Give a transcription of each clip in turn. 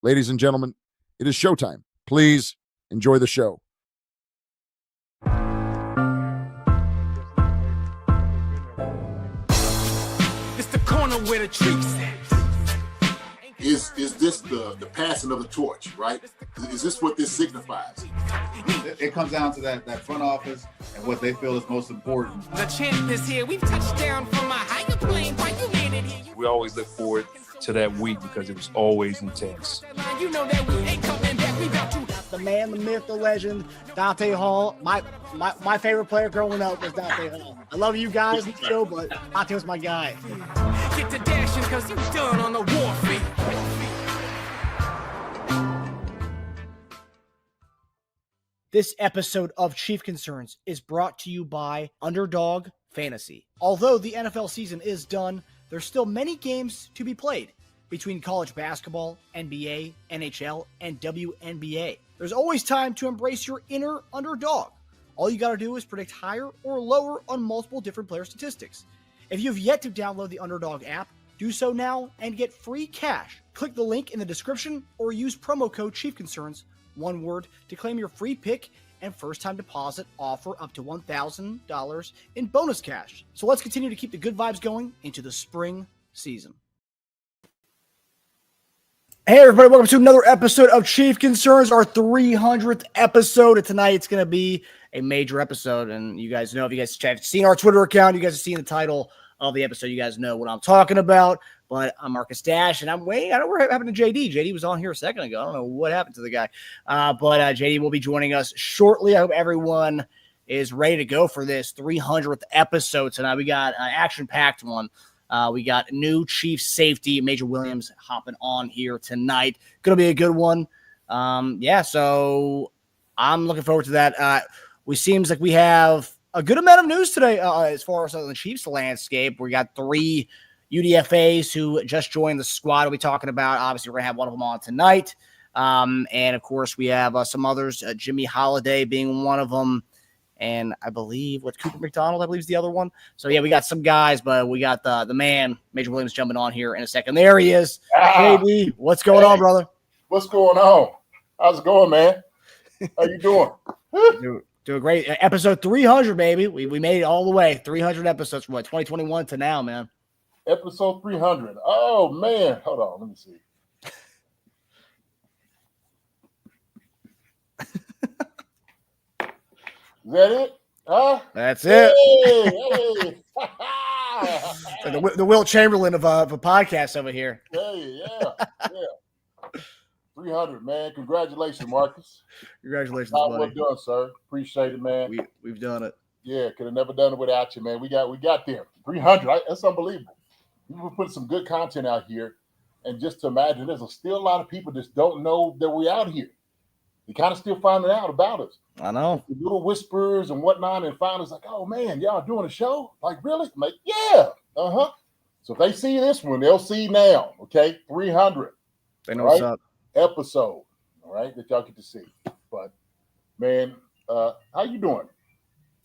Ladies and gentlemen, it is showtime. Please enjoy the show. It's the corner where the treats at. Is this the passing of the torch, right? Is this what this signifies? It comes down to that front office and what they feel is most important. The champ is here. We've touched down from a higher plane. Why you made it here? We always look forward to that week because it was always intense. You know that we ain't coming back. We got you. The man, the myth, the legend, Dante Hall. My favorite player growing up was Dante Hall. I love you guys in the show, but Dante was my guy. Get to dashing because you done on the warfare. This episode of Chief Concerns is brought to you by Underdog Fantasy. Although the NFL season is done, there's still many games to be played between college basketball, NBA, NHL, and WNBA. There's always time to embrace your inner underdog. All you got to do is predict higher or lower on multiple different player statistics. If you've yet to download the Underdog app, do so now and get free cash. Click the link in the description or use promo code ChiefConcerns, one word, to claim your free pick and first-time deposit offer up to $1,000 in bonus cash. So let's continue to keep the good vibes going into the spring season. Hey everybody, welcome to another episode of Chief Concerns, our 300th episode. And tonight it's going to be a major episode. And you guys know, if you guys have seen our Twitter account, you guys have seen the title of the episode, you guys know what I'm talking about. But I'm Marcus Dash, and I'm waiting. I don't know what happened to JD. JD was on here a second ago. I don't know what happened to the guy. But JD will be joining us shortly. I hope everyone is ready to go for this 300th episode tonight. We got an action-packed one. We got new Chiefs safety, Major Williams, hopping on here tonight. Going to be a good one. So I'm looking forward to that. We seems like we have a good amount of news today as far as the Chiefs landscape. We got 3 UDFAs who just joined the squad. We'll be talking about. Obviously, we're going to have one of them on tonight. And, of course, we have some others, Jimmy Holiday being one of them. And I believe Cooper McDonald, I believe, is the other one. So, yeah, we got some guys, but we got the man, Major Williams, jumping on here in a second. There he is. JD, what's going on, brother? What's going on? How's it going, man? How you doing? Doing great. Episode 300, baby. We made it all the way. 300 episodes from 2021 to now, man. Episode 300. Oh, man. Hold on. Let me see. Is that it? Huh? That's it. Hey. the Wilt Chamberlain of a podcast over here. Hey, yeah. 300, man. Congratulations, Marcus. Congratulations, Well buddy. done, sir. Appreciate it, man. We've done it. Yeah, could have never done it without you, man. We got there. 300. That's unbelievable. We were putting some good content out here, and just to imagine, there's still a lot of people that don't know that we're out here. They kind of still finding out about us. I know. The little whispers and whatnot, and finally, it's like, oh man, y'all doing a show? Like, really? I'm like, yeah. So if they see this one, they'll see now. Okay, 300. They know what's up. Episode. All right, that y'all get to see. But man, how you doing?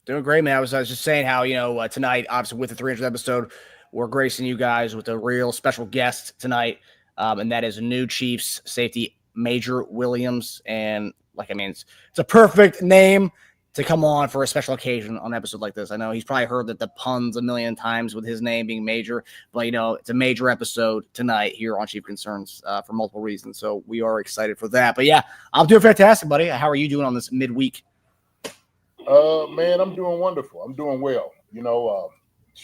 Doing great, man. I was just saying how tonight, obviously with the 300th episode, we're gracing you guys with a real special guest tonight, and that is new Chiefs safety Major Williams. And it's a perfect name to come on for a special occasion on an episode like this. I know he's probably heard the puns a million times with his name being Major, but it's a major episode tonight here on Chief Concerns for multiple reasons. So we are excited for that. But yeah, I'm doing fantastic, buddy. How are you doing on this midweek? Man, I'm doing wonderful. I'm doing well.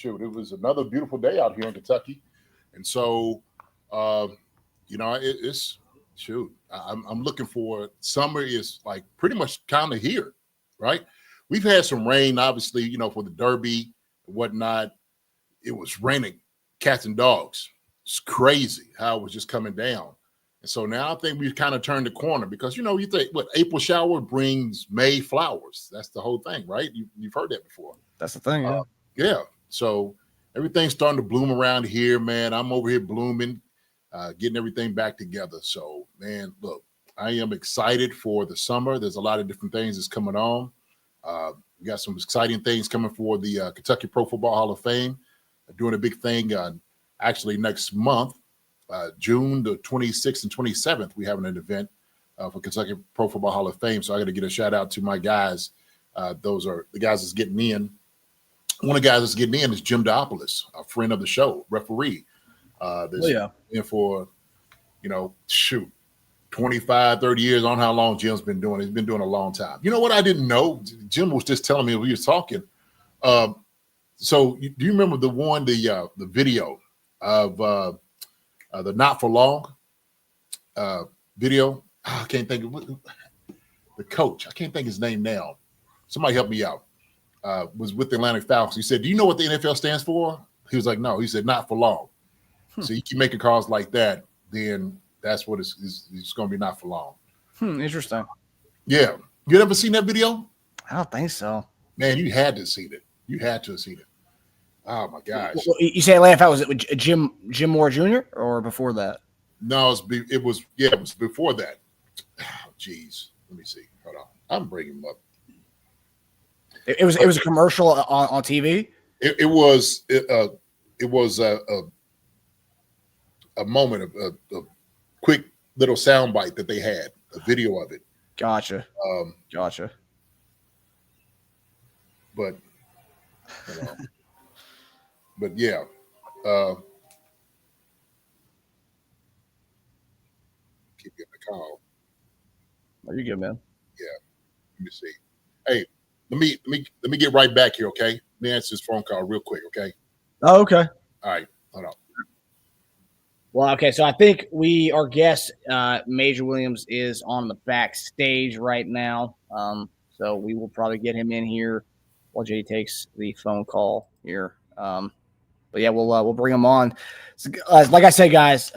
It was another beautiful day out here in Kentucky. And so, I'm looking for summer is like pretty much kind of here, right? We've had some rain, obviously, for the Derby and whatnot. It was raining cats and dogs. It's crazy how it was just coming down. And so now I think we've kind of turned the corner because, you think April shower brings May flowers. That's the whole thing, right? You've heard that before. That's the thing, yeah. Yeah. So everything's starting to bloom around here, man. I'm over here blooming, getting everything back together. So, man, look, I am excited for the summer. There's a lot of different things that's coming on. We got some exciting things coming for the Kentucky Pro Football Hall of Fame. Doing a big thing actually next month June the 26th and 27th, we having an event for Kentucky Pro Football Hall of Fame. So I got to get a shout out to my guys. Those are the guys that's getting in. One of the guys that's getting in is Jim Diopolis, a friend of the show, referee. In for, 25, 30 years. On how long Jim's been doing it. He's been doing it a long time. You know what I didn't know? Jim was just telling me when we was talking. So do you remember the video of the Not For Long video? I can't think of the coach. I can't think his name now. Somebody help me out. Was with the Atlantic Falcons. He said, "Do you know what the NFL stands for?" He was like, "No." He said, "Not for long." So you keep making calls like that, then that's what it's going to be, not for long. Interesting. Yeah. You ever seen that video? I don't think so. Man, you had to have seen it. You had to have seen it. Oh my gosh. Well, you say Atlanta Falcons, was it Jim Moore Jr. or before that? No, it was before that. Oh, geez. Let me see. Hold on. I'm bringing him up. It was a commercial on TV. It was a moment of a quick little soundbite that they had, a video of it. Gotcha. Gotcha. But but yeah. Keep getting the call. Are you good, man? Yeah. Let me see. Hey, let me get right back here, okay? Let me answer this phone call real quick, okay? Oh, okay. All right. Hold on. Well, okay, so I think our guest, Major Williams, is on the backstage right now. So we will probably get him in here while Jay takes the phone call here. But yeah, we'll bring him on. So, like I said, guys,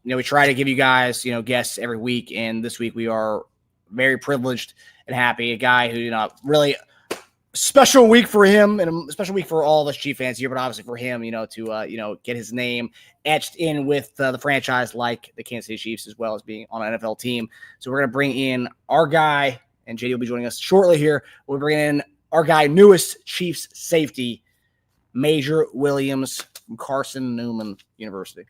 we try to give you guys, guests every week, and this week we are very privileged and happy. A guy who, really special week for him and a special week for all of us Chief fans here, but obviously for him, to get his name etched in with the franchise like the Kansas City Chiefs, as well as being on an NFL team. So we're going to bring in our guy, and JD will be joining us shortly here. We'll bring in our guy, newest Chiefs safety, Major Williams from Carson-Newman University.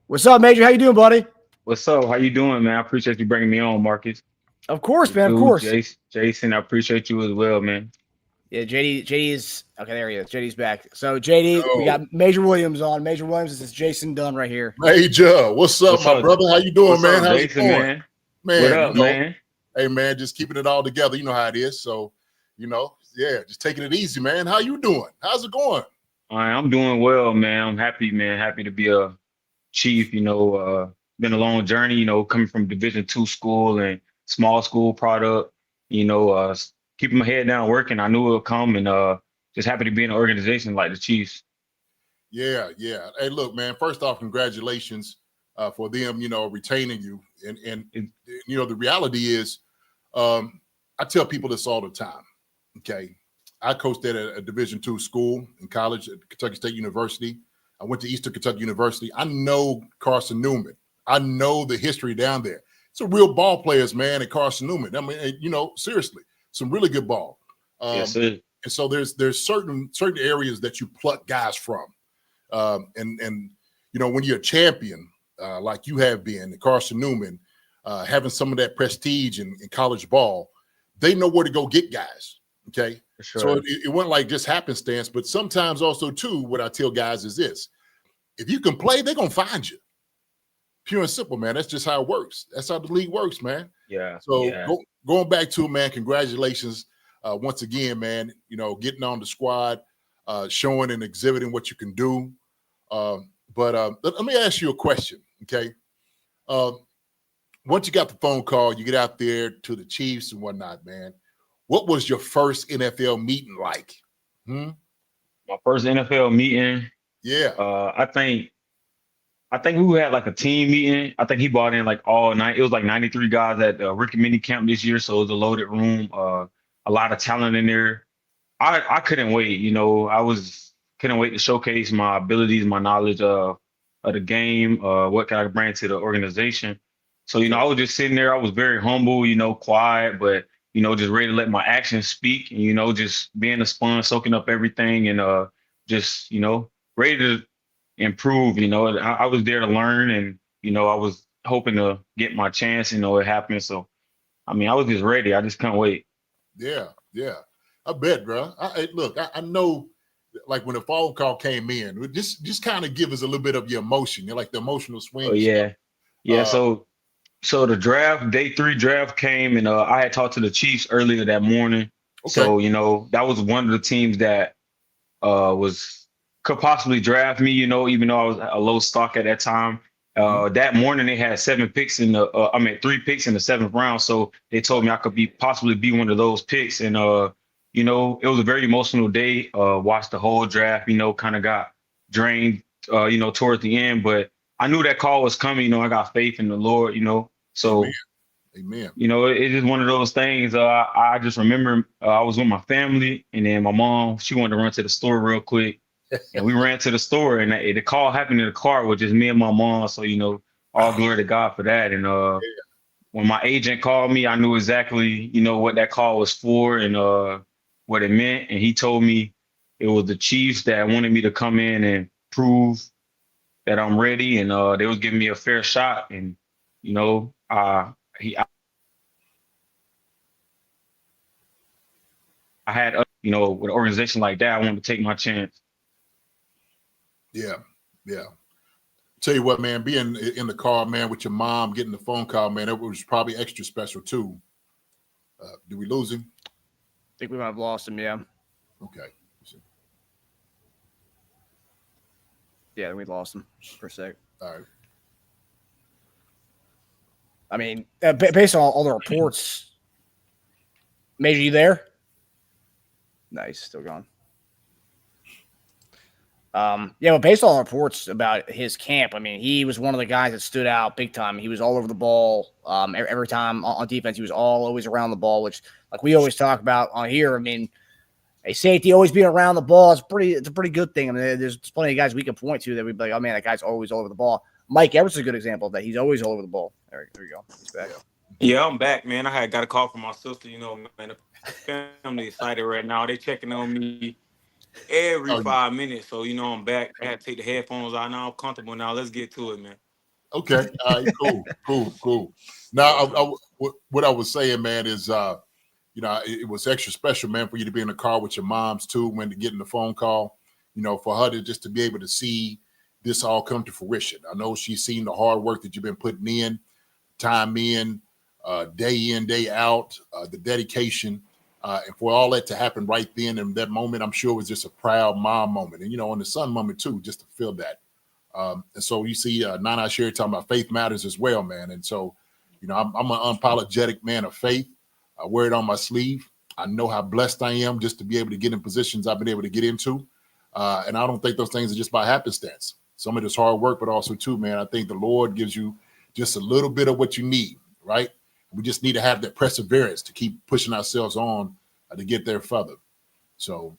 What's up, Major? How you doing, buddy? What's up? How you doing, man? I appreciate you bringing me on, Marcus. Of course, man. Of Dude, course. Jason, I appreciate you as well, man. Yeah, JD is okay. There he is. JD's back. So JD, we got Major Williams on. Major Williams, this is Jason Dunn right here. Major, what's up, my brother? How you doing, man? How's Jason, it going? Man, what up, man? Hey, man, just keeping it all together. You know how it is. So, just taking it easy, man. How you doing? How's it going? All right, I'm doing well, man. I'm happy, man. Happy to be a Chief. Been a long journey. Coming from Division II school and small school product. Keeping my head down, working. I knew it would come, and just happy to be in an organization like the Chiefs. Yeah. Hey, look, man. First off, congratulations for them, retaining you. And the reality is, I tell people this all the time. Okay, I coached at a Division II school in college at Kentucky State University. I went to Eastern Kentucky University. I know Carson-Newman. I know the history down there. It's a real ball players, man, at Carson-Newman. I mean, seriously, some really good ball. Yes, sir. And so there's certain areas that you pluck guys from. And when you're a champion, like you have been at Carson-Newman, having some of that prestige in college ball, they know where to go get guys. Okay. Sure. So it wasn't like just happenstance, but sometimes also too, what I tell guys is this: if you can play, they're going to find you. Pure and simple, man. That's just how it works. That's how the league works, man. Yeah. So going back to it, man, congratulations once again, man, getting on the squad, showing and exhibiting what you can do. But let me ask you a question, okay? Once you got the phone call, you get out there to the Chiefs and whatnot, man. What was your first NFL meeting like? My first NFL meeting. Yeah. I think we had like a team meeting. I think he brought in like all night. It was like 93 guys at rookie minicamp this year, so it was a loaded room. A lot of talent in there. I couldn't wait. Couldn't wait to showcase my abilities, my knowledge of the game. What can I bring to the organization? So I was just sitting there. I was very humble, quiet, but just ready to let my actions speak. And just being a sponge, soaking up everything, and just ready to improve. I was there to learn, and I was hoping to get my chance. It happened. So, I mean, I was just ready. I just couldn't wait. Yeah, yeah. I bet, bro. Look, I know, like when the phone call came in, just kind of give us a little bit of your emotion, like the emotional swing. Oh yeah, yeah. So the draft, day 3 draft came, and I had talked to the Chiefs earlier that morning. Okay. So that was one of the teams that could possibly draft me. Even though I was a low stock at that time. That morning they had 3 picks in the 7th round. So they told me I could possibly be one of those picks. And it was a very emotional day. Watched the whole draft. Kind of got drained. Towards the end, but I knew that call was coming. I got faith in the Lord. So. Amen. It's just one of those things. I just remember I was with my family, and then my mom, she wanted to run to the store real quick. And we ran to the store, and the call happened in the car with just me and my mom. So, all glory to God for that. And when my agent called me, I knew exactly, what that call was for and what it meant. And he told me it was the Chiefs that wanted me to come in and prove that I'm ready. And they was giving me a fair shot. And, I had, with an organization like that, I wanted to take my chance. Yeah, yeah. Tell you what, man, being in the car, man, with your mom, getting the phone call, man, it was probably extra special too. Did we lose him? I think we might have lost him. Yeah. Okay. Yeah, we lost him for a sec. All right. I mean, based on all the reports, Major, you there? Nice, still gone. Yeah, but based on reports about his camp, I mean, he was one of the guys that stood out big time. He was all over the ball. Every time on defense, he was always around the ball, which, like we always talk about on here, I mean, a safety always being around the ball it's a pretty good thing. I mean, there's plenty of guys we can point to that we'd be like, oh man, that guy's always all over the ball. Mike Everett's a good example of that. He's always all over the ball. There you go. He's back. Yeah, I'm back, man. I got a call from my sister. Man, the family excited right now. They checking on me every 5 minutes. So, I'm back. I had to take the headphones out. Now I'm comfortable. Now let's get to it, man. Okay. All right. Cool. Now, what I was saying, man, is, it was extra special, man, for you to be in the car with your moms too, when getting the phone call, for her to just to be able to see this all come to fruition. I know she's seen the hard work that you've been putting in, time in, day in, day out, the dedication, and for all that to happen right then in that moment, I'm sure it was just a proud mom moment, and and the son moment too, just to feel that. And so you see, Nana Sherry talking about faith matters as well, man. And so, I'm an unapologetic man of faith. I wear it on my sleeve. I know how blessed I am just to be able to get in positions I've been able to get into, and I don't think those things are just by happenstance. Some of this hard work, but also too, man, I think the Lord gives you just a little bit of what you need, right? We just need to have that perseverance to keep pushing ourselves on to get there further. So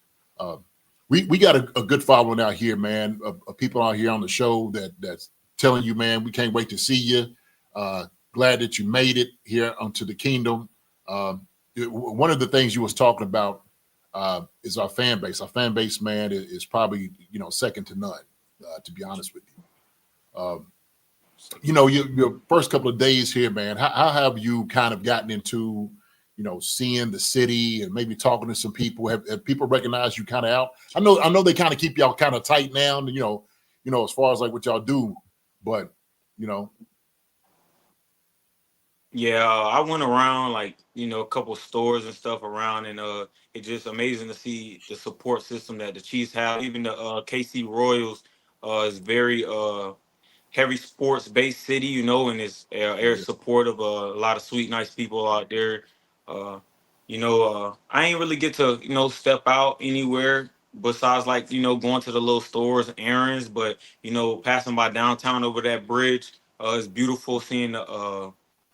we got a good following out here, man, of people out here on the show that's telling you, man, we can't wait to see you. Glad that you made it here onto the kingdom. One of the things you was talking about is our fan base. Our fan base, man, is probably, second to none, to be honest with you. Your first couple of days here, man, how have you kind of gotten into, seeing the city and maybe talking to some people? Have people recognized you kind of out? I know they kind of keep y'all kind of tight now, as far as like what y'all do, but, Yeah, I went around a couple stores and stuff around, and it's just amazing to see the support system that the Chiefs have. Even the KC Royals is very heavy sports based city, and it's air supportive. A lot of sweet, nice people out there. I ain't really get to step out anywhere besides going to the little stores, errands, but passing by downtown over that bridge. It's beautiful seeing the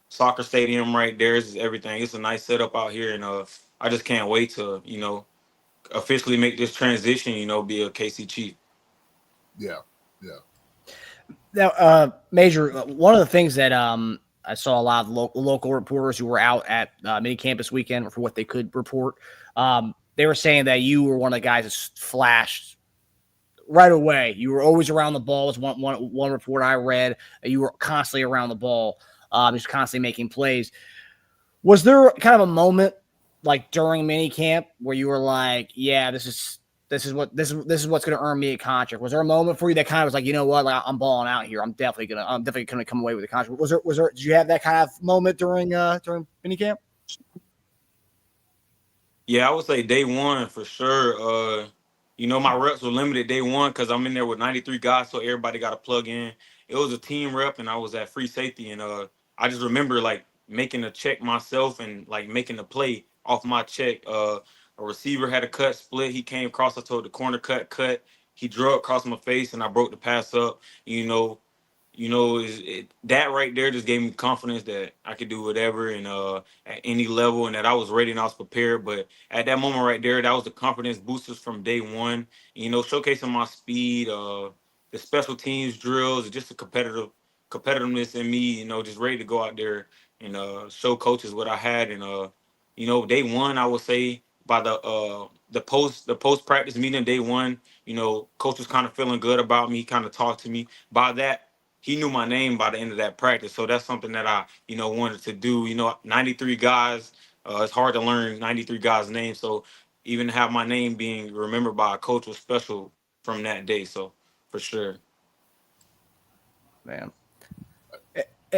soccer stadium right there. Is everything. It's a nice setup out here, and I just can't wait to officially make this transition. Be a KC Chief. Yeah. Now, Major, one of the things that I saw a lot of local reporters who were out at Minicamp this weekend for what they could report. They were saying that you were one of the guys that flashed right away. You were always around the ball. Was one report I read. You were constantly around the ball, just constantly making plays. Was there kind of a moment like during minicamp where you were like, "Yeah, this is what's going to earn me a contract"? Was there a moment for you that kind of was like, you know what, like I'm balling out here. I'm definitely gonna come away with a contract. Was there? Did you have that kind of moment during minicamp? Yeah, I would say day one for sure. My reps were limited day one because I'm in there with 93 guys, so everybody got to plug in. It was a team rep, and I was at free safety, and I just remember like making a check myself and like making a play off my check. A receiver had a cut split. He came across. I told the corner cut. He drew across my face, and I broke the pass up. That right there just gave me confidence that I could do whatever and at any level, and that I was ready and I was prepared. But at that moment right there, that was the confidence boosters from day one. Showcasing my speed, the special teams drills, just the competitiveness in me. Just ready to go out there and show coaches what I had. And day one, I would say by the post practice meeting day one, coach was kind of feeling good about me, kind of talked to me. By that, he knew my name by the end of that practice. So that's something that I, wanted to do. 93 guys, it's hard to learn 93 guys' names. So even have my name being remembered by a coach was special from that day. So for sure. Man.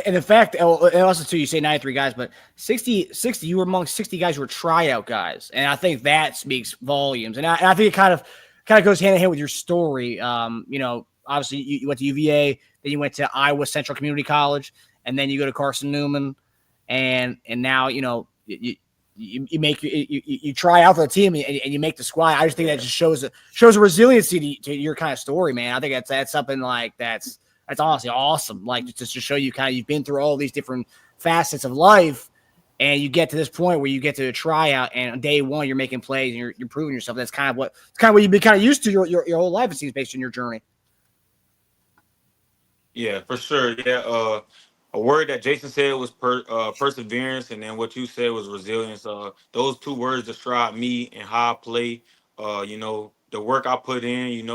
And in fact, and also too, you say 93 guys, but 60, you were among 60 guys who were tryout guys. And I think that speaks volumes. And I think it kind of goes hand in hand with your story. Obviously you went to UVA, then you went to Iowa Central Community College, and then you go to Carson-Newman, and now you try out for the team and you make the squad. I just think that just shows a resiliency to your kind of story, man. I think that's something like that's honestly awesome. Like just to show you kind of you've been through all these different facets of life, and you get to this point where you get to a tryout, and on day one you're making plays and you're proving yourself. That's kind of what you've been kind of used to your whole life. It seems based on your journey. Yeah, for sure. Yeah. A word that Jason said was perseverance, and then what you said was resilience. Those two words describe me and how I play. The work I put in.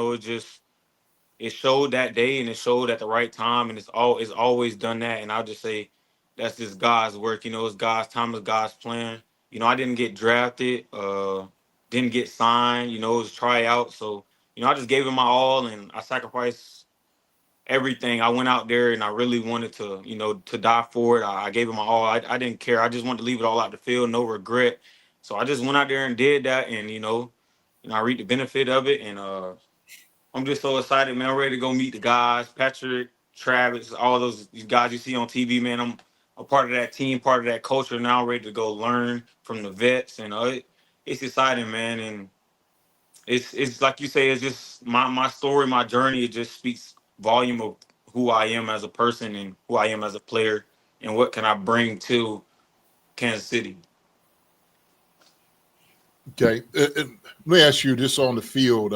It showed that day and it showed at the right time, and it's always done that. And I'll just say that's just God's work. It's God's time, it's God's plan. I didn't get drafted, didn't get signed. It was tryout, so I just gave it my all and I sacrificed everything. I went out there and I really wanted to die for it. I gave it my all. I didn't care. I just wanted to leave it all out the field, no regret. So I just went out there and did that, and I reaped the benefit of it. And I'm just so excited, man. I'm ready to go meet the guys, Patrick, Travis, all those guys you see on TV, man. I'm a part of that team, part of that culture. Now I'm ready to go learn from the vets, and it's exciting, man. And it's like you say, it's just my story, my journey. It just speaks volume of who I am as a person and who I am as a player, and what can I bring to Kansas City. Okay, let me ask you this on the field.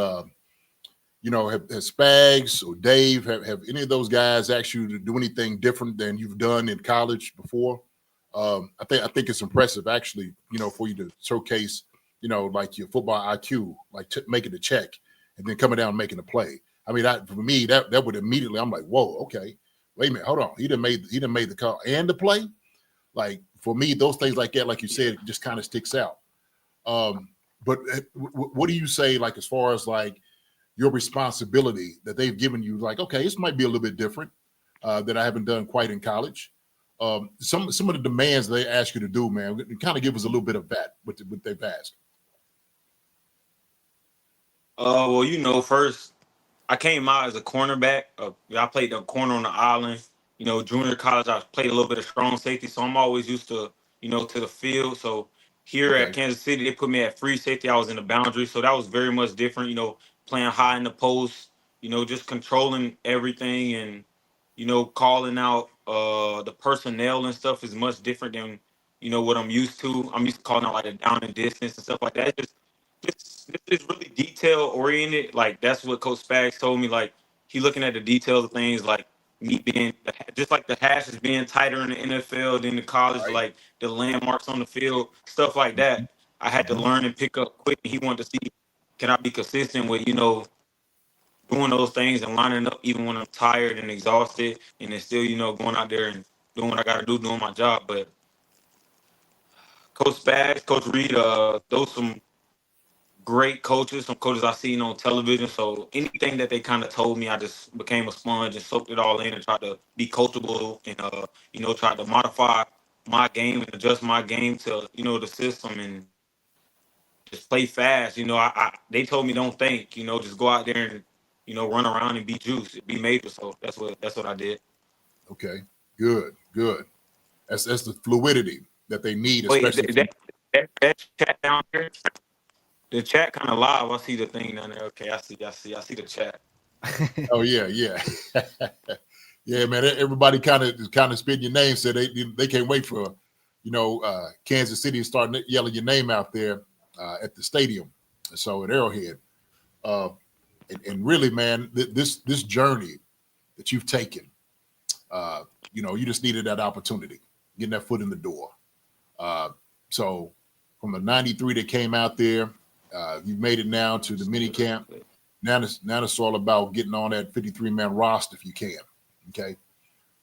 Have Spags or Dave have any of those guys asked you to do anything different than you've done in college before? I think it's impressive actually. For you to showcase, like your football IQ, like making the check and then coming down and making a play. I mean, for me, that would immediately, I'm like, whoa, okay, wait a minute, hold on. He done made the call and the play. Like for me, those things like that, like you said, just kind of sticks out. But what do you say, like as far as like your responsibility that they've given you? Like, okay, this might be a little bit different that I haven't done quite in college. Some of the demands they ask you to do, man, kind of give us a little bit of that what they've asked. Well, first I came out as a cornerback. I played the corner on the island. Junior college, I played a little bit of strong safety, so I'm always used to, to the field. So here at Kansas City, they put me at free safety. I was in the boundary, so that was very much different. Playing high in the post. Just controlling everything and, calling out the personnel and stuff is much different than, what I'm used to. I'm used to calling out like the down and distance and stuff like that. This is really detail oriented. Like that's what Coach Spags told me. Like he looking at the details of things, like me being just like the hash is being tighter in the NFL than the college, Right. like the landmarks on the field, stuff like that. I had to learn and pick up quick. He wanted to see, can I be consistent with doing those things and lining up even when I'm tired and exhausted, and then still, going out there and doing what I got to do, doing my job. But Coach Spags, Coach Reed, those some great coaches, some coaches I seen on television. So anything that they kind of told me, I just became a sponge and soaked it all in and tried to be coachable and tried to modify my game and adjust my game to the system and just play fast. They told me don't think, just go out there and run around and be juice, be major. So that's what I did. Okay, good. That's the fluidity that they need, Wait, especially. that chat down there, the chat kind of live. I see the thing down there. Okay, I see the chat. Oh yeah. Yeah, man. Everybody kind of spit your name. Said they can't wait for, Kansas City to start yelling your name out there at the stadium. So at Arrowhead, and really, man, this journey that you've taken, you just needed that opportunity, getting that foot in the door. So from the '93 that came out there, you've made it now to the minicamp. Now it's all about getting on that 53-man roster if you can. Okay.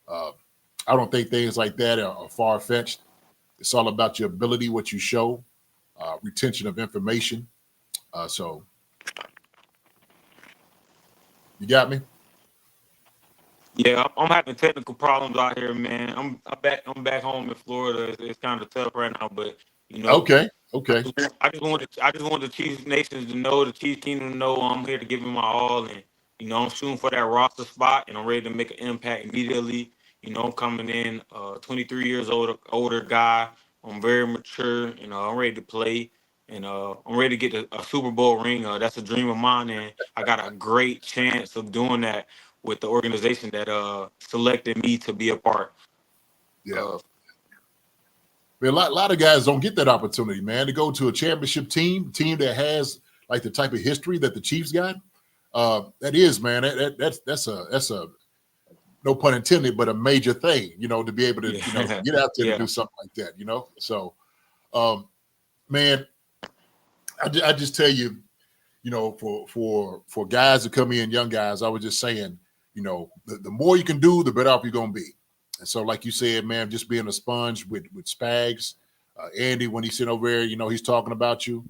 I don't think things like that are far-fetched. It's all about your ability, what you show, retention of information. So you got me? Yeah, I'm having technical problems out here, man. I'm back home in Florida. It's kind of tough right now, but Okay. I just want the Chiefs Nations to know, the Chiefs Kingdom to know I'm here to give them my all, and I'm shooting for that roster spot, and I'm ready to make an impact immediately. I'm coming in, 23 years older guy. I'm very mature, I'm ready to play, and I'm ready to get a Super Bowl ring. That's a dream of mine, and I got a great chance of doing that with the organization that selected me to be a part. Yeah. A lot of guys don't get that opportunity, man, to go to a championship team that has like the type of history that the Chiefs got. That is, man, that's a no pun intended, but a major thing, to be able to get out there to do something like that, So, man, I just tell you, for guys to come in, young guys, I was just saying, the more you can do, the better off you're gonna be. And so, like you said, man, just being a sponge with Spags, Andy, when he's sitting over there, he's talking about you.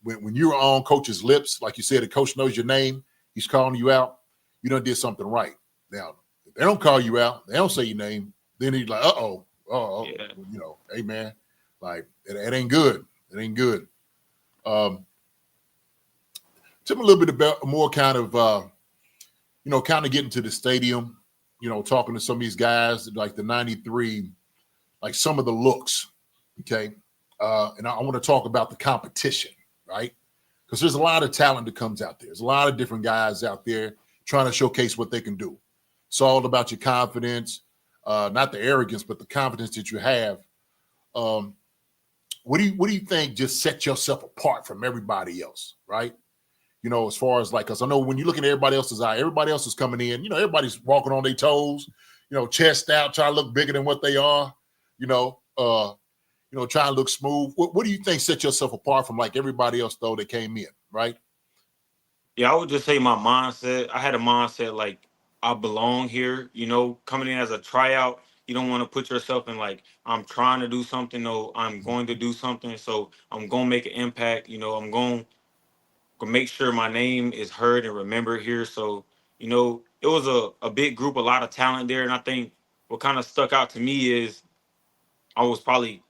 When you're on coach's lips, like you said, the coach knows your name, he's calling you out, you done did something right. Now, if they don't call you out, they don't say your name, then he's like, hey man, like it ain't good. It ain't good. Tell me a little bit about more kind of kind of getting to the stadium, talking to some of these guys like the '93, like some of the looks. Okay. And I want to talk about the competition, right? Because there's a lot of talent that comes out there. There's a lot of different guys out there trying to showcase what they can do. It's all about your confidence, not the arrogance, but the confidence that you have. What do you think just set yourself apart from everybody else, right? As far as like, because I know when you look at everybody else's eye, everybody else is coming in, everybody's walking on their toes, chest out, trying to look bigger than what they are, trying to look smooth. What do you think set yourself apart from like everybody else though that came in, right? Yeah, I would just say my mindset. I had a mindset like I belong here. Coming in as a tryout, you don't want to put yourself in like I'm trying to do something. No, I'm going to do something. So I'm going to make an impact. I'm going to make sure my name is heard and remembered here. So it was a big group, a lot of talent there, and I think what kind of stuck out to me is I was probably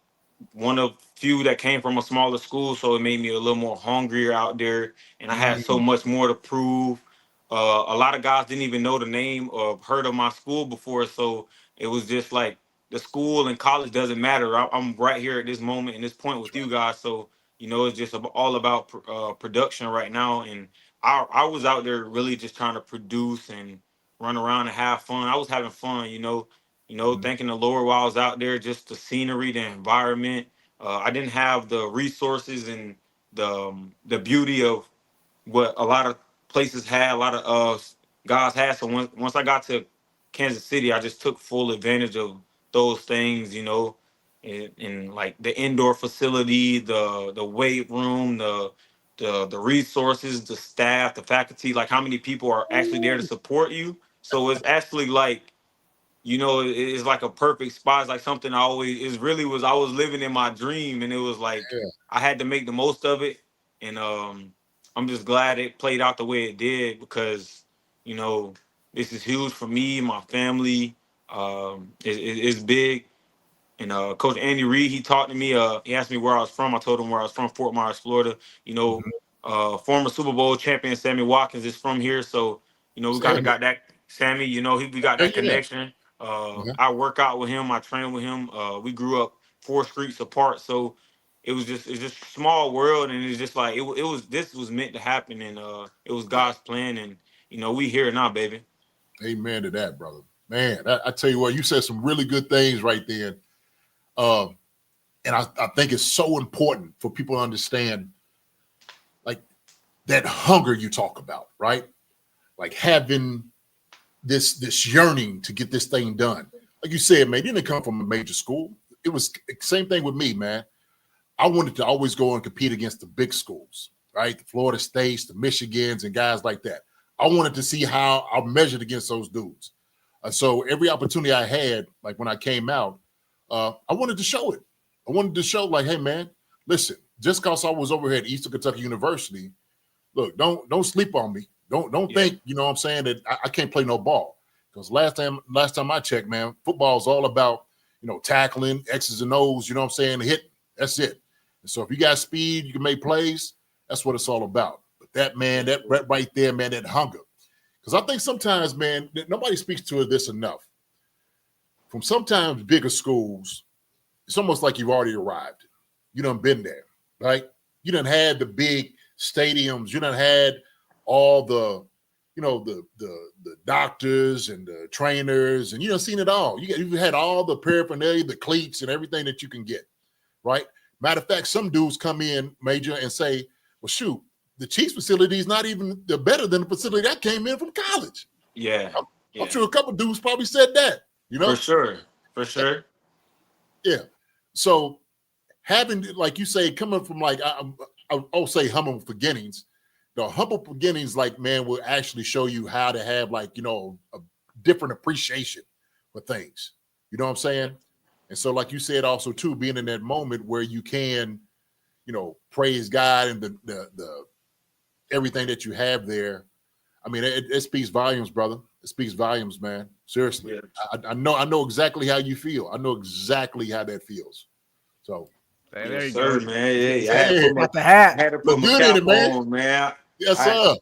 one of few that came from a smaller school, so it made me a little more hungrier out there, and I had so much more to prove. A lot of guys didn't even know the name or heard of my school before, so it was just like the school and college doesn't matter. I'm right here at this moment and this point with you guys, so it's just all about production right now, and I was out there really just trying to produce and run around and have fun. I was having fun, thanking the Lord while I was out there, just the scenery, the environment. I didn't have the resources and the beauty of what a lot of places had, a lot of guys had. So once I got to Kansas City, I just took full advantage of those things, and like the indoor facility, the weight room, the the resources, the staff, the faculty, like how many people are actually there to support you. So it's actually like, it's like a perfect spot. It's like something I was living in my dream, and it was like Yeah. I had to make the most of it. And I'm just glad it played out the way it did, because, you know, this is huge for me, my family. It's big. And Coach Andy Reid, he talked to me. He asked me where I was from. I told him where I was from, Fort Myers, Florida. Mhm. Former Super Bowl champion Sammy Watkins is from here, so we kind of Sammy. got that. Sammy, we got Yeah, that yeah. connection. Uh-huh. I work out with him. I train with him. We grew up 4 streets apart, so it's just a small world, and it's just like it was. This was meant to happen, and it was God's plan, and we here now, baby. Amen to that, brother. Man, I tell you what, you said some really good things right there. And I think it's so important for people to understand, like, that hunger you talk about, right? Like having this yearning to get this thing done. Like you said, man, it didn't come from a major school. It was the same thing with me, man. I wanted to always go and compete against the big schools, right? The Florida States, the Michigans, and guys like that. I wanted to see how I measured against those dudes. So every opportunity I had, like when I came out, I wanted to show it. I wanted to show, like, hey, man, listen, just because I was over here at Eastern Kentucky University, look, don't sleep on me. Don't Yeah. think, you know what I'm saying, that I can't play no ball. Because last time I checked, man, football is all about, tackling, X's and O's, you know what I'm saying, hit. That's it. And so if you got speed, you can make plays. That's what it's all about. But that, man, that right there, man, that hunger. Because I think sometimes, man, nobody speaks to this enough. From sometimes bigger schools, it's almost like you've already arrived. You done been there, right? You done had the big stadiums. You done had all the, the doctors and the trainers, and you done seen it all. You've had all the paraphernalia, the cleats, and everything that you can get, right? Matter of fact, some dudes come in, Major, and say, well, shoot, the Chiefs facility is not even better than the facility that came in from college. Yeah. I'm sure a couple dudes probably said that, For sure. For sure. Yeah. So having, like you say, coming from like, I'll say humble beginnings, the humble beginnings, like, man, will actually show you how to have, like, a different appreciation for things. You know what I'm saying? And so, like you said, also too, being in that moment where you can, praise God and the everything that you have there. I mean, it speaks volumes, brother. It speaks volumes, man. Seriously. Yeah. I know exactly how you feel. I know exactly how that feels. So There Yes, you sir, go. man. Yeah, Hey, Got the hat. I had to put look my good in cap it, man. on, man. Yes, I, sir.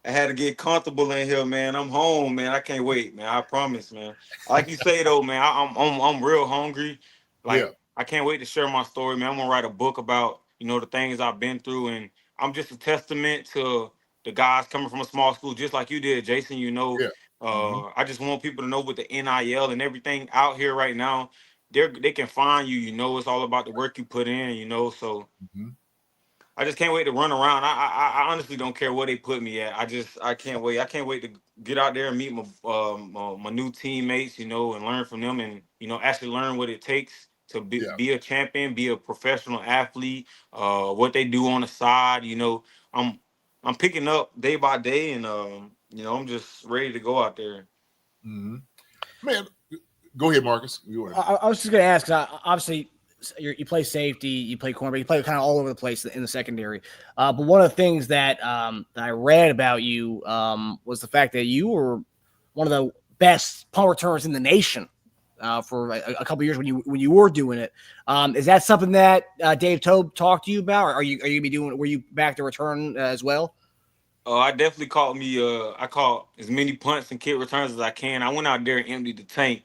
I had to get comfortable in here, man. I'm home, man. I can't wait, man. I promise, man. Like you say though, man, I'm real hungry. Yeah. Like, I can't wait to share my story, man. I'm gonna write a book about the things I've been through, and I'm just a testament to the guys coming from a small school, just like you did, Jason. Yeah. I just want people to know, with the NIL and everything out here right now, they can find you. It's all about the work you put in. So. Mm-hmm. I just can't wait to run around. I honestly don't care where they put me at. I can't wait. I can't wait to get out there and meet my new teammates, and learn from them, and actually learn what it takes to Yeah. be a champion, be a professional athlete. What they do on the side. I'm I'm picking up day by day, and I'm just ready to go out there. Mm-hmm. Man, go ahead, Marcus. I was just going to ask, obviously, you play safety, you play cornerback, you play kind of all over the place in the secondary. But one of the things that I read about you was the fact that you were one of the best punt returners in the nation for a couple years when you were doing it. Is that something that Dave Tobe talked to you about, or are you gonna be doing? Were you back to return as well? I definitely I caught as many punts and kick returns as I can. I went out there and emptied the tank.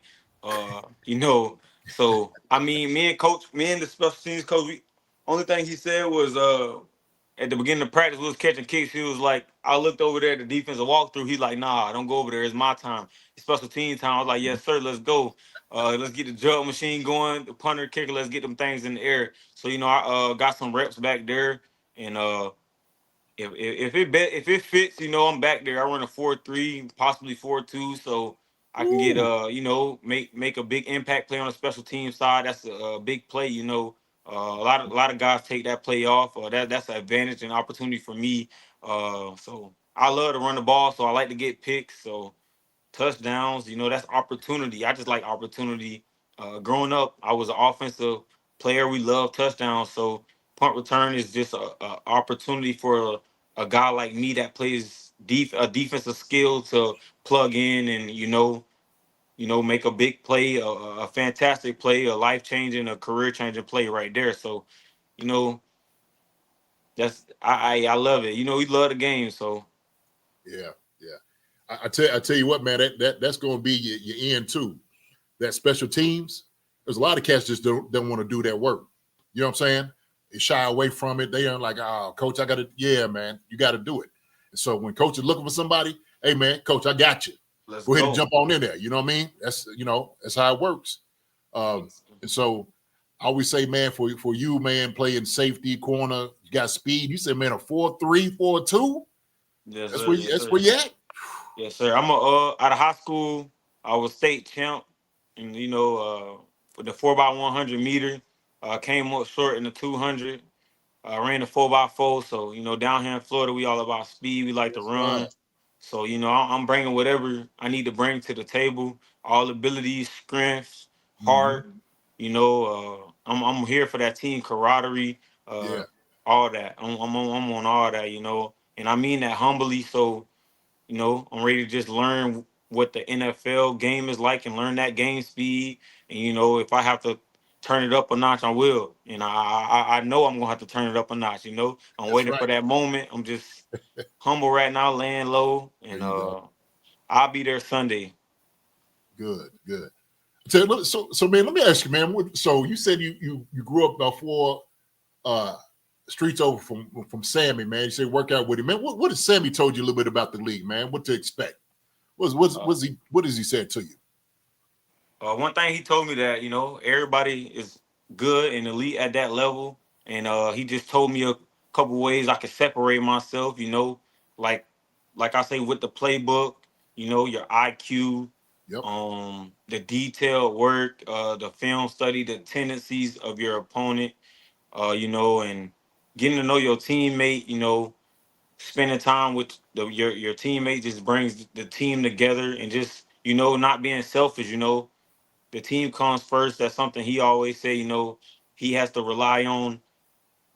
So I mean, me and the special teams coach, only thing he said was at the beginning of practice, we was catching kicks. He was like, I looked over there at the defensive walkthrough. He's like, nah, don't go over there. It's my time. It's special team time. I was like, yes, sir, let's go. Let's get the jug machine going, the punter, kicker, let's get them things in the air. So, I got some reps back there, and if it fits, I'm back there. I run a 4-3, possibly 4-2, so I can get make a big impact play on the special team side. That's a big play. A lot of guys take that play off. That's an advantage and opportunity for me. So I love to run the ball, so I like to get picks. So touchdowns, that's opportunity. I just like opportunity. Growing up, I was an offensive player. We love touchdowns, so punt return is just a opportunity for a guy like me that plays a defensive skill to plug in and make a big play, a fantastic play, a life changing, a career changing play right there. So, you know, that's I love it. We love the game. So Yeah, yeah. I tell you what, man, that's going to be your end too. That special teams. There's a lot of cats just don't want to do that work. You know what I'm saying? They shy away from it. They are like, oh, coach, I got to. Yeah, man, you got to do it. And so when coach is looking for somebody, hey, man, coach, I got you. let's Go ahead go. and jump on in there. You know what I mean? That's how it works. And so I always say, man, for you, man, playing safety corner, you got speed. You said, man, a 4.3, 4.2. Yes, That's sir. where you at. Yes, sir. I'm out of high school. I was state champ, and for the 4x100 meter, came up short in the 200. Ran the 4x4. So down here in Florida, we all about speed. We like to That's run. right. So I'm bringing whatever I need to bring to the table. All abilities, strengths, heart. I'm here for that team camaraderie. Yeah. All that. I'm on all that. And I mean that humbly. So I'm ready to just learn what the NFL game is like and learn that game speed. And if I have to turn it up a notch, I will. And I know I'm gonna have to turn it up a notch. I'm That's waiting right. for that moment. I'm just humble right now, laying low, There and you go. I'll be there Sunday. Good. So man, let me ask you, man. So you said you grew up about 4 streets over from Sammy, man. You say work out with him, man. What has Sammy told you a little bit about the league, man? What to expect? What has he said to you? One thing he told me that everybody is good and elite at that level, and he just told me a couple ways I could separate myself. Like I say with the playbook, your IQ, Yep. the detailed work, the film study, the tendencies of your opponent, and getting to know your teammate. Spending time with your teammate just brings the team together, and just not being selfish. The team comes first. That's something he always say. He has to rely on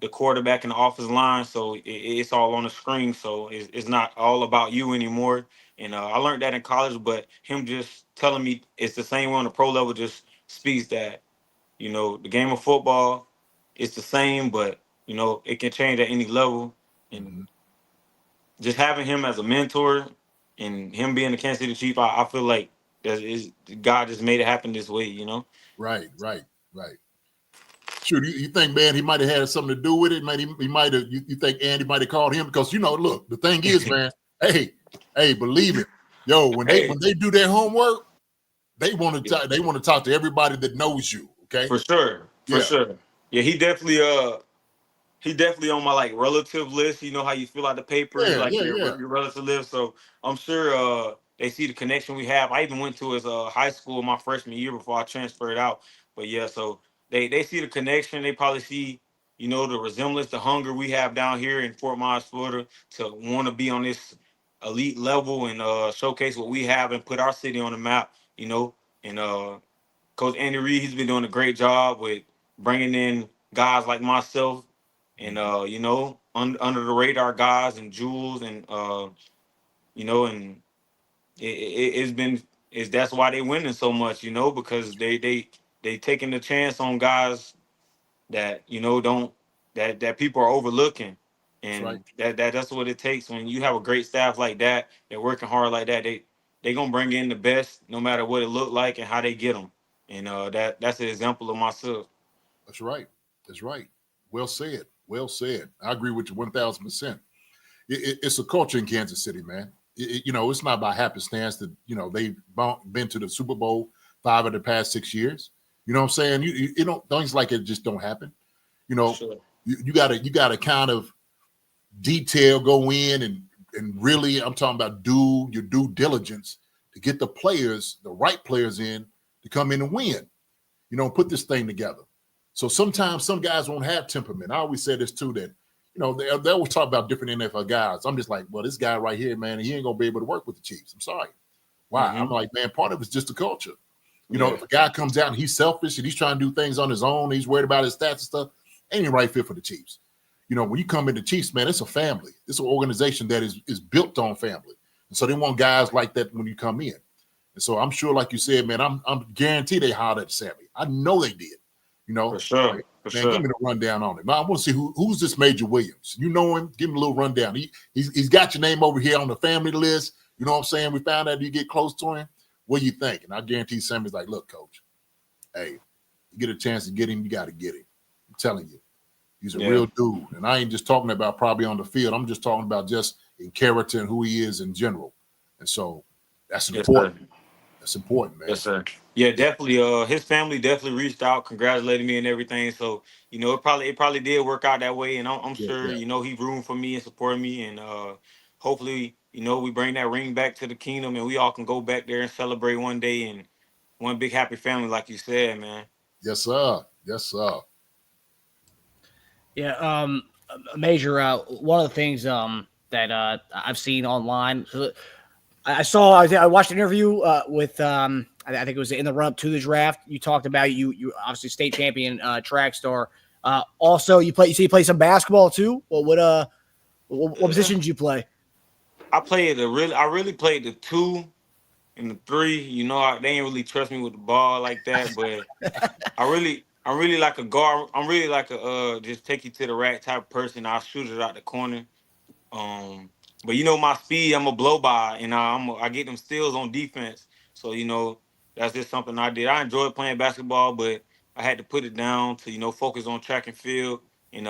the quarterback and the offensive line, so it's all on the screen. So it's not all about you anymore. And I learned that in college, but him just telling me it's the same way on the pro level just speaks that the game of football, it's the same, but it can change at any level. And just having him as a mentor and him being the Kansas City Chief, I feel like God just made it happen this way. Right. Sure. You think, man, he might have had something to do with it? He might have. You think Andy might have called him because look, the thing is, man. hey, believe it, yo. When Hey. they do their homework, they want to talk to everybody that knows you. Okay. For sure. For Yeah. sure. Yeah, he definitely on my like relative list. You know how you fill out the papers, like Yeah. your relative list. So I'm sure they see the connection we have. I even went to his high school my freshman year before I transferred out. But yeah, so they see the connection. They probably see, the resemblance, the hunger we have down here in Fort Myers, Florida, to want to be on this elite level and showcase what we have and put our city on the map. And Coach Andy Reid, he's been doing a great job with bringing in guys like myself and under the radar guys and Jules and and it's been is that's why they winning so much, because they taking the chance on guys that don't that people are overlooking. That's right. And that's what it takes when you have a great staff like that. They're working hard like that. They gonna bring in the best, no matter what it look like and how they get them. And that's an example of myself. That's right. Well said. I agree with you 1,000%. It's a culture in Kansas City, man. It's not by happenstance that they've been to the Super Bowl 5 of the past 6 years. You know what I'm saying? You don't things like it just don't happen. Sure. You gotta kind of detail go in and really, I'm talking about do your due diligence to get the right players in to come in and win. Put this thing together. So sometimes some guys won't have temperament. I always say this too, that they always talk about different NFL guys. I'm just like, well, this guy right here, man, he ain't gonna be able to work with the Chiefs. I'm sorry. Why? I'm like, man, part of it's just the culture. If a guy comes out and he's selfish and he's trying to do things on his own, he's worried about his stats and stuff, ain't the right fit for the Chiefs. When you come into Chiefs, man, it's a family. It's an organization that is built on family. And so they want guys like that when you come in. And so I'm sure, like you said, man, I'm guaranteed they hollered at Sammy. I know they did. For sure. Give me the rundown on it. Now I want to see who's this Major Williams. You know him? Give him a little rundown. He's got your name over here on the family list. You know what I'm saying? We found out you get close to him. What do you think? And I guarantee Sammy's like, look, coach, hey, you get a chance to get him, you got to get him. I'm telling you, he's a real dude. And I ain't just talking about probably on the field. I'm just talking about just in character and who he is in general. And so that's important. Sir. That's important, man. Yes, sir. Yeah, definitely. His family definitely reached out, congratulated me and everything. So, it probably did work out that way. And I'm sure, he rooting for me and supporting me. And hopefully, we bring that ring back to the kingdom and we all can go back there and celebrate one day and one big happy family, like you said, man. Yes, sir. Yes, sir. Yeah, Major, one of the things that I've seen online, I watched an interview with I think it was in the run up to the draft. You talked about you obviously state champion track star. Also, you play some basketball too. Well, what position did you play? I really played the 2 and the 3. They ain't really trust me with the ball like that, but I'm really like a guard. I'm really like a just take you to the rack type of person. I'll shoot it out the corner. But my speed, I'm a blow by, and I get them steals on defense. So that's just something I did. I enjoyed playing basketball, but I had to put it down to focus on track and field and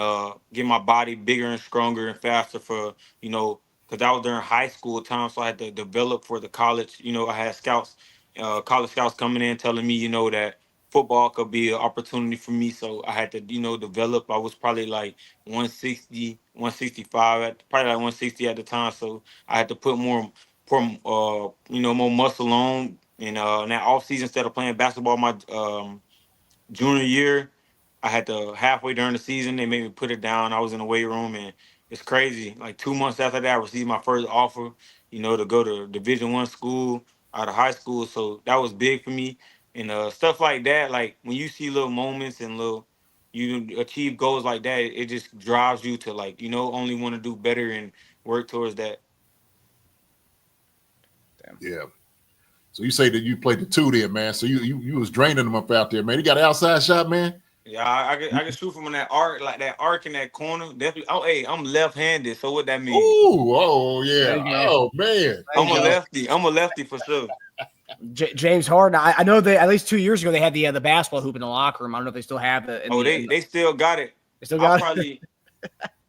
get my body bigger and stronger and faster for because I was during high school time, so I had to develop for the college. I had scouts, college scouts coming in telling me that football could be an opportunity for me. So I had to develop. I was probably like 160, 165, probably like 160 at the time. So I had to put more muscle on. And in that offseason, instead of playing basketball my junior year, I had to halfway during the season, they made me put it down. I was in the weight room, and it's crazy. Like 2 months after that, I received my first offer, to go to Division I school out of high school. So that was big for me. And stuff like that, like when you see little moments and you achieve goals like that, it just drives you to only want to do better and work towards that. Damn. Yeah. So you say that you played the 2 there, man. So you was draining them up out there, man. You got an outside shot, man? Yeah, I can shoot from that arc, like that arc in that corner. Definitely. Oh, hey, I'm left-handed. So what that means? Ooh, oh yeah. Oh man. I'm a lefty for sure. James Harden. I know that at least 2 years ago they had the basketball hoop in the locker room. I don't know if they still have it. They still got it. They still got it.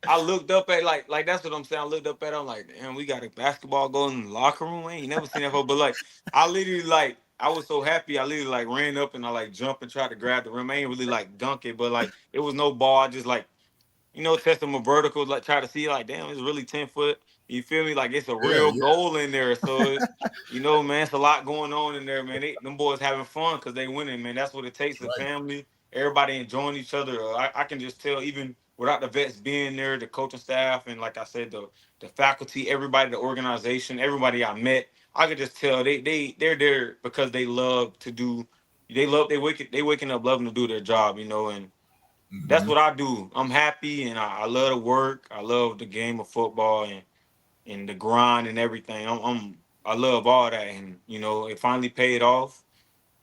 I looked up at like that's what I'm saying. I looked up at. I'm like, damn, we got a basketball going in the locker room. I ain't never seen that before. But I literally I was so happy. I literally ran up and I jumped and tried to grab the rim. I ain't really dunk it, but it was no ball. I just testing my verticals, try to see damn, it's really 10 foot. You feel me? It's a real goal in there. So man, it's a lot going on in there, man. Them boys having fun because they winning, man. That's what it takes. The family, everybody enjoying each other. I can just tell, even without the vets being there, the coaching staff, and like I said, the faculty, everybody, the organization, everybody I met, I could just tell they're there because they love to do. They waking up loving to do their job, and that's what I do. I'm happy and I love to work. I love the game of football and the grind and everything. I love all that, and it finally paid off.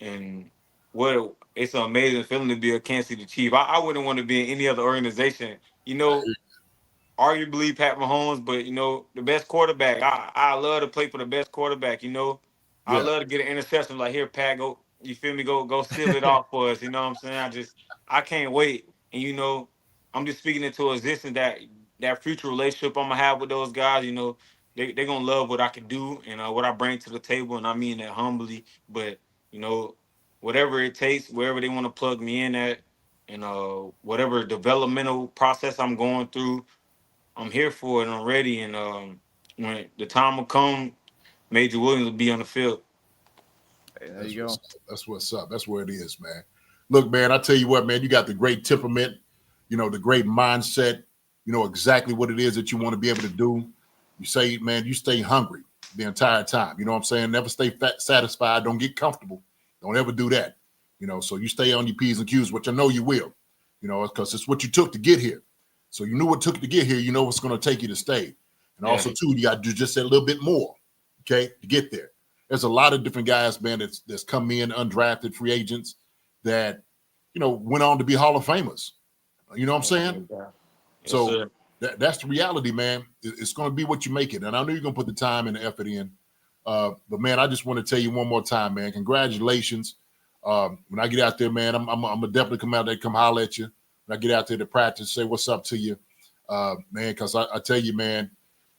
And it's an amazing feeling to be a Kansas City Chief. I wouldn't want to be in any other organization. Arguably Pat Mahomes, but the best quarterback. I love to play for the best quarterback. I love to get an interception. Like, here, Pat, go. You feel me? Go seal it off for us. You know what I'm saying? I can't wait. And I'm just speaking into existence that future relationship I'm gonna have with those guys. They're gonna love what I can do and what I bring to the table, and I mean that humbly. But whatever it takes, wherever they want to plug me in at, and whatever developmental process I'm going through, I'm here for it and I'm ready. And when the time will come, Major Williams will be on the field. There you go. That's what's up. That's where it is, man. Look, man, I tell you what, man, you got the great temperament, the great mindset, exactly what it is that you want to be able to do. You say, man, you stay hungry the entire time. You know what I'm saying? Never stay satisfied. Don't get comfortable. Don't ever do that. So you stay on your P's and Q's, which I know you will, because it's what you took to get here. So you knew what took to get here. You know what's going to take you to stay. And also, too, you got to do just a little bit more, okay, to get there. There's a lot of different guys, man, that's come in, undrafted free agents that, went on to be Hall of Famers. You know what I'm saying? Yes, So that's the reality, man. It's going to be what you make it. And I know you're going to put the time and the effort in. But, man, I just want to tell you one more time, man, congratulations. When I get out there, man, I'm going to definitely come out there, come holler at you. When I get out there to practice, say what's up to you, man, because I tell you, man,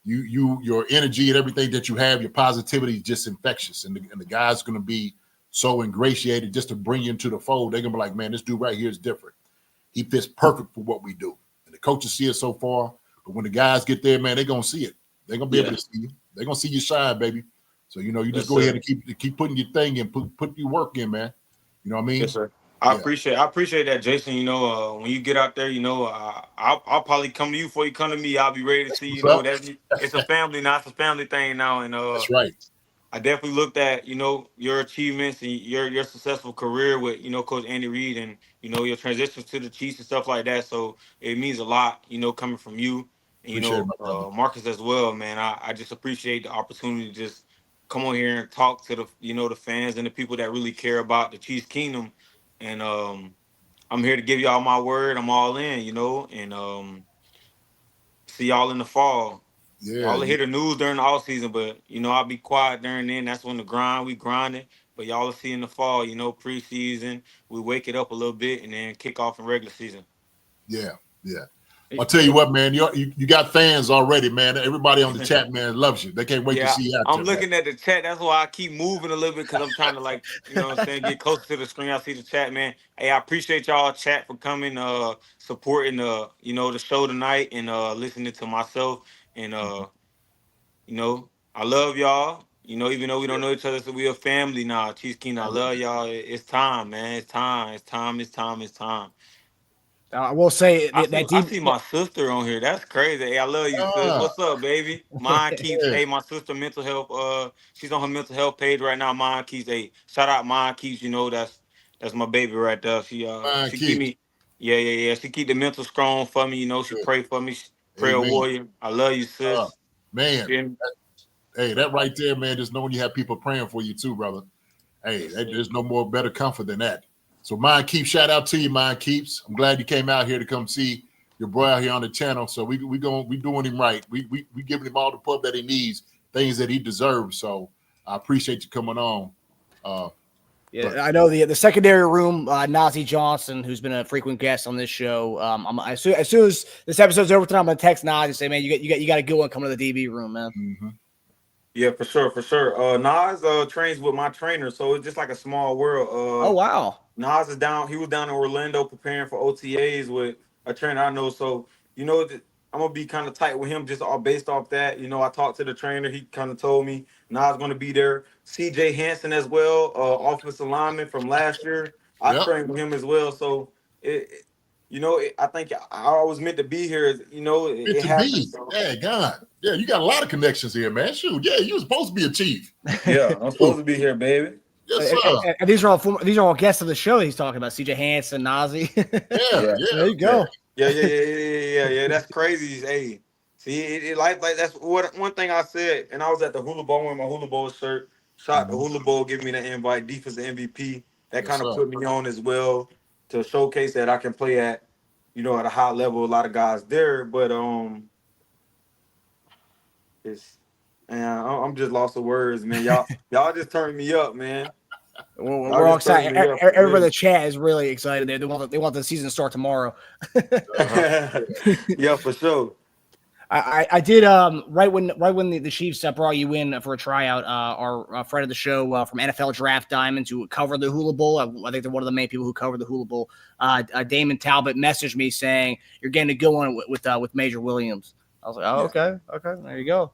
your energy and everything that you have, your positivity is just infectious. And the guy's going to be so ingratiated just to bring you into the fold. They're going to be like, man, this dude right here is different. He fits perfect for what we do. And the coaches see it so far. But when the guys get there, man, they're going to see it. They're going to be able to see you. They're going to see you shine, baby. So, you just go ahead and keep putting your thing in, put your work in, man. You know what I mean? Yes, sir. I appreciate that, Jason. When you get out there, I'll probably come to you before you come to me. I'll be ready to see. It's a family now. It's a family thing now, and that's right. I definitely looked at your achievements and your successful career with Coach Andy Reid and your transitions to the Chiefs and stuff like that. So it means a lot, coming from you and Marcus as well, man. I just appreciate the opportunity to just come on here and talk to the the fans and the people that really care about the Chiefs Kingdom. And I'm here to give y'all my word. I'm all in, and see y'all in the fall. Yeah. Y'all hear the news during the off season, but I'll be quiet during then. That's when we grinding. But y'all will see in the fall, preseason, we wake it up a little bit and then kick off in regular season. Yeah. I'll tell you what, man, you got fans already, man. Everybody on the chat, man, loves you. They can't wait to see you out I'm there, looking at the chat. That's why I keep moving a little bit because I'm trying to get closer to the screen. I see the chat, man. Hey, I appreciate y'all chat for coming, supporting the show tonight and listening to myself. And I love y'all. Even though we don't know each other, so we a family now. Chiefs Kingdom, I love y'all. It's time, man. It's time. I will say I see my sister on here. That's crazy. Hey, I love you, sis. What's up, baby? Mine keeps. Hey, my sister, mental health. She's on her mental health page right now. Mine keeps. Hey, shout out, Mine keeps. That's my baby right there. She keep me. Yeah. She keep the mental strong for me. She pray for me. Prayer warrior. I love you, sis. Man. That right there, man. Just knowing you have people praying for you too, brother. Hey, there's no more better comfort than that. So Mind Keeps, shout out to you, Mind Keeps. I'm glad you came out here to come see your boy out here on the channel. So we doing him right. We giving him all the pub that he needs, things that he deserves. So I appreciate you coming on. I know the secondary room, Nazi Johnson, who's been a frequent guest on this show. As soon as this episode's over tonight, I'm gonna text Nazi and say, man, you got a good one coming to the DB room, man. Mm-hmm. Yeah, for sure. Nas trains with my trainer, so it's just like a small world. Oh wow. Nas is down. He was down in Orlando preparing for OTAs with a trainer I know. So I'm gonna be kind of tight with him, just all based off that. I talked to the trainer. He kind of told me Nas gonna be there. CJ Hansen as well, offensive lineman from last year. I trained with him as well. So I think I was meant to be here. It happened. So. Yeah, God. Yeah, you got a lot of connections here, man. Shoot, yeah, you were supposed to be a Chief. Yeah, I'm supposed to be here, baby. Yes, sir. And these are all guests of the show. He's talking about CJ Hansen, Nazi. Yeah. There you go. Yeah. That's crazy. Hey, see, like that's one thing I said, and I was at the Hula Bowl wearing my Hula Bowl shirt. Shot the Hula Bowl, giving me the invite, defensive MVP. That kind of put me on as well to showcase that I can play at a high level. A lot of guys there, but I'm just lost of words, man. Y'all just turned me up, man. We're all excited. Everybody in the chat is really excited. They want the season to start tomorrow. Yeah, for sure. I did right when the Chiefs brought you in for a tryout. Our friend of the show from NFL Draft Diamonds, who covered the Hula Bowl. I think they're one of the main people who covered the Hula Bowl. Damon Talbot messaged me saying you're getting a good one with Major Williams. I was like, oh, okay, there you go.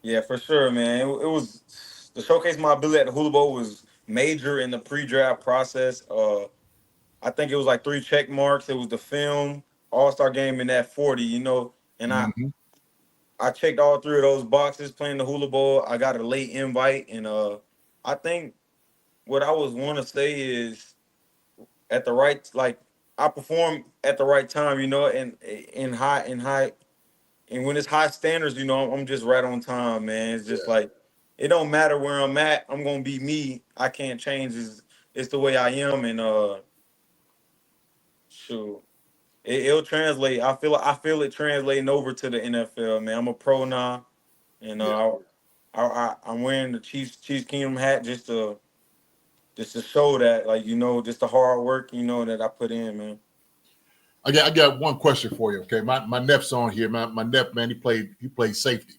Yeah, for sure, man. It was to showcase my ability at the Hula Bowl was major in the pre-draft process. I think it was like 3 check marks. It was the film, All-Star game, in that 40, you know. And Mhm. I checked all 3 of those boxes playing the Hula Bowl. I got a late invite, and I think what I was want to say is at the right, like, I perform at the right time, you know, and in high, and when it's high standards, you know, I'm just right on time, man. It's just like it don't matter where I'm at. I'm gonna be me. I can't change. It's the way I am, and shoot, it'll translate. I feel it translating over to the NFL, man. I'm a pro now, and Yeah. I'm wearing the Chiefs Kingdom hat just to show that, like, you know, just the hard work, you know, that I put in, man. I got one question for you. Okay, my neph's on here. My nephew, man, he played safety.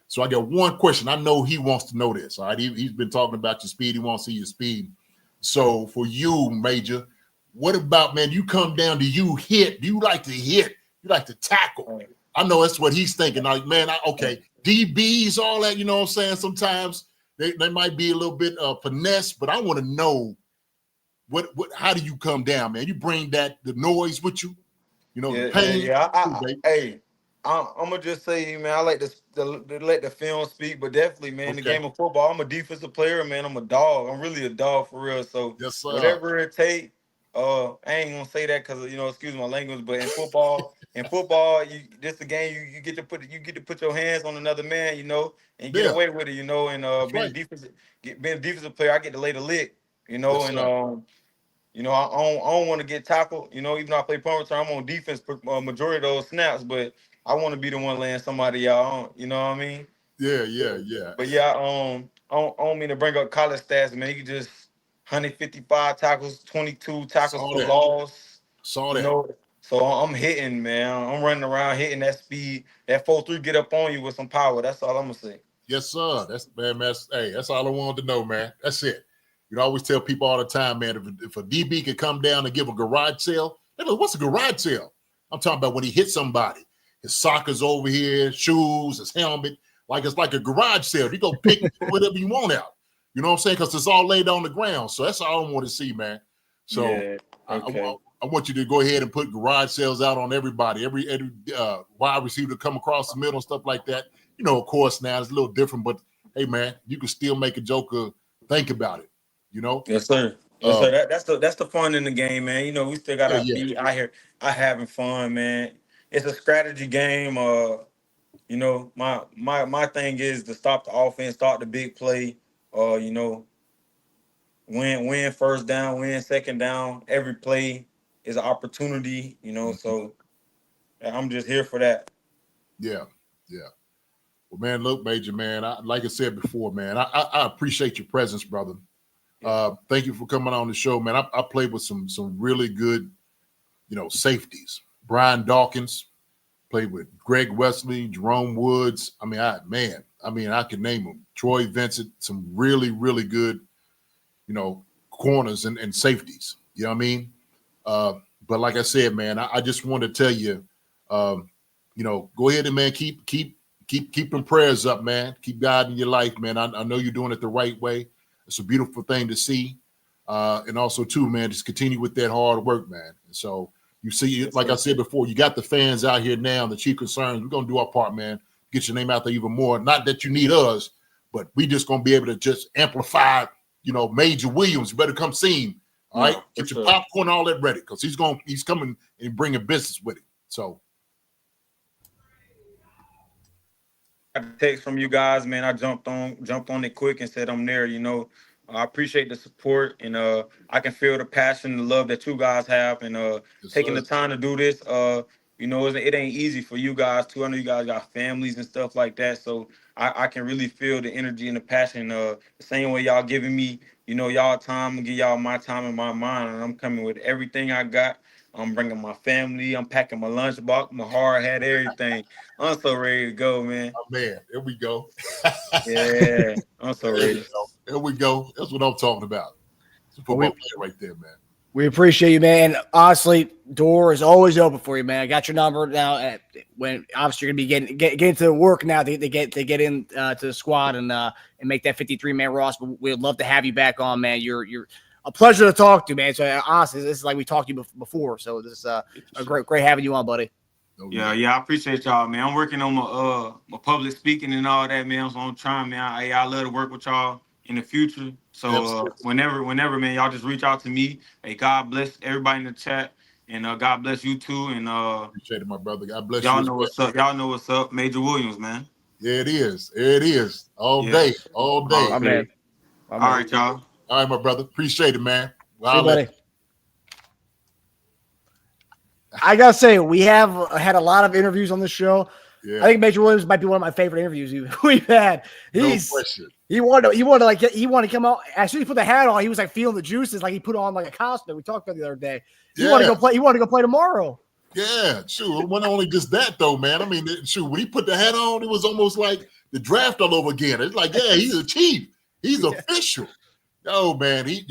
So I got one question. I know he wants to know this. All right, he's been talking about your speed. He wants to see your speed. So for you, Major, what about, man? You come down, do you hit? Do you like to hit? You like to tackle? I know that's what he's thinking. Like, man, okay, DBs, all that. You know what I'm saying? Sometimes they might be a little bit finesse, but I want to know what how do you come down, man? You bring the noise with you. You know, the pain. Hey, I'm gonna just say, man, I like to let the film speak, but definitely, man, the game of football, I'm a defensive player, man. I'm a dog. I'm really a dog for real. So yes, sir. whatever it take, I ain't gonna say that because, you know, excuse my language, but in football, this a game you get to put your hands on another man, you know, and get away with it, you know, and being a defensive player, I get to lay the lick, you know, Yes, and you know, I don't want to get tackled. You know, even though I play punt return, I'm on defense majority of those snaps, but I want to be the one laying somebody out. You know what I mean? Yeah. But yeah, I don't mean to bring up college stats, man. You can just 155 tackles, 22 tackles for loss. Saw you that. know, so I'm hitting, man. I'm running around hitting that speed, that 4.3 get up on you with some power. That's all I'm gonna say. Yes, sir. That's all I wanted to know, man. That's it. You always tell people all the time, man, if a DB could come down and give a garage sale, what's a garage sale? I'm talking about when he hits somebody. His sockers over here, shoes, his helmet, like it's like a garage sale. You go pick whatever you want out. You know what I'm saying? Because it's all laid on the ground. So that's all I want to see, man. So Yeah, okay. I want you to go ahead and put garage sales out on everybody, every wide receiver to come across the middle and stuff like that. You know, of course, now it's a little different, but hey, man, you can still make a joker think about it. You know? Yes, sir. Yes, sir. That's the fun in the game, man. You know, we still gotta be out here having fun, man. It's a strategy game. You know, my thing is to stop the offense, start the big play. You know, win first down, win second down. Every play is an opportunity. You know, so I'm just here for that. Yeah. Well, man, look, Major, man, like I said before, man, I appreciate your presence, brother. Thank you for coming on the show, man. I played with some really good, you know, safeties. Brian Dawkins, played with Greg Wesley, Jerome Woods. I mean, I can name them. Troy Vincent, some really, really good, you know, corners and safeties. You know what I mean? But like I said, man, I just want to tell you, you know, go ahead and, man, keep them prayers up, man. Keep God in your life, man. I know you're doing it the right way. It's a beautiful thing to see. And also, too, man, just continue with that hard work, man. And so you see, like I said before, you got the fans out here now, the Chief Concerns. We're going to do our part, man. Get your name out there even more. Not that you need us, but we just going to be able to just amplify, you know, Major Williams. You better come see him. All right? Get your popcorn, all that ready, because he's coming and bringing business with him. So. Text from you guys, man. I jumped on it quick and said I'm there. You know, I appreciate the support, and I can feel the passion, the love that you guys have, and taking the time to do this. You know, it ain't easy for you guys too. I know you guys got families and stuff like that, so I can really feel the energy and the passion. The same way y'all giving me, you know, y'all time, give y'all my time and my mind, and I'm coming with everything I got. I'm bringing my family. I'm packing my lunchbox, my hard hat, everything. I'm so ready to go, man. Oh, man, here we go. Yeah, I'm so ready. Here we go. That's what I'm talking about. It's a football player right there, man. We appreciate you, man. And honestly, door is always open for you, man. I got your number now. When obviously you're gonna be getting to work now, they get in to the squad and make that 53-man roster. But we'd love to have you back on, man. You're a pleasure to talk to, man. So honestly, this is like we talked to you before. So this is a great having you on, buddy. Yeah, I appreciate y'all, man. I'm working on my public speaking and all that, man. So I'm trying, man. I love to work with y'all in the future. So whenever, man, y'all just reach out to me. Hey, God bless everybody in the chat, and God bless you too. And appreciate it, my brother. God bless y'all you. know what's up. Y'all know what's up. Major Williams, man. Yeah, it is. It is all day. All right, y'all. All right, my brother. Appreciate it, man. See you, buddy. I gotta say, we have had a lot of interviews on this show. Yeah. I think Major Williams might be one of my favorite interviews we've had. He wanted to come out as soon as he put the hat on. He was like feeling the juices, like he put on like a costume. We talked about the other day. He wanted to go play. He wanted to go play tomorrow. Yeah, sure. It wasn't only just that though, man. I mean, when he put the hat on, it was almost like the draft all over again. It's like, yeah, he's a Chief. He's official. Yo, man. Hey,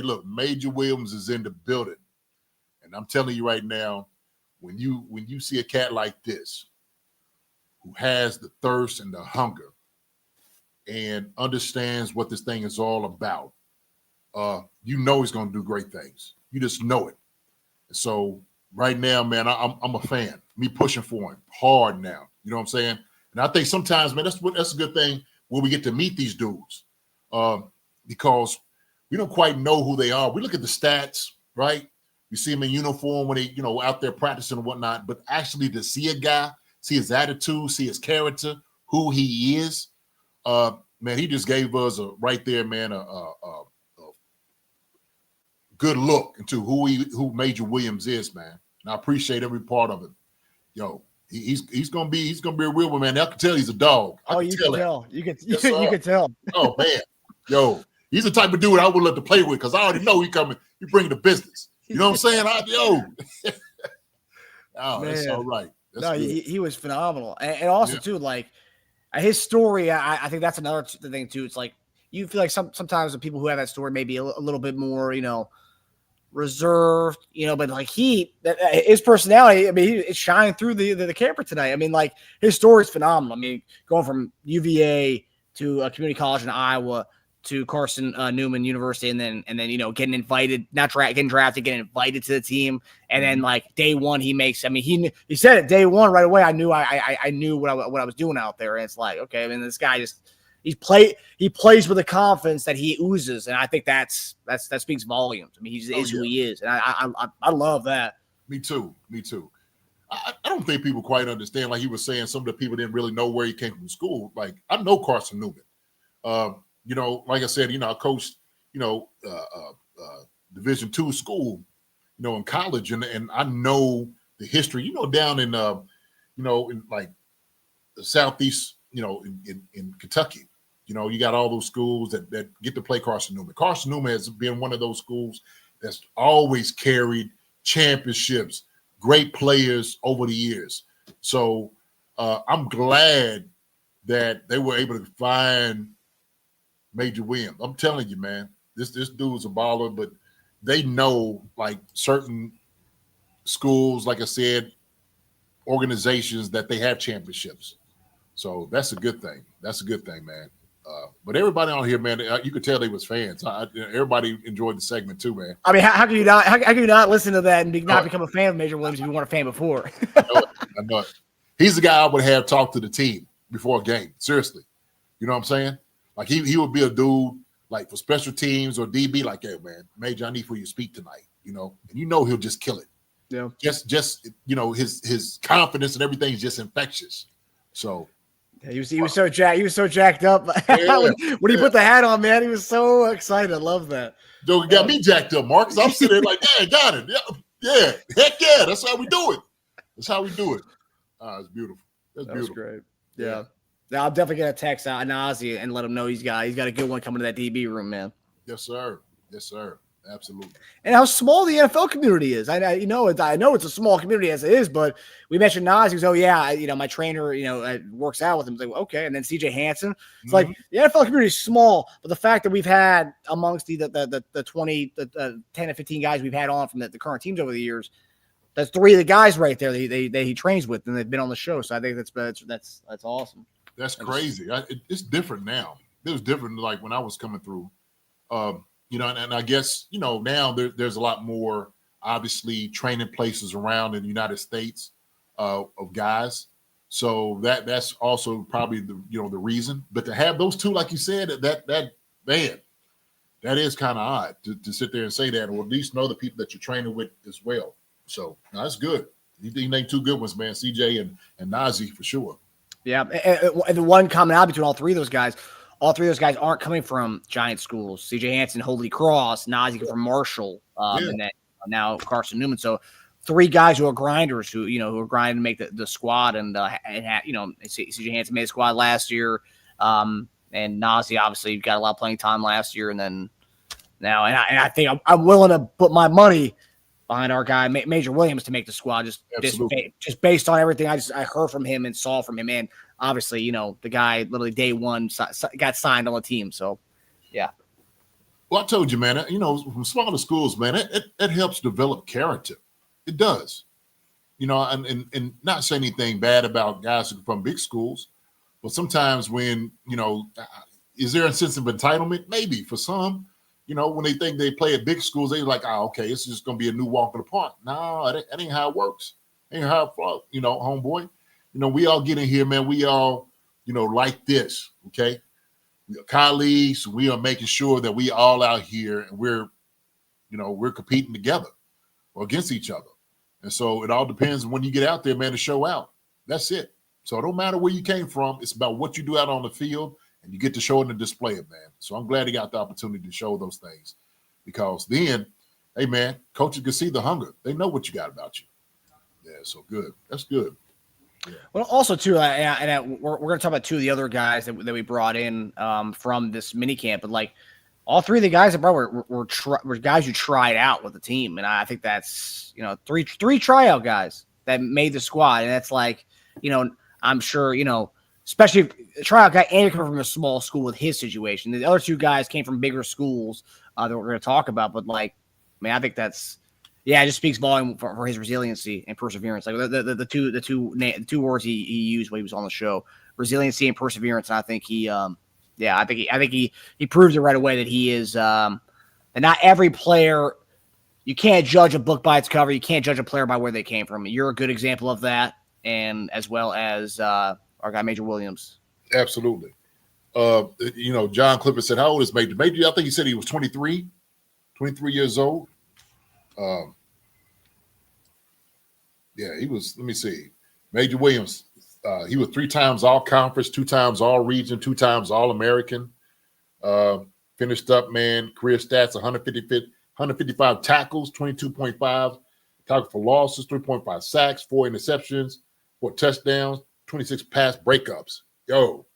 look, Major Williams is in the building. And I'm telling you right now, when you see a cat like this who has the thirst and the hunger and understands what this thing is all about, you know he's going to do great things. You just know it. So right now, man, I'm a fan. Me pushing for him hard now. You know what I'm saying? And I think sometimes, man, that's a good thing when we get to meet these dudes, because we don't quite know who they are. We look at the stats, right? You see him in uniform when they, out there practicing and whatnot. But actually to see a guy, see his attitude, see his character, who he is, man, he just gave us a good look into who Major Williams is, man. And I appreciate every part of it. Yo, he's gonna be a real one, man. I can tell he's a dog. You can tell. You can tell. Oh man, yo, he's the type of dude I would love to play with because I already know he bringing the business. You know what I'm saying? That's all right. He was phenomenal. And also, too, like, his story, I think that's another thing, too. It's like, you feel like sometimes the people who have that story may be a little bit more, reserved, but like his personality, I mean, it shined through the camera tonight. I mean, like, his story is phenomenal. I mean, going from UVA to a community college in Iowa to Carson-Newman University, and then getting invited, getting drafted, getting invited to the team, and then like day one he makes. I mean, he said it day one right away. I knew I knew what I was doing out there, and it's like, okay. I mean, this guy he plays with the confidence that he oozes, and I think that speaks volumes. I mean, he is who he is, and I love that. Me too. I don't think people quite understand. Like he was saying, some of the people didn't really know where he came from school. Like I know Carson-Newman. Like I said, I coached, Division II school, in college, and I know the history, down in, in like the Southeast, in Kentucky, you got all those schools that get to play Carson-Newman. Carson-Newman has been one of those schools that's always carried championships, great players over the years. So I'm glad that they were able to find Major Williams. I'm telling you, man, this dude's a baller, but they know like certain schools, like I said, organizations that they have championships. So that's a good thing. That's a good thing, man. But everybody on here, man, you could tell they was fans. Everybody enjoyed the segment too, man. I mean, how can you not? How can you not listen to that and not become a fan of Major Williams if you weren't a fan before? I know it. He's the guy I would have talked to the team before a game. Seriously, you know what I'm saying? Like he would be a dude like for special teams or DB, like, hey man, Major, I need for you to speak tonight, and he'll just kill it. Yeah. Just his confidence and everything is just infectious. So yeah, he was so jacked. He was so jacked up when he put the hat on, man. He was so excited. I love that. Joe got me jacked up, Marcus. I'm sitting there like, yeah, got it. Yeah, heck yeah. That's how we do it. It's beautiful. That's beautiful. Great. Yeah. Now I'm definitely gonna text Nazi and let him know he's got a good one coming to that DB room, man. Yes, sir. Absolutely. And how small the NFL community is. I know it's a small community as it is, but we mentioned Nazi. He goes, my trainer, works out with him. It's like, okay. And then CJ Hansen. It's like the NFL community is small, but the fact that we've had amongst the 10 to 15 guys we've had on from the current teams over the years, that's three of the guys right there that he trains with, and they've been on the show. So I think that's awesome. That's crazy. It's different now. It was different like when I was coming through. and I guess, now there's a lot more, obviously, training places around in the United States of guys. So that's also probably the reason. But to have those two, like you said, that man, that is kind of odd to sit there and say that, or at least know the people that you're training with as well. So that's good. He named two good ones, man, CJ and Najee for sure. Yeah, and the one commonality between all three of those guys aren't coming from giant schools. CJ Hansen, Holy Cross, Najee from Marshall, and then now Carson-Newman. So three guys who are grinders, who are grinding to make the squad, and CJ Hansen made the squad last year, and Najee obviously got a lot of playing time last year, and then now, and I think I'm willing to put my money behind our guy Major Williams to make the squad, just based on everything I heard from him and saw from him, and obviously the guy literally day one got signed on the team. So yeah. Well, I told you, man. From smaller schools, man, it helps develop character. It does. And not say anything bad about guys from big schools, but sometimes when is there a sense of entitlement? Maybe for some. When they think they play at big schools, they're like, oh, okay, it's just going to be a new walk in the park. No, that ain't how it works. Ain't how it flows, homeboy. We all get in here, man. We all, like this, okay? We are colleagues. We are making sure that we all out here and we're competing together or against each other. And so it all depends when you get out there, man, to show out. That's it. So it don't matter where you came from. It's about what you do out on the field. And you get to show it and display it, man. So I'm glad he got the opportunity to show those things, because then, hey, man, coaches can see the hunger. They know what you got about you. Yeah, so good. That's good. Yeah. Well, also too, and we're going to talk about two of the other guys that we brought in from this minicamp, but like all three of the guys that brought were guys who tried out with the team, and I think that's three tryout guys that made the squad, and that's like I'm sure especially a tryout guy and coming from a small school with his situation. The other two guys came from bigger schools that we're going to talk about. But, I think that's – it just speaks volume for his resiliency and perseverance. Like the two words he used when he was on the show, resiliency and perseverance. And I think he proved it right away that he is and not every player – you can't judge a book by its cover. You can't judge a player by where they came from. You're a good example of that, and as well as our guy Major Williams. Absolutely. John Clifford said, how old is Major? Major, I think he said he was 23 years old. He was, let me see. Major Williams, he was 3 times all-conference, 2 times all-region, 2 times all-American. Finished up, man, career stats, 155 tackles, 22.5 tackles for losses, 3.5 sacks, 4 interceptions, 4 touchdowns, 26 pass breakups. Yo,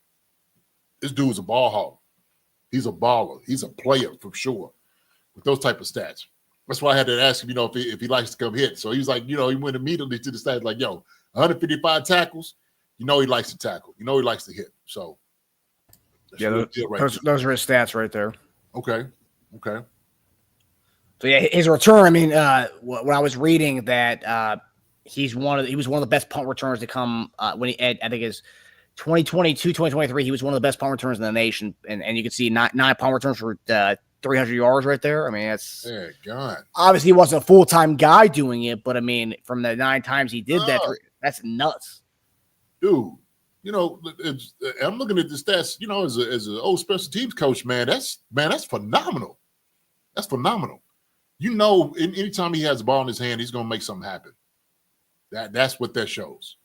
this dude's a ball hog. He's a baller. He's a player for sure with those type of stats. That's why I had to ask him, if he likes to come hit. So he's like, he went immediately to the stats like, 155 tackles. He likes to tackle. He likes to hit. So those are his stats right there. Okay. So his return. I mean, when I was reading that. He was one of the best punt returners to come when I think it's 2022, 2023. He was one of the best punt returners in the nation, and you can see 9 punt returns for 300 yards right there. I mean, that's God. Obviously he wasn't a full-time guy doing it, but I mean, from the 9 times he did that, that's nuts, dude. I'm looking at the stats. As an old special teams coach, man, that's phenomenal. That's phenomenal. Anytime he has the ball in his hand, he's going to make something happen. That's what that shows.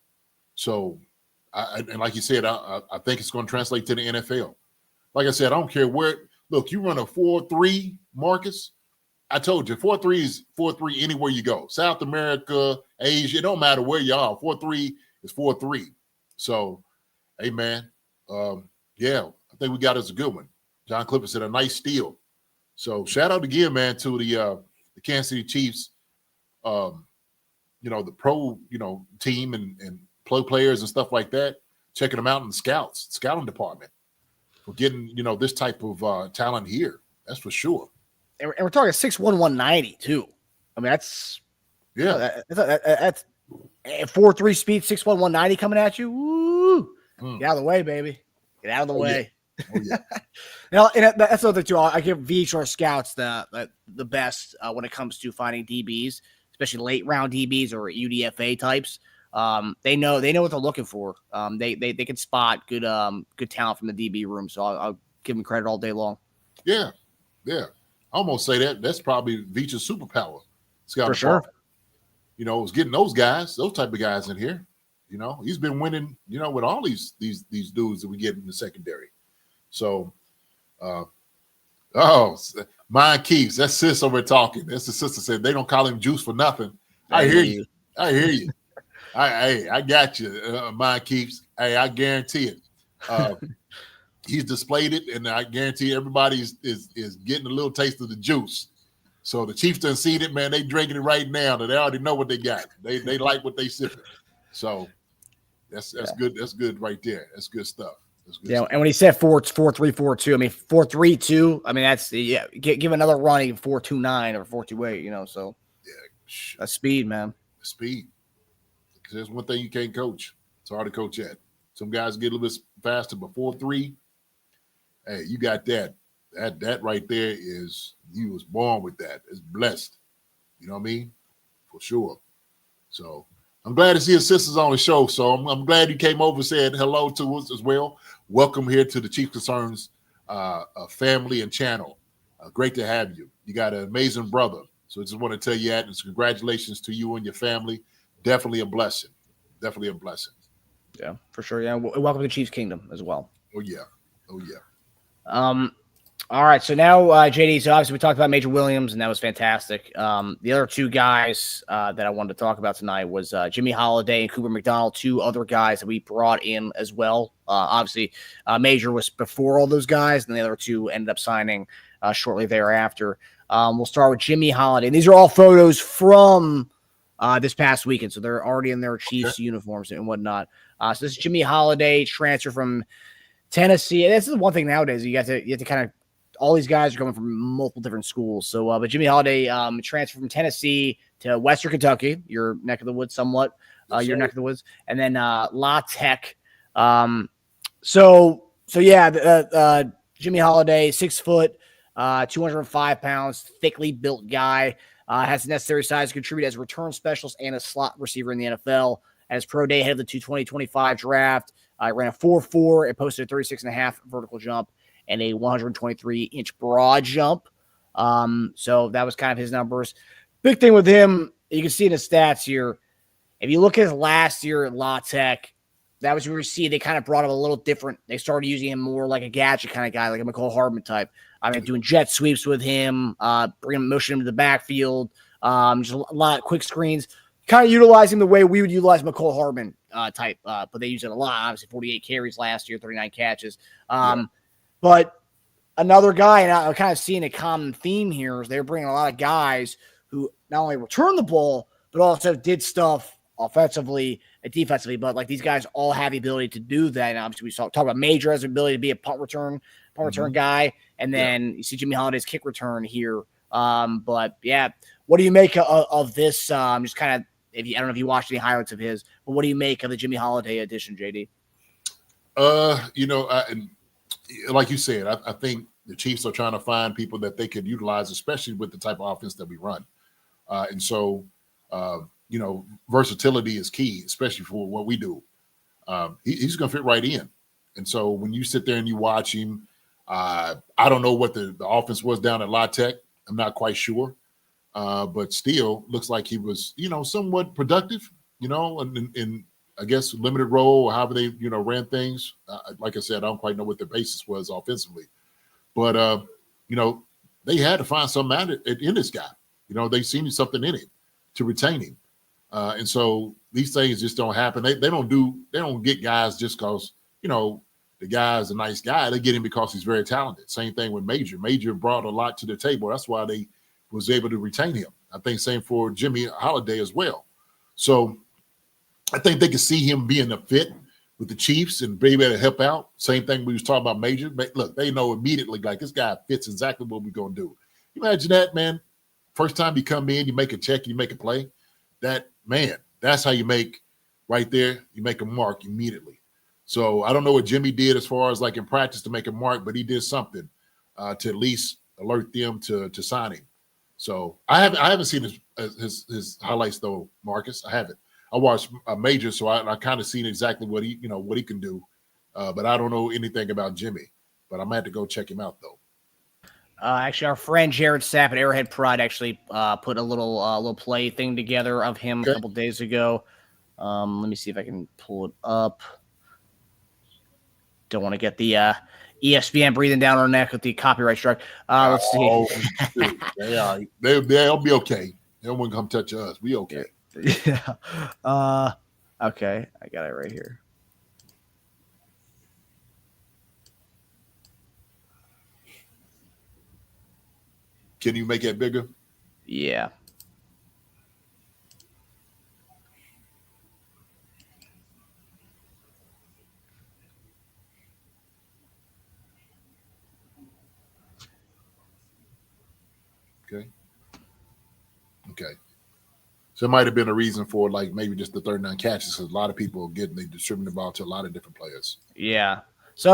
So, and like you said, I think it's going to translate to the NFL. Like I said, I don't care where. Look, you run a 4-3, Marcus. I told you, 4-3 is 4-3 anywhere you go. South America, Asia, it don't matter where you are. 4-3 is 4-3. So, hey, man, I think we got us a good one. John Clifford said a nice steal. So, shout out again, man, to the Kansas City Chiefs. The pro, team and play players and stuff like that, checking them out in the scouting department for getting, this type of talent here. That's for sure. And we're talking 6'1", 190 too. I mean, that's 4.3 speed, 6'1", 190 coming at you. Woo! Get out of the way, baby. Get out of the way. Oh yeah. And that's another thing too. I give VHR scouts the best when it comes to finding DBs, especially late round DBs or UDFA types. They know what they're looking for. They can spot good talent from the DB room. So I'll give them credit all day long. Yeah. I almost say that's probably Veach's superpower. Scout For sure. You know, it's getting those type of guys in here. You know, he's been winning, you know, with all these dudes that we get in the secondary. So, mine keeps. That's sis over talking. That's the sister said they don't call him Juice for nothing. I hear you. I got you. Mine keeps. Hey, I guarantee it. He's displayed it, and I guarantee everybody is getting a little taste of the juice. So the Chiefs done seen it, man. They drinking it right now. They already know what they got. They like what they sipping. So that's good. That's good right there. That's good stuff. Yeah, and when he said 4.342, I mean 4.32. I mean that's give another run, even 4.29 or 4.28. You know, so that's speed, man. Speed. Because there's one thing you can't coach. It's hard to coach at. Some guys get a little bit faster, but 4.3. Hey, you got that. That right there is you was born with that. It's blessed. You know what I mean? For sure. So I'm glad to see his sisters on the show. So I'm glad you came over and said hello to us as well. Welcome here to the Chief Concerns family and channel. Great to have you. You got an amazing brother. So I just want to tell you that, and congratulations to you and your family. Definitely a blessing. Definitely a blessing. Yeah, for sure. Yeah, welcome to Chiefs Kingdom as well. Oh yeah. All right, so now JD. So obviously we talked about Major Williams, and that was fantastic. The other two guys that I wanted to talk about tonight was Jimmy Holiday and Cooper McDonald, two other guys that we brought in as well. Obviously, Major was before all those guys, and the other two ended up signing shortly thereafter. We'll start with Jimmy Holiday. And these are all photos from this past weekend, so they're already in their Chiefs uniforms and whatnot. So this is Jimmy Holiday, transfer from Tennessee. And this is one thing nowadays. You have to kind of, all these guys are coming from multiple different schools. So, but Jimmy Holiday transferred from Tennessee to Western Kentucky, your neck of the woods, somewhat, your neck of the woods, and then La Tech. So yeah, Jimmy Holiday, 6 foot, 205 pounds, thickly built guy, has the necessary size to contribute as a return specialist and a slot receiver in the NFL. At his pro day ahead of the 2025 draft, ran a 4.4 and posted a 36.5 vertical jump and a 123-inch broad jump. So that was kind of his numbers. Big thing with him, you can see in his stats here. If you look at his last year at La Tech, that was where you see they kind of brought him a little different. They started using him more like a gadget kind of guy, like a McCall Hardman type. I mean, doing jet sweeps with him, motion him to the backfield, just a lot of quick screens, kind of utilizing the way we would utilize McCall Hardman type. But they use it a lot. Obviously, 48 carries last year, 39 catches. But another guy, and I'm kind of seeing a common theme here, is they're bringing a lot of guys who not only return the ball, but also did stuff offensively and defensively. But like these guys all have the ability to do that. And obviously, we talk about Major has the ability to be a punt return guy, and then you see Jimmy Holiday's kick return here. But yeah, what do you make of this? Just kind of, I don't know if you watched any highlights of his, but what do you make of the Jimmy Holiday edition, JD? Like you said, I think the Chiefs are trying to find people that they could utilize, especially with the type of offense that we run. And so, versatility is key, especially for what we do. He's going to fit right in. And so when you sit there and you watch him, I don't know what the offense was down at La Tech. I'm not quite sure. But still looks like he was, somewhat productive, in I guess limited role or however they, ran things. Like I said, I don't quite know what the basis was offensively. But, they had to find something in this guy. They seen something in him to retain him. And so these things just don't happen. They don't get guys just because, the guy's a nice guy. They get him because he's very talented. Same thing with Major. Major brought a lot to the table. That's why they was able to retain him. I think same for Jimmy Holiday as well. So I think they can see him being a fit with the Chiefs and be able to help out. Same thing we was talking about Major. Look, they know immediately, like, this guy fits exactly what we're going to do. Imagine that, man. First time you come in, you make a check, you make a play. That's how you make right there. You make a mark immediately. So I don't know what Jimmy did as far as like in practice to make a mark, but he did something to at least alert them to sign him. So I haven't seen his highlights though, Marcus. I haven't. I watched a major, so I kind of seen exactly what he can do, but I don't know anything about Jimmy. But I'm gonna have to go check him out though. Actually, our friend Jared Sapp at Arrowhead Pride actually put a little play thing together of him a couple days ago. Let me see if I can pull it up. Don't want to get the ESPN breathing down our neck with the copyright strike. Let's see. They'll be okay. They won't come touch us. We okay. Yeah. Okay, I got it right here. Can you make it bigger? Yeah. Okay. So it might have been a reason for like maybe just the 39 catches because a lot of people they distribute the ball to a lot of different players. Yeah. So,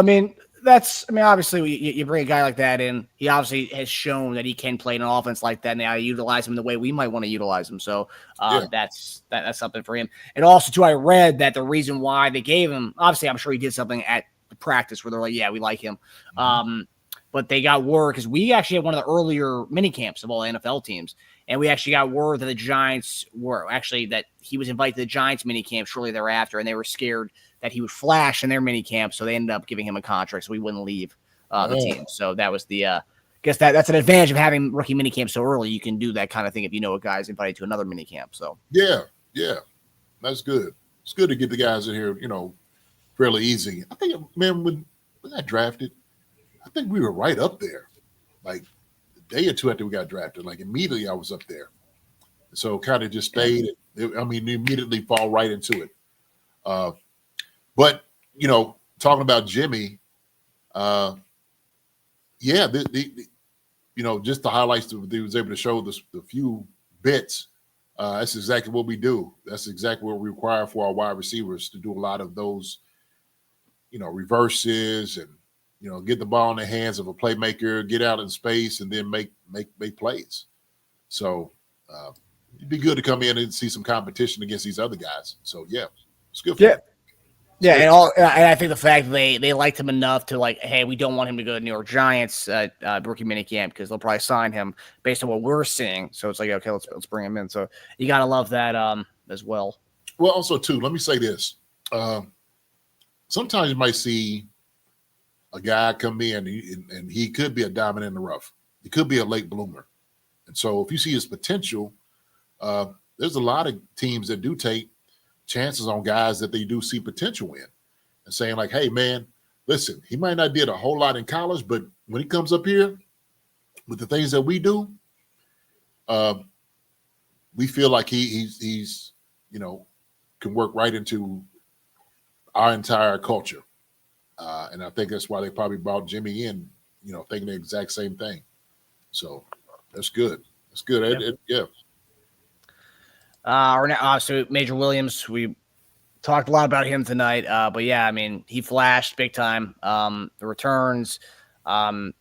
obviously you bring a guy like that in, he obviously has shown that he can play an offense like that. Now utilize him the way we might want to utilize him. So that's something for him. And also too, I read that the reason why they gave him, obviously I'm sure he did something at the practice where they're like, yeah, we like him. But they got word because we actually had one of the earlier mini camps of all NFL teams. And we actually got word that the Giants that he was invited to the Giants mini camp shortly thereafter. And they were scared that he would flash in their mini camp. So they ended up giving him a contract so he wouldn't leave the team. So that was the, guess that's an advantage of having rookie mini camp so early. You can do that kind of thing if you know a guy's invited to another mini camp. So yeah, that's good. It's good to get the guys in here, fairly easy. I think, man, when I drafted, I think we were right up there. Like a day or two after we got drafted, like immediately I was up there. So kind of just stayed. Immediately fall right into it. But talking about Jimmy, just the highlights that he was able to show the few bits. That's exactly what we do. That's exactly what we require for our wide receivers to do a lot of those, reverses and get the ball in the hands of a playmaker, get out in space, and then make plays. So it'd be good to come in and see some competition against these other guys. So yeah, it's good for them. Yeah, and I think the fact that they liked him enough to like, hey, we don't want him to go to New York Giants rookie minicamp because they'll probably sign him based on what we're seeing. So it's like, okay, let's bring him in. So you gotta love that as well. Well, also too, let me say this: sometimes you might see a guy come in and he could be a diamond in the rough. He could be a late bloomer, and so if you see his potential, there's a lot of teams that do take chances on guys that they do see potential in and saying like, hey man, listen, he might not did a whole lot in college, but when he comes up here with the things that we do, we feel like he's can work right into our entire culture. And I think that's why they probably brought Jimmy in, thinking the exact same thing. So that's good. That's good. Yeah. So Major Williams, we talked a lot about him tonight. But yeah, he flashed big time. The returns, TFLs,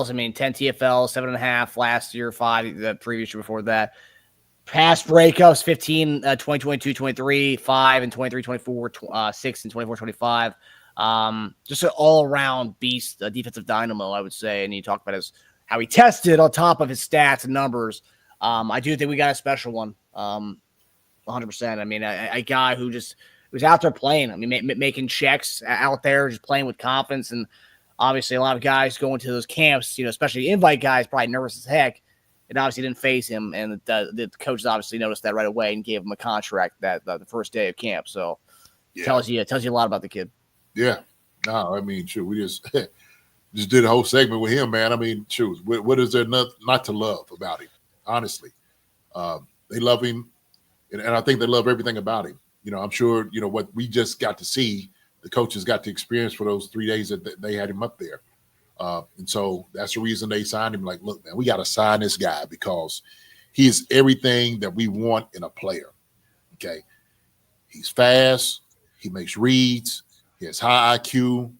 10 TFLs, 7.5 last year, 5 the previous year before that. Pass breakups, 15, 2022, 23, 5 and 23, 24, 6 and 24, 25. Just an all-around beast, a defensive dynamo, I would say. And you talk about how he tested on top of his stats and numbers. I do think we got a special one, 100%. A guy who just was out there playing. Making checks out there, just playing with confidence. And obviously a lot of guys going to those camps, especially the invite guys, probably nervous as heck. It obviously didn't faze him. And the coaches obviously noticed that right away and gave him a contract that the first day of camp. So tells you a lot about the kid. Yeah. No, sure. We just did a whole segment with him, man. What is there not to love about him? Honestly, they love him, and I think they love everything about him. I'm sure what we just got to see, the coaches got to experience for those 3 days that they had him up there, and so that's the reason they signed him. Like, look, man, we got to sign this guy because he is everything that we want in a player. Okay, he's fast, he makes reads, He has high IQ.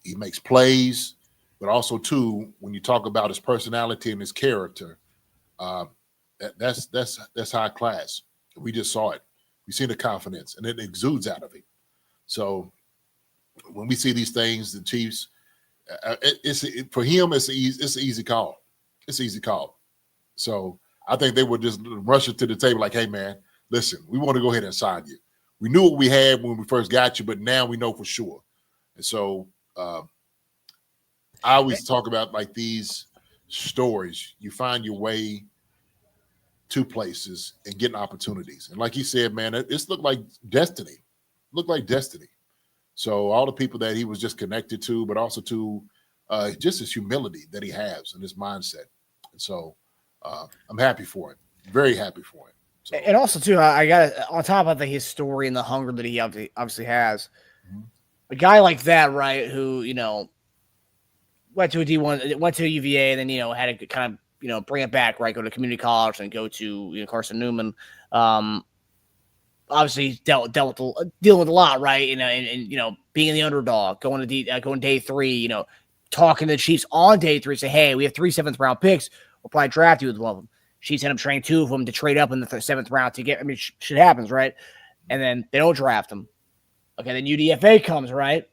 He makes plays, but also too, when you talk about his personality and his character, that's high class. We just saw it. We seen the confidence, and it exudes out of him. So when we see these things, the Chiefs, for him, it's an easy call. It's an easy call. So I think they would just rush it to the table like, hey, man, listen, we want to go ahead and sign you. We knew what we had when we first got you, but now we know for sure. And so I always talk about like these stories. You find your way to places and getting opportunities. And like he said, man, it's looked like destiny. Looked like destiny. So all the people that he was just connected to, but also to just his humility that he has and his mindset. And so I'm happy for him. Very happy for him. So, and also, too, I got on top of his story and the hunger that he obviously has, a guy like that, right, who, went to a D1, went to a UVA, and then, had to kind of, bring it back, right, go to community college and go to, Carson-Newman. Obviously dealing with a lot, right, and being the underdog, going day 3, talking to the Chiefs on day 3, say, hey, we have 3 7th-round picks. We'll probably draft you with one of them. Chiefs end up trading 2 of them to trade up in the 7th round to get. I mean, shit happens, right? And then they don't draft him. Okay, then UDFA comes, right?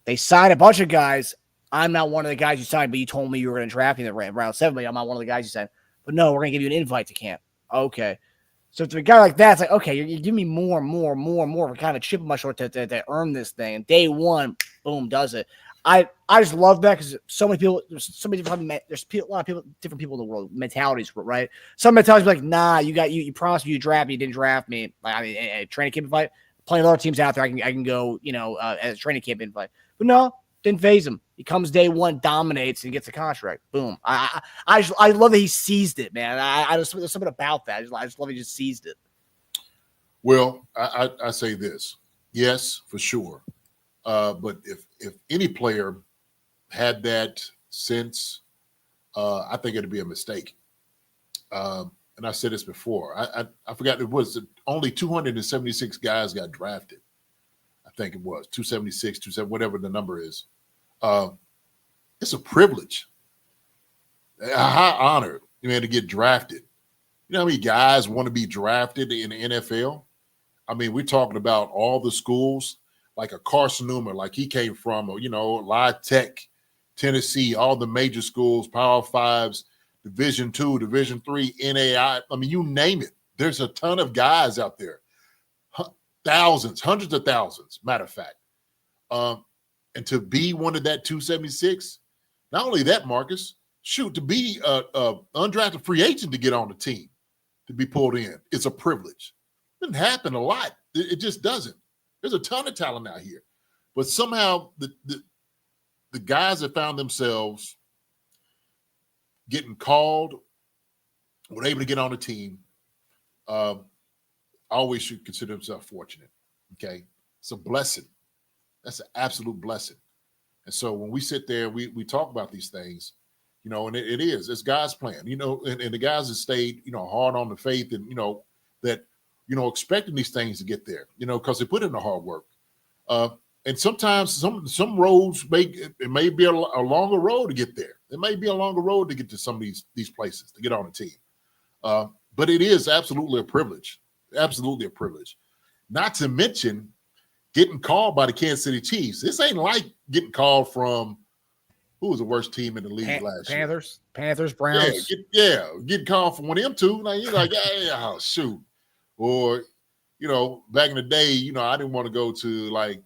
They sign a bunch of guys. I'm not one of the guys you signed, but you told me you were going to draft me in round 7. But I'm not one of the guys you signed. But no, we're going to give you an invite to camp. Okay. So to a guy like that, it's like, okay, you give me more for kind of a chip on my shoulder to earn this thing. And day 1, boom, does it. I just love that because so many people, there's a lot of people, different people in the world, mentalities, right? Some mentalities be like, nah, you promised me you draft me, you didn't draft me. Like, I mean, a training camp invite, plenty of other teams out there I can go, as a training camp invite. But no, didn't phase him. He comes day 1, dominates, and gets a contract. Boom. I love that he seized it, man. There's something about that. I just love he just seized it. Well, I say this. Yes, for sure. But if any player had that sense, I think it'd be a mistake. And I said this before. I forgot it was only 276 guys got drafted. I think it was 276, 27, whatever the number is. It's a privilege, a high honor, to get drafted. You know how many guys want to be drafted in the NFL? I mean, we're talking about all the schools. Like a Carson-Newman, like he came from, La Tech, Tennessee, all the major schools, Power 5s, Division II, Division III, NAI. I mean, you name it. There's a ton of guys out there. Thousands, hundreds of thousands, matter of fact. And to be one of that 276, not only that, Marcus, to be an undrafted free agent to get on the team, to be pulled in, it's a privilege. It doesn't happen a lot. It just doesn't. There's a ton of talent out here. But somehow the guys that found themselves getting called, were able to get on the team, always should consider themselves fortunate. Okay? It's a blessing. That's an absolute blessing. And so when we sit there, we talk about these things, and it is. It's God's plan, and the guys that stayed, hard on the faith and, that expecting these things to get there, because they put in the hard work. And sometimes some roads may be a longer road to get there. It may be a longer road to get to some of these places to get on the team. But it is absolutely a privilege. Absolutely a privilege. Not to mention getting called by the Kansas City Chiefs. This ain't like getting called from who was the worst team in the league last year? Panthers, Browns. Getting called from one of them two. Now you're like, yeah, shoot. Or, back in the day, I didn't want to go to like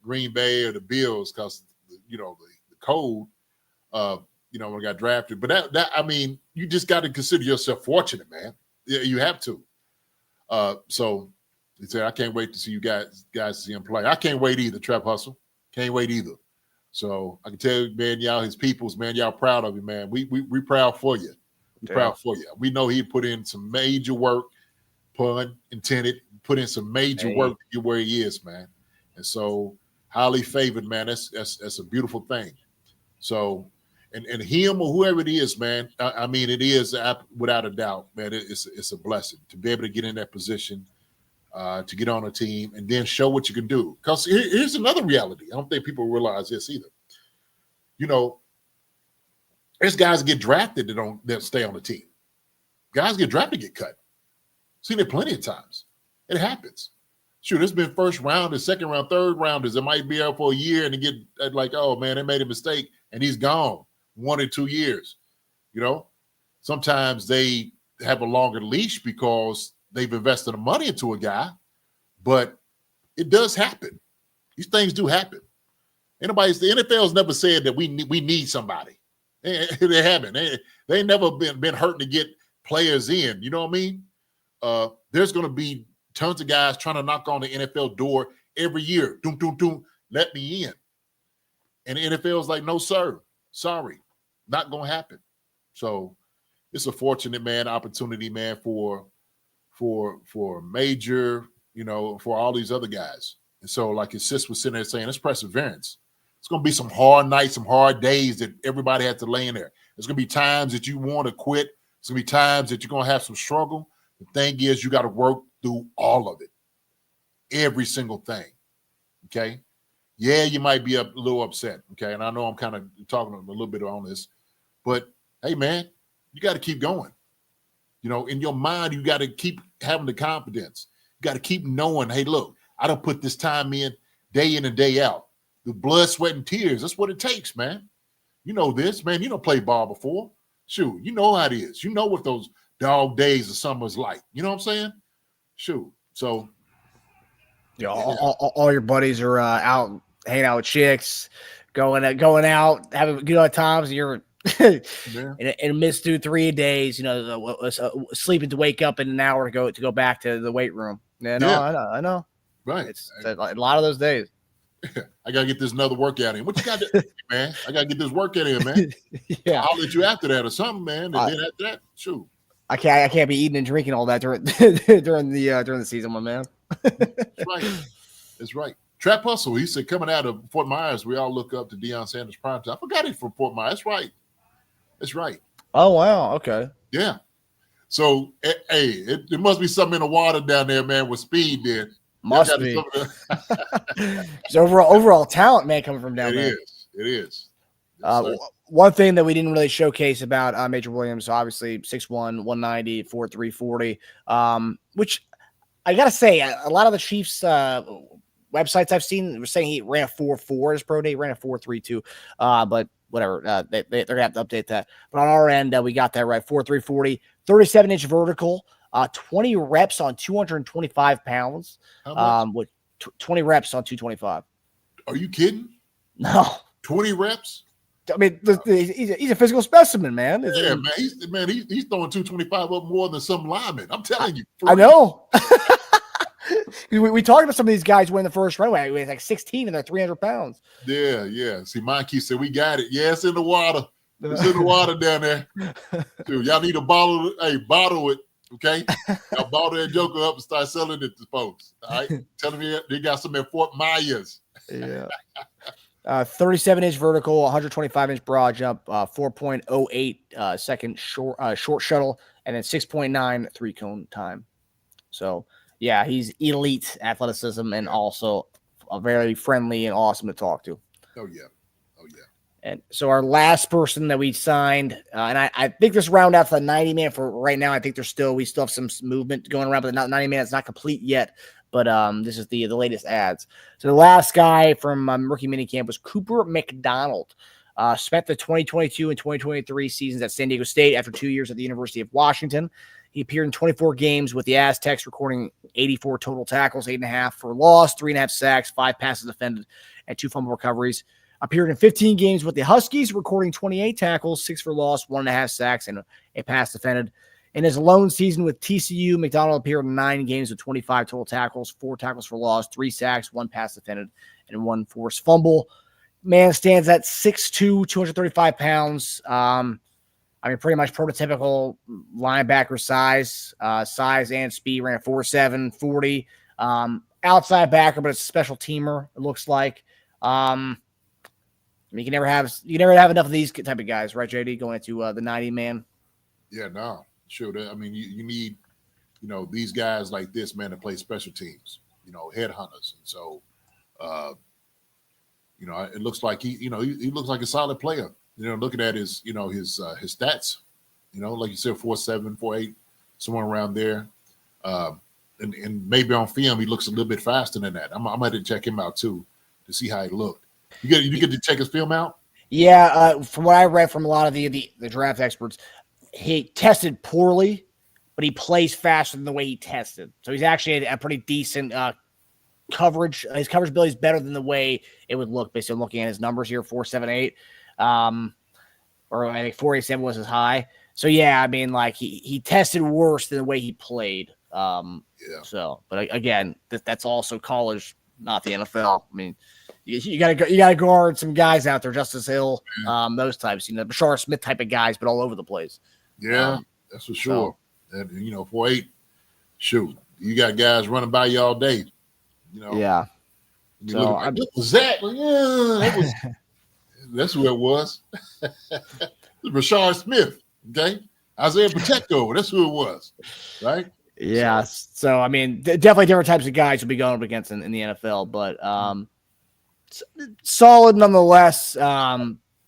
Green Bay or the Bills because, the cold, when I got drafted. But that I mean, you just got to consider yourself fortunate, man. Yeah, you have to. So he said, I can't wait to see you guys see him play. I can't wait either, Trap Hustle. Can't wait either. So I can tell you, man, y'all, his peoples, man, y'all proud of you, man. We proud for you. We proud for you. We know he put in some major work, pun intended, put in some major work to get where he is, man. And so highly favored, man. That's a beautiful thing. So, and him or whoever it is, man, I mean, it is without a doubt, man, it's a blessing to be able to get in that position to get on a team and then show what you can do. Because here's another reality. I don't think people realize this either. You know, there's guys that get drafted that stay on the team. Guys get drafted, get cut. Seen it plenty of times. It happens. Shoot, it's been first round and second round, third rounders that might be out for a year and they get like, oh man, they made a mistake and he's gone 1 or 2 years. You know, sometimes they have a longer leash because they've invested the money into a guy, but it does happen. These things do happen. The NFL's never said that we need somebody. They haven't. They never been hurting to get players in. You know what I mean? There's going to be tons of guys trying to knock on the NFL door every year. Doom, doom, doom, let me in. And the NFL's like, no, sir. Sorry. Not going to happen. So it's a fortunate, man, opportunity, man, for Major, you know, for all these other guys. And so, like his sis was sitting there saying, it's perseverance. It's going to be some hard nights, some hard days that everybody has to lay in there. There's going to be times that you want to quit. There's going to be times that you're going to have some struggle. The thing is, you got to work through all of it, every single thing, okay? Yeah, you might be a little upset, okay? And I know I'm kind of talking a little bit on this, but, hey, man, you got to keep going. You know, in your mind, you got to keep having the confidence. You got to keep knowing, hey, look, I don't put this time in and day out. The blood, sweat, and tears, that's what it takes, man. You know this, man. You don't play ball before. Shoot, you know how it is. You know what those dog days of summer's like. You know what I'm saying? Shoot. So, yeah, all your buddies are out hanging out with chicks, going out, having good old times, and you're and miss 2-3 days. You know, sleeping to wake up in an hour to go back to the weight room. Yeah, no, yeah. I know. Right. It's a lot of those days. I gotta get this another workout in. What you got to do, man? I gotta get this workout in, man. Yeah, I'll let you after that or something, man. And then after that, shoot. I can't be eating and drinking all that during the season, my man. That's right. That's right. Trap Hustle, he said, coming out of Fort Myers, we all look up to Deion Sanders primetime. I forgot he's from Fort Myers. That's right. That's right. Oh, wow. Okay. Yeah. So, hey, it must be something in the water down there, man, with speed then. Must be. It's overall talent, man, coming from down there. It is. One thing that we didn't really showcase about Major Williams, obviously 6'1", 190, 4'3", 40, which I got to say, a lot of the Chiefs websites I've seen were saying he ran a 4.4 his pro day. He ran a 4.32, but whatever. They're going to have to update that. But on our end, we got that right. 4.3, 40, 37-inch vertical, 20 reps on 225 pounds. With 20 reps on 225. Are you kidding? No. 20 reps? I mean, he's a physical specimen, man. Yeah, man. He's throwing 225 up more than some linemen. I'm telling you. I know. we talked about some of these guys winning the first runway. We had like 16 and they're 300 pounds. Yeah. See, Mikey said, we got it. Yeah, it's in the water. It's in the water down there. Dude, y'all need a bottle. Hey, bottle it. Okay? Y'all bottle that joker up and start selling it to folks. All right? Tell them they got some at Fort Myers. Yeah. 37-inch vertical, 125-inch broad jump, 4.08 second short shuttle, and then 6.9 three-cone time. So, yeah, he's elite athleticism and also very friendly and awesome to talk to. Oh, yeah. And so our last person that we signed, and I think this round out to the 90-man for right now. I think we still have some movement going around, but the 90-man is not complete yet. But this is the latest ads. So the last guy from rookie minicamp was Cooper McDonald. Spent the 2022 and 2023 seasons at San Diego State after 2 years at the University of Washington. He appeared in 24 games with the Aztecs, recording 84 total tackles, 8.5 for loss, 3.5 sacks, 5 passes defended, and 2 fumble recoveries. Appeared in 15 games with the Huskies, recording 28 tackles, 6 for loss, 1.5 sacks, and a pass defended. In his lone season with TCU, McDonald appeared in 9 games with 25 total tackles, 4 tackles for loss, 3 sacks, 1 pass defended, and 1 forced fumble. Man stands at 6'2", 235 pounds. Pretty much prototypical linebacker size and speed. Ran a 4.7, 40. Outside backer, but it's a special teamer, it looks like. You can never have enough of these type of guys, right, JD? Going into the 90-man. Yeah, no, sure. I mean, you need these guys like this, man, that play special teams, headhunters. And so, it looks like he looks like a solid player. Looking at his stats, like you said, 4.7, 4.8, somewhere around there. And maybe on film, he looks a little bit faster than that. I might have to check him out too to see how he looked. You get to check his film out? Yeah, from what I read from a lot of the draft experts, he tested poorly, but he plays faster than the way he tested. So he's actually a pretty decent coverage. His coverage ability is better than the way it would look based on looking at his numbers here, 4.78. Or I think 4.87 was his high. So yeah, I mean, like he tested worse than the way he played. So, but again, that's also college, not the NFL. I mean, you gotta guard some guys out there, Justice Hill, those types, Bashar Smith type of guys, but all over the place. Yeah, that's for sure. And 4.8, shoot, you got guys running by you all day. Yeah. So what was that? Like, that was. That's who it was. Rashard Smith. Okay, Isaiah Pacheco. That's who it was, right? Yeah. So I mean, definitely different types of guys you'll be going up against in the NFL, but solid nonetheless. But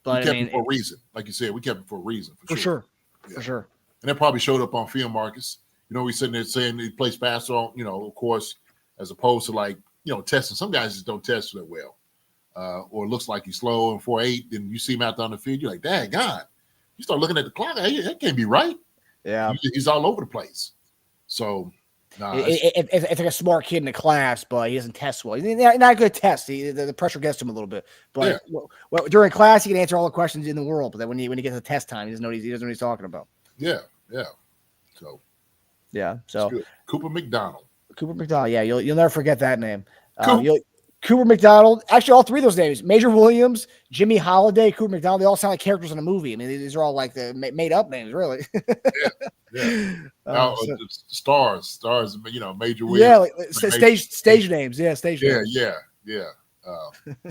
we kept it for a reason, like you said, we kept it for a reason. For sure. Yeah. For sure. And that probably showed up on film, Marcus. We sitting there saying he plays faster on, of course, as opposed to like, testing. Some guys just don't test that well, or it looks like he's slow and 4.8. Then you see him out there on the field, you're like, dang God. You start looking at the clock, hey, that can't be right. Yeah, he's all over the place. So, it's like a smart kid in the class, but he doesn't test well. He's not a good test. The pressure gets to him a little bit. But during class, he can answer all the questions in the world. But then when he gets to test time, he doesn't know what he's talking about. Yeah. So Cooper McDonald. Yeah, you'll never forget that name. Cooper McDonald. Actually, all three of those names: Major Williams, Jimmy Holiday, Cooper McDonald. They all sound like characters in a movie. I mean, these are all like the made up names, really. Stars. Major Williams. Yeah, like stage names. Yeah, stage names. Yeah.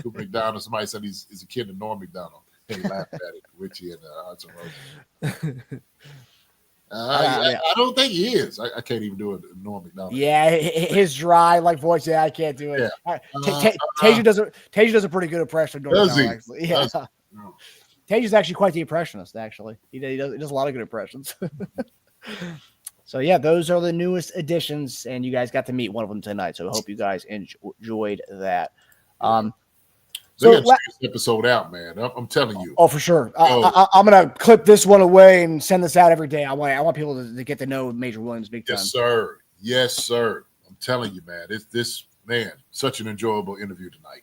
Cooper McDonald. Somebody said he's a kid of Norm McDonald. They laughed at it, Richie and Hudson Rose. I don't think he is. I can't even do a Norm McDonald. Yeah, his dry voice. Yeah, I can't do it. Yeah. Tasia does a pretty good impression of Norm McDonald. Actually. Yeah. Tasia's actually quite the impressionist. Actually, he does a lot of good impressions. So yeah, those are the newest additions, and you guys got to meet one of them tonight. So I hope you guys enjoyed that. So got this episode out, man. I'm telling you. Oh, for sure. I'm gonna clip this one away and send this out every day. I want people to get to know Major Williams big time. Yes, sir. I'm telling you, man. This man, such an enjoyable interview tonight.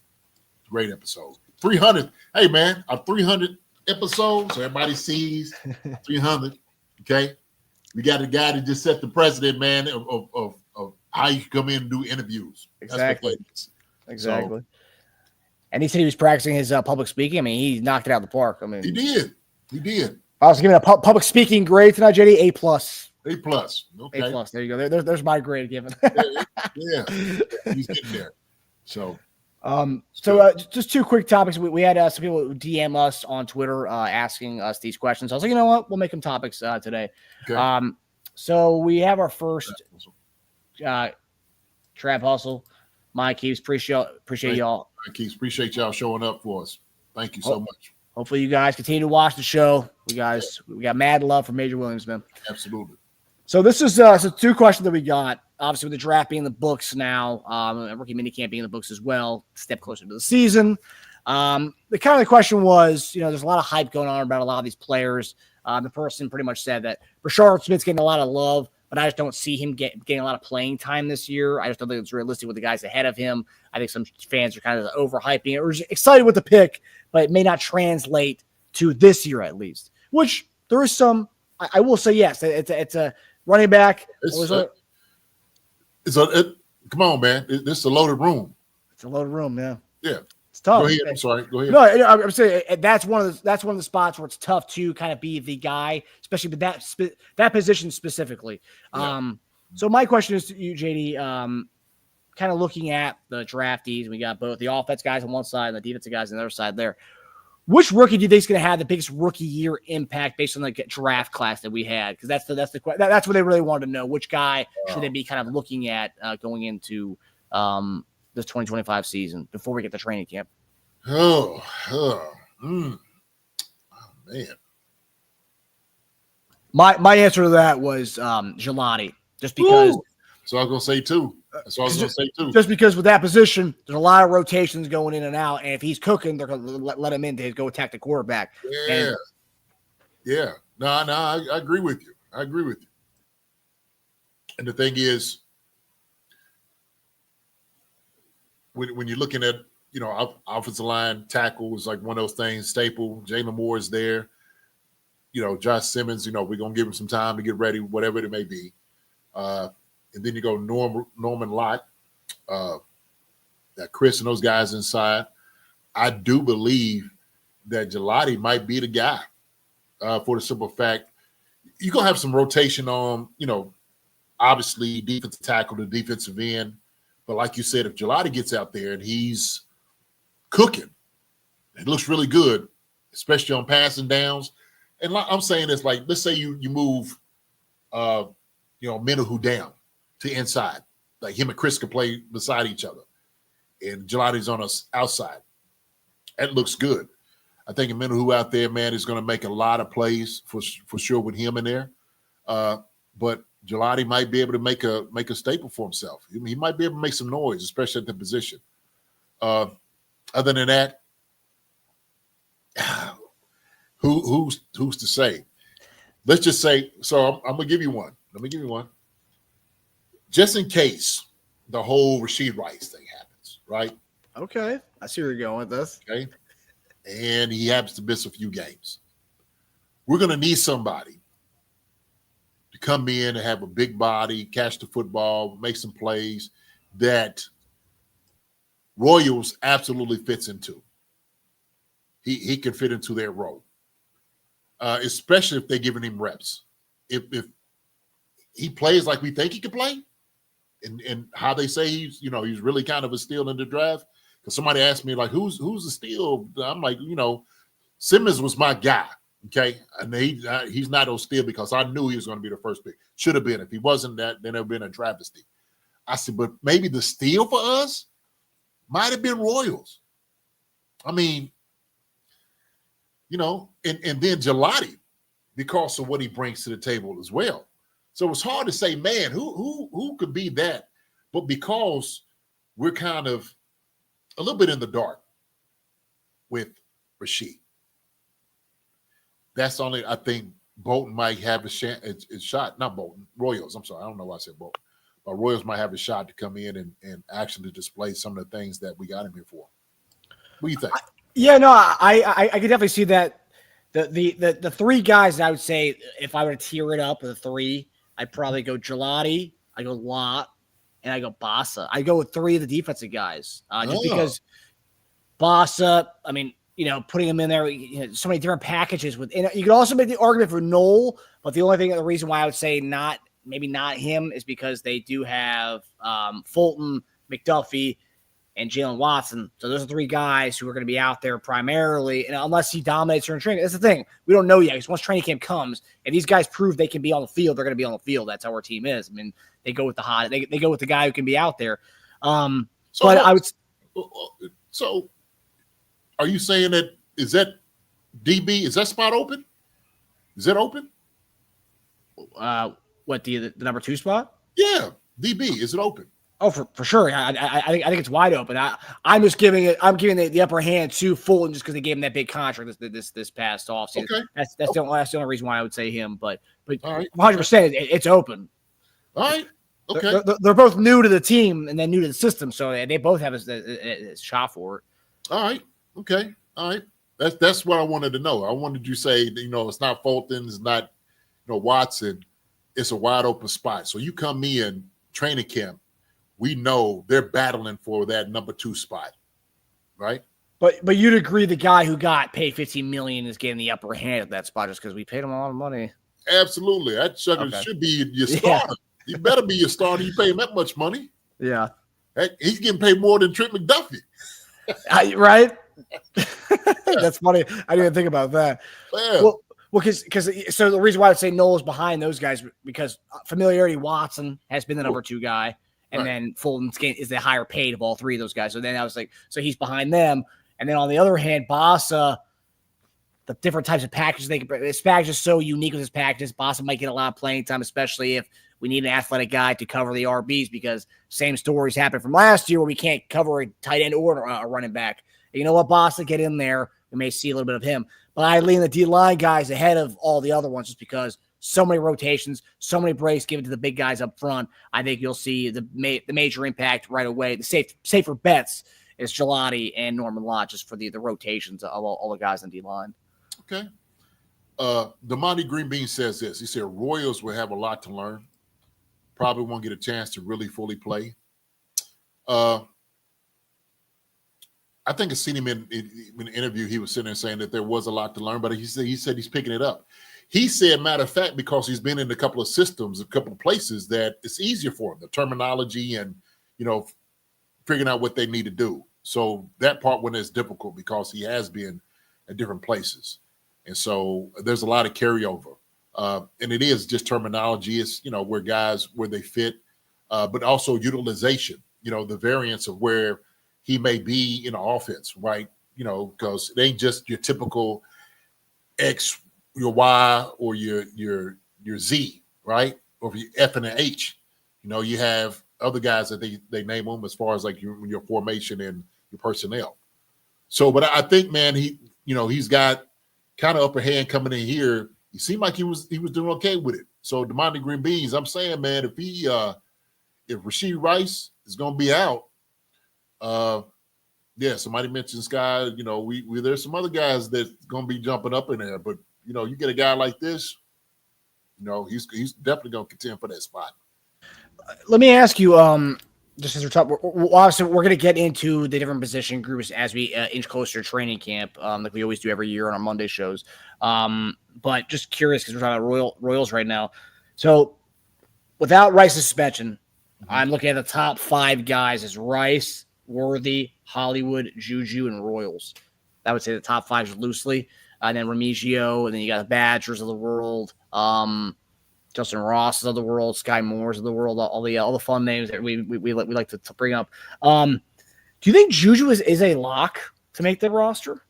Great episode. 300. Hey, man, our 300 episodes. So everybody sees 300. Okay, we got a guy that just set the precedent, man, of how you come in and do interviews. Exactly. Exactly. And he said he was practicing his public speaking. I mean, he knocked it out of the park. I mean, he did. I was giving a public speaking grade tonight, JD. A+. Okay. A+. There you go. There's my grade given. Yeah. He's getting there. So, just two quick topics. We had some people DM us on Twitter asking us these questions. I was like, you know what? We'll make them topics today. Okay. So we have our first Trap Hustle. Mike Keeps, appreciate y'all. Mike Keeps, appreciate y'all showing up for us. Thank you so much. Hopefully you guys continue to watch the show. We got mad love for Major Williams, man. Absolutely. So this is two questions that we got. Obviously, with the draft being in the books now, rookie minicamp being in the books as well, step closer to the season. The question was, there's a lot of hype going on about a lot of these players. The person pretty much said that Rashard Smith's getting a lot of love, but I just don't see him getting a lot of playing time this year. I just don't think it's realistic with the guys ahead of him. I think some fans are kind of overhyping it or excited with the pick, but it may not translate to this year at least, which there is some, I will say yes. It's a running back. Come on, man. This is a loaded room. It's a loaded room, yeah. Yeah. It's tough. Go ahead. I'm sorry. Go ahead. No, I'm saying that's one of the spots where it's tough to kind of be the guy, especially with that position specifically. Yeah. So my question is to you, JD, kind of looking at the draftees. We got both the offense guys on one side and the defensive guys on the other side there. Which rookie do you think is going to have the biggest rookie year impact based on the draft class that we had? Because that's what they really wanted to know. Which guy should they be kind of looking at going into this 2025 season before we get to training camp? Man. My answer to that was Gelati, just because. Ooh. So I was going to say two. That's what I was going to say too. Just because with that position, there's a lot of rotations going in and out, and if he's cooking, they're going to let him in to go attack the quarterback. Yeah. No, I agree with you. And the thing is, when you're looking at, offensive line, tackle is like one of those things, staple. Jalen Moore is there. Josh Simmons, we're going to give him some time to get ready, whatever it may be. And then you go Norman-Lott, that Chris and those guys inside. I do believe that Gelati might be the guy for the simple fact you're going to have some rotation on, obviously defensive tackle to defensive end. But like you said, if Gelati gets out there and he's cooking, it looks really good, especially on passing downs. And like I'm saying this, like, let's say you move, Menahu down to inside. Like him and Chris can play beside each other. And Gelati's on us outside. That looks good. I think Menahu out there, man, is going to make a lot of plays for sure with him in there. But Gelati might be able to make a staple for himself. He might be able to make some noise, especially at the position. Other than that, who's to say? Let's just say. So I'm gonna give you one. Let me give you one. Just in case the whole Rashid Rice thing happens, right? Okay, I see where you're going with this. Okay, and he happens to miss a few games. We're gonna need somebody to come in and have a big body, catch the football, make some plays that Royals absolutely fits into. He can fit into their role, especially if they're giving him reps. If he plays like we think he can play, and how they say he's really kind of a steal in the draft. Because somebody asked me, like, who's the steal? I'm like, Simmons was my guy. Okay, and he's not a steal because I knew he was going to be the first pick. Should have been. If he wasn't that, then it would have been a travesty. I said, but maybe the steal for us might have been Royals. I mean, and then Gelati, because of what he brings to the table as well. So it's hard to say, man, who could be that? But because we're kind of a little bit in the dark with Rashid. That's only, I think, Bolton might have a shot. Not Bolton, Royals. I'm sorry. I don't know why I said Bolton. But Royals might have a shot to come in and actually display some of the things that we got him here for. What do you think? I could definitely see that. The three guys that I would say, if I were to tier it up with the three, I'd probably go Gelati, I go Lott, and I go Bassa. I go with three of the defensive guys. Just because Bassa, I mean, putting him in there, so many different packages with. And you could also make the argument for Knoll, but the reason why I would say maybe not him is because they do have Fulton, McDuffie, and Jalen Watson. So those are three guys who are going to be out there primarily. And unless he dominates during training, that's the thing. We don't know yet because once training camp comes and these guys prove they can be on the field, they're going to be on the field. That's how our team is. I mean, they go with the they go with the guy who can be out there. So are you saying is that DB? Is that spot open? Is that open? What the number 2 spot? Yeah, DB. Is it open? Oh, for sure. I think it's wide open. I'm just giving it. I'm giving the upper hand to Fulton just because they gave him that big contract this past offseason. Okay. That's the only reason why I would say him. But all right. 100%, it's open. All right. Okay. They're both new to the team and then new to the system, so they both have a shot for it. All right. Okay. All right. That's what I wanted to know. I wanted you to say, it's not Fulton, it's not, Watson. It's a wide open spot. So you come in training camp, we know they're battling for that number 2 spot, right? But you'd agree the guy who got paid $15 million is getting the upper hand at that spot just because we paid him a lot of money. Absolutely. That sucker should be your starter. He better be your starter. You pay him that much money. Yeah. He's getting paid more than Trent McDuffie. Right? That's funny. I didn't even think about that. Yeah. Well, because so the reason why I would say Noel's behind those guys because familiarity Watson has been the number 2 guy, and then Fulton is the higher paid of all 3 of those guys. So then I was like, so he's behind them, and then on the other hand, Bossa, the different types of packages they can bring. This package is so unique with his packages. Bossa might get a lot of playing time, especially if we need an athletic guy to cover the RBs because same stories happened from last year where we can't cover a tight end or a running back. And you know what, Bossa, get in there. We may see a little bit of him. But I lean the D-line guys ahead of all the other ones just because so many rotations, so many breaks given to the big guys up front. I think you'll see the major impact right away. The safer bets is Gelati and Norman-Lott just for the rotations of all the guys on D-line. Okay. Damani Green Bean says this. He said Royals will have a lot to learn. Probably won't get a chance to really fully play. I think I seen him in an interview. He was sitting there saying that there was a lot to learn, but he said he's picking it up. He said, matter of fact, because he's been in a couple of systems, a couple of places, that it's easier for him, the terminology and, figuring out what they need to do. So that part wasn't as difficult because he has been at different places. And so there's a lot of carryover. And it is just terminology. It's, where they fit, but also utilization, the variance of where he may be in the offense, right? Because it ain't just your typical X, your Y, or your Z, right? Or your F and an H. You have other guys that they name them as far as like your formation and your personnel. So, but I think, man, he's got kind of upper hand coming in here. He seemed like he was doing okay with it. So Damani Green Beans, I'm saying, man, if Rashee Rice is going to be out, somebody mentioned Sky. We there's some other guys that's going to be jumping up in there, but you get a guy like this, he's definitely going to contend for that spot. Let me ask you, just as we're talking, obviously we're going to get into the different position groups as we inch closer to training camp, like we always do every year on our Monday shows. But just curious because we're talking about Royals right now. So without Rice's suspension, I'm looking at the top 5 guys as Rice, Worthy, Hollywood, Juju, and Royals. I would say the top 5 loosely. And then Remigio, and then you got the Badgers of the world, Justin Ross of the world, Sky Moores of the world, all the fun names that we like to bring up. Do you think Juju is a lock to make the roster?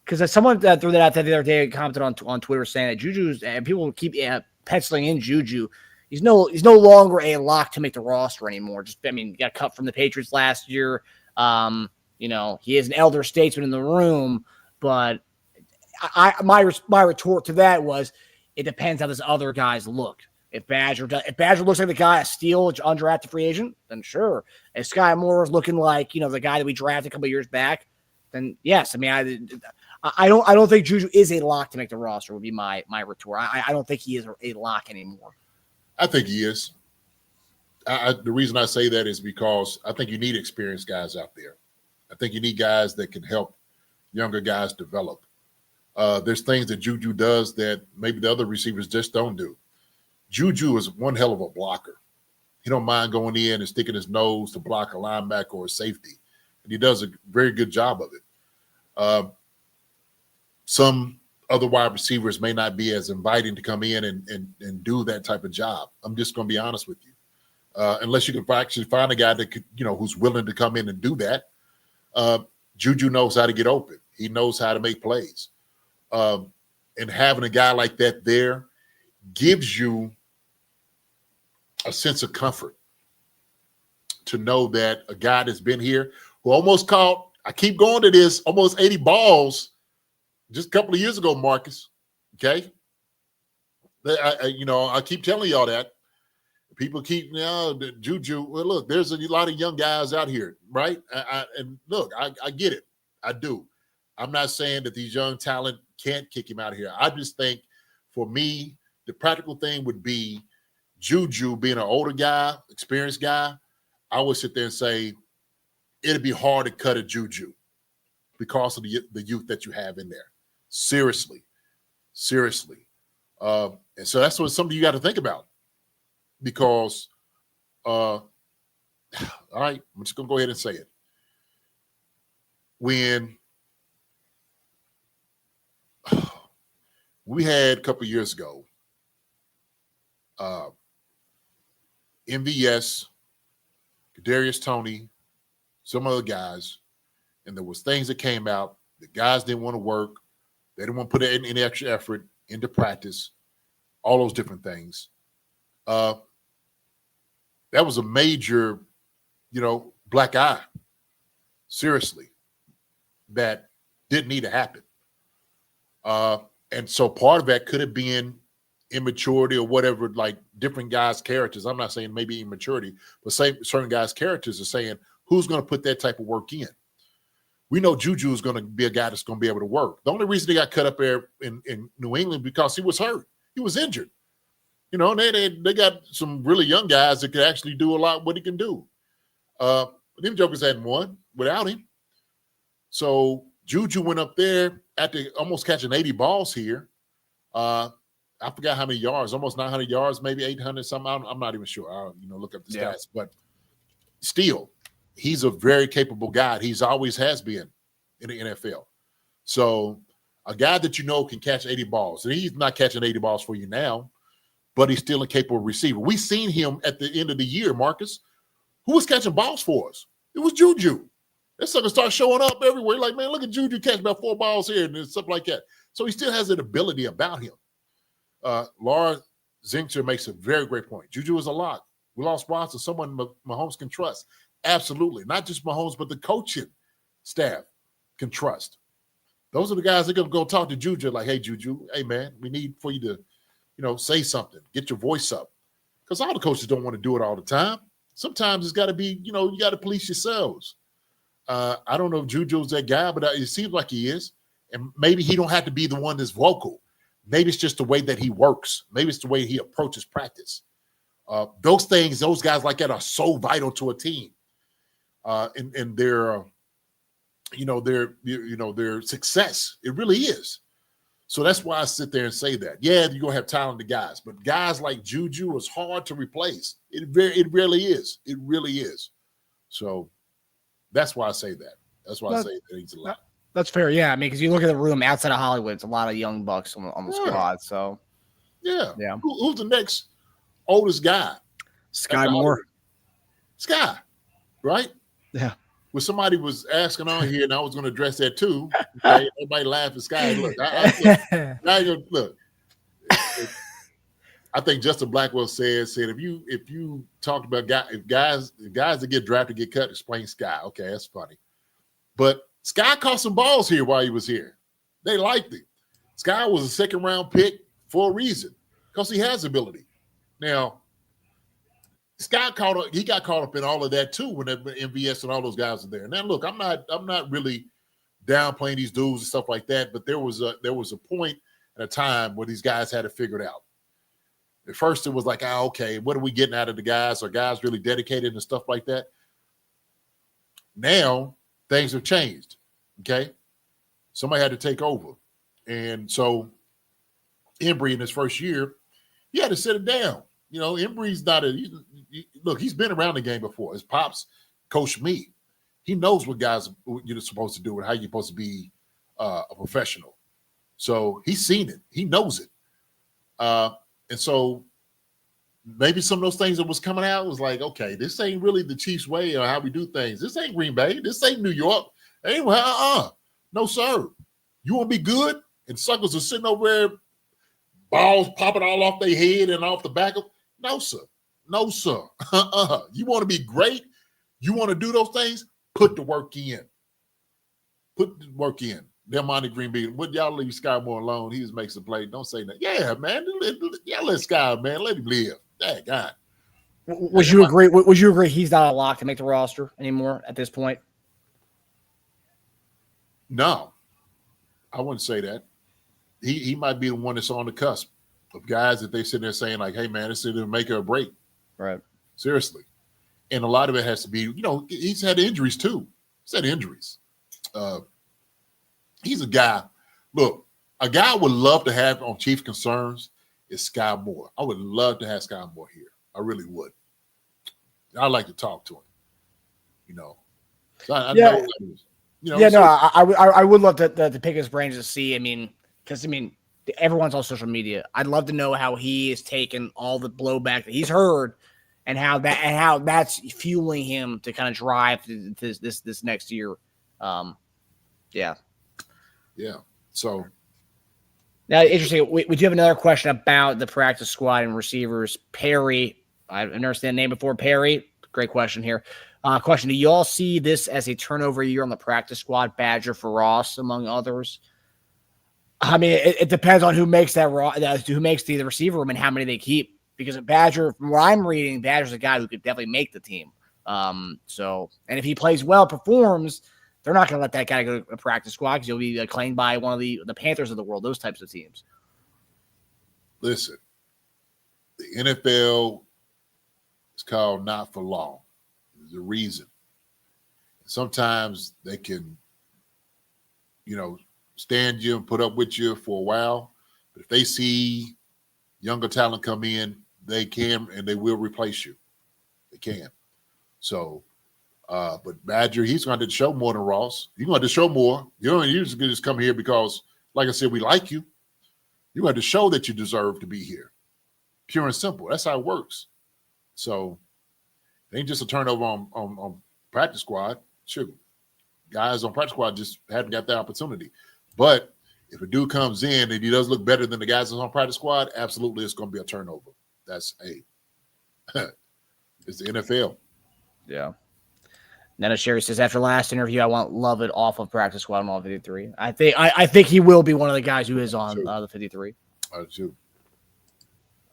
Because someone that threw that out there the other day commented on Twitter saying that Juju's and people keep penciling in Juju. He's no longer a lock to make the roster anymore. He got cut from the Patriots last year. He is an elder statesman in the room, but my retort to that was it depends how those other guys look. If Badger looks like the guy, a steal, undrafted free agent, then sure. If Sky Moore is looking like the guy that we drafted a couple of years back, then yes. I don't think Juju is a lock to make the roster. Would be my retort. I don't think he is a lock anymore. I think he is. The reason I say that is because I think you need experienced guys out there. I think you need guys that can help younger guys develop. There's things that Juju does that maybe the other receivers just don't do. Juju is one hell of a blocker. He don't mind going in and sticking his nose to block a linebacker or a safety. And he does a very good job of it. Some other wide receivers may not be as inviting to come in and do that type of job. I'm just going to be honest with you. Unless you can actually find a guy that could, who's willing to come in and do that. Juju knows how to get open. He knows how to make plays. And having a guy like that there gives you a sense of comfort to know that a guy that's been here who almost caught, I keep going to this, almost 80 balls just a couple of years ago, Marcus. Okay. I keep telling y'all that. People keep, Juju. Well, look, there's a lot of young guys out here, right? And look, I get it. I do. I'm not saying that these young talent can't kick him out of here. I just think for me, the practical thing would be Juju being an older guy, experienced guy. I would sit there and say it'd be hard to cut a Juju because of the youth that you have in there. Seriously. And so that's something you got to think about because, all right, I'm just going to go ahead and say it. When we had a couple years ago, MVS, Kadarius Toney, some other guys, and there was things that came out. The guys didn't want to work. They didn't want to put any extra effort into practice, all those different things. That was a major, black eye, seriously, that didn't need to happen. And so part of that could have been immaturity or whatever, like different guys' characters. I'm not saying maybe immaturity, but certain guys' characters are saying, who's going to put that type of work in? We know Juju is going to be a guy that's going to be able to work. The only reason he got cut up there in New England because he was hurt. He was injured. And they got some really young guys that could actually do a lot what he can do. But them jokers hadn't won without him. So Juju went up there after almost catching 80 balls here. I forgot how many yards, almost 900 yards, maybe 800 something. I'm not even sure. I'll look up the stats. But still, he's a very capable guy. He's always has been in the NFL. So a guy that can catch 80 balls. And he's not catching 80 balls for you now, but he's still a capable receiver. We seen him at the end of the year, Marcus. Who was catching balls for us? It was Juju. That sucker started showing up everywhere. Like, man, look at Juju catch about 4 balls here and stuff like that. So he still has that ability about him. Laura Zinkster makes a very great point. Juju is a lock. We lost Watson, someone Mahomes can trust. Absolutely. Not just Mahomes, but the coaching staff can trust. Those are the guys that are going to go talk to Juju like, hey, Juju, hey, man, we need for you to, say something. Get your voice up. Because all the coaches don't want to do it all the time. Sometimes it's got to be, you got to police yourselves. I don't know if Juju's that guy, but it seems like he is. And maybe he don't have to be the one that's vocal. Maybe it's just the way that he works. Maybe it's the way he approaches practice. Those guys like that are so vital to a team. And their success. It really is. So that's why I sit there and say that. Yeah, you're gonna have talented guys, but guys like Juju is hard to replace. It really is. It really is. So that's why I say that. That's why I say that he's a lot. That's fair, yeah. I mean, because you look at the room outside of Hollywood, it's a lot of young bucks on the squad. So yeah. Who's the next oldest guy? Sky Moore. Sky, right? Yeah. Well, somebody was asking on here, and I was going to address that too. Okay? Everybody laugh at Sky. Look, look. I think Justin Blackwell said if you talked about guys that get drafted get cut, explain Sky. Okay, that's funny. But Sky caught some balls here while he was here. They liked him. Sky was a second-round pick for a reason because he has ability. Now, Sky got caught up in all of that too when MVS and all those guys are there. Now, look, I'm not really downplaying these dudes and stuff like that, but there was a point at a time where these guys had it figured out. At first, it was like, okay, what are we getting out of the guys? Are guys really dedicated and stuff like that? Now, things have changed, okay? Somebody had to take over. And so Embry in his first year, he had to sit it down. Embry's look, he's been around the game before. His pops coached me. He knows what guys you're supposed to do and how you're supposed to be a professional. So he's seen it. He knows it. And so maybe some of those things that was coming out was like, okay, this ain't really the Chiefs way or how we do things. This ain't Green Bay. This ain't New York. Anyway, no, sir. You want to be good? And suckers are sitting over there, balls popping all off their head and off the back of. No, sir. No, sir. You want to be great? You want to do those things? Put the work in. Put the work in. Them Monty Green Bay. Would y'all leave Sky Moore alone? He just makes a play. Don't say that. Yeah, man. Y'all let Sky, man. Let him live. Dang God. Would you agree? Would you agree he's not a lock to make the roster anymore at this point? No, I wouldn't say that. He might be the one that's on the cusp of guys that they sit there saying like, "Hey, man, this is either make or break." Right. Seriously, and a lot of it has to be, he's had injuries too. He's had injuries. He's a guy. Look, a guy I would love to have on Chief Concerns is Sky Moore. I would love to have Sky Moore here. I really would. I'd like to talk to him. So I know. I would love to pick his brains to see. I mean, because I mean, everyone's on social media. I'd love to know how he is taking all the blowback that he's heard, and how that's fueling him to kind of drive this next year. Yeah. So Now, interesting. We do have another question about the practice squad and receivers. Perry, I've never seen that name before. Perry, great question here. Question: do you all see this as a turnover year on the practice squad? Badger for Ross, among others. I mean, it depends on who makes who makes the receiver room and how many they keep. Because Badger, from what I'm reading, Badger's a guy who could definitely make the team. And if he plays well, performs, they're not going to let that guy go to a practice squad because he'll be claimed by one of the Panthers of the world, those types of teams. Listen, the NFL is called not for long. There's a reason. Sometimes they can, stand you and put up with you for a while. But if they see younger talent come in, they can and they will replace you. They can. So, but Badger, he's going to show more than Ross. You're going to show more. You don't usually just come here because, like I said, we like you. You're going to show that you deserve to be here. Pure and simple. That's how it works. So, it ain't just a turnover on practice squad. Shoot. Guys on practice squad just hadn't got that opportunity. But if a dude comes in and he does look better than the guys that's on practice squad, absolutely it's going to be a turnover. That's it's the NFL. Yeah. Nana Sherry says, after last interview, I want Lovett off of practice squad on all 53. I think he will be one of the guys who is on the 53. True.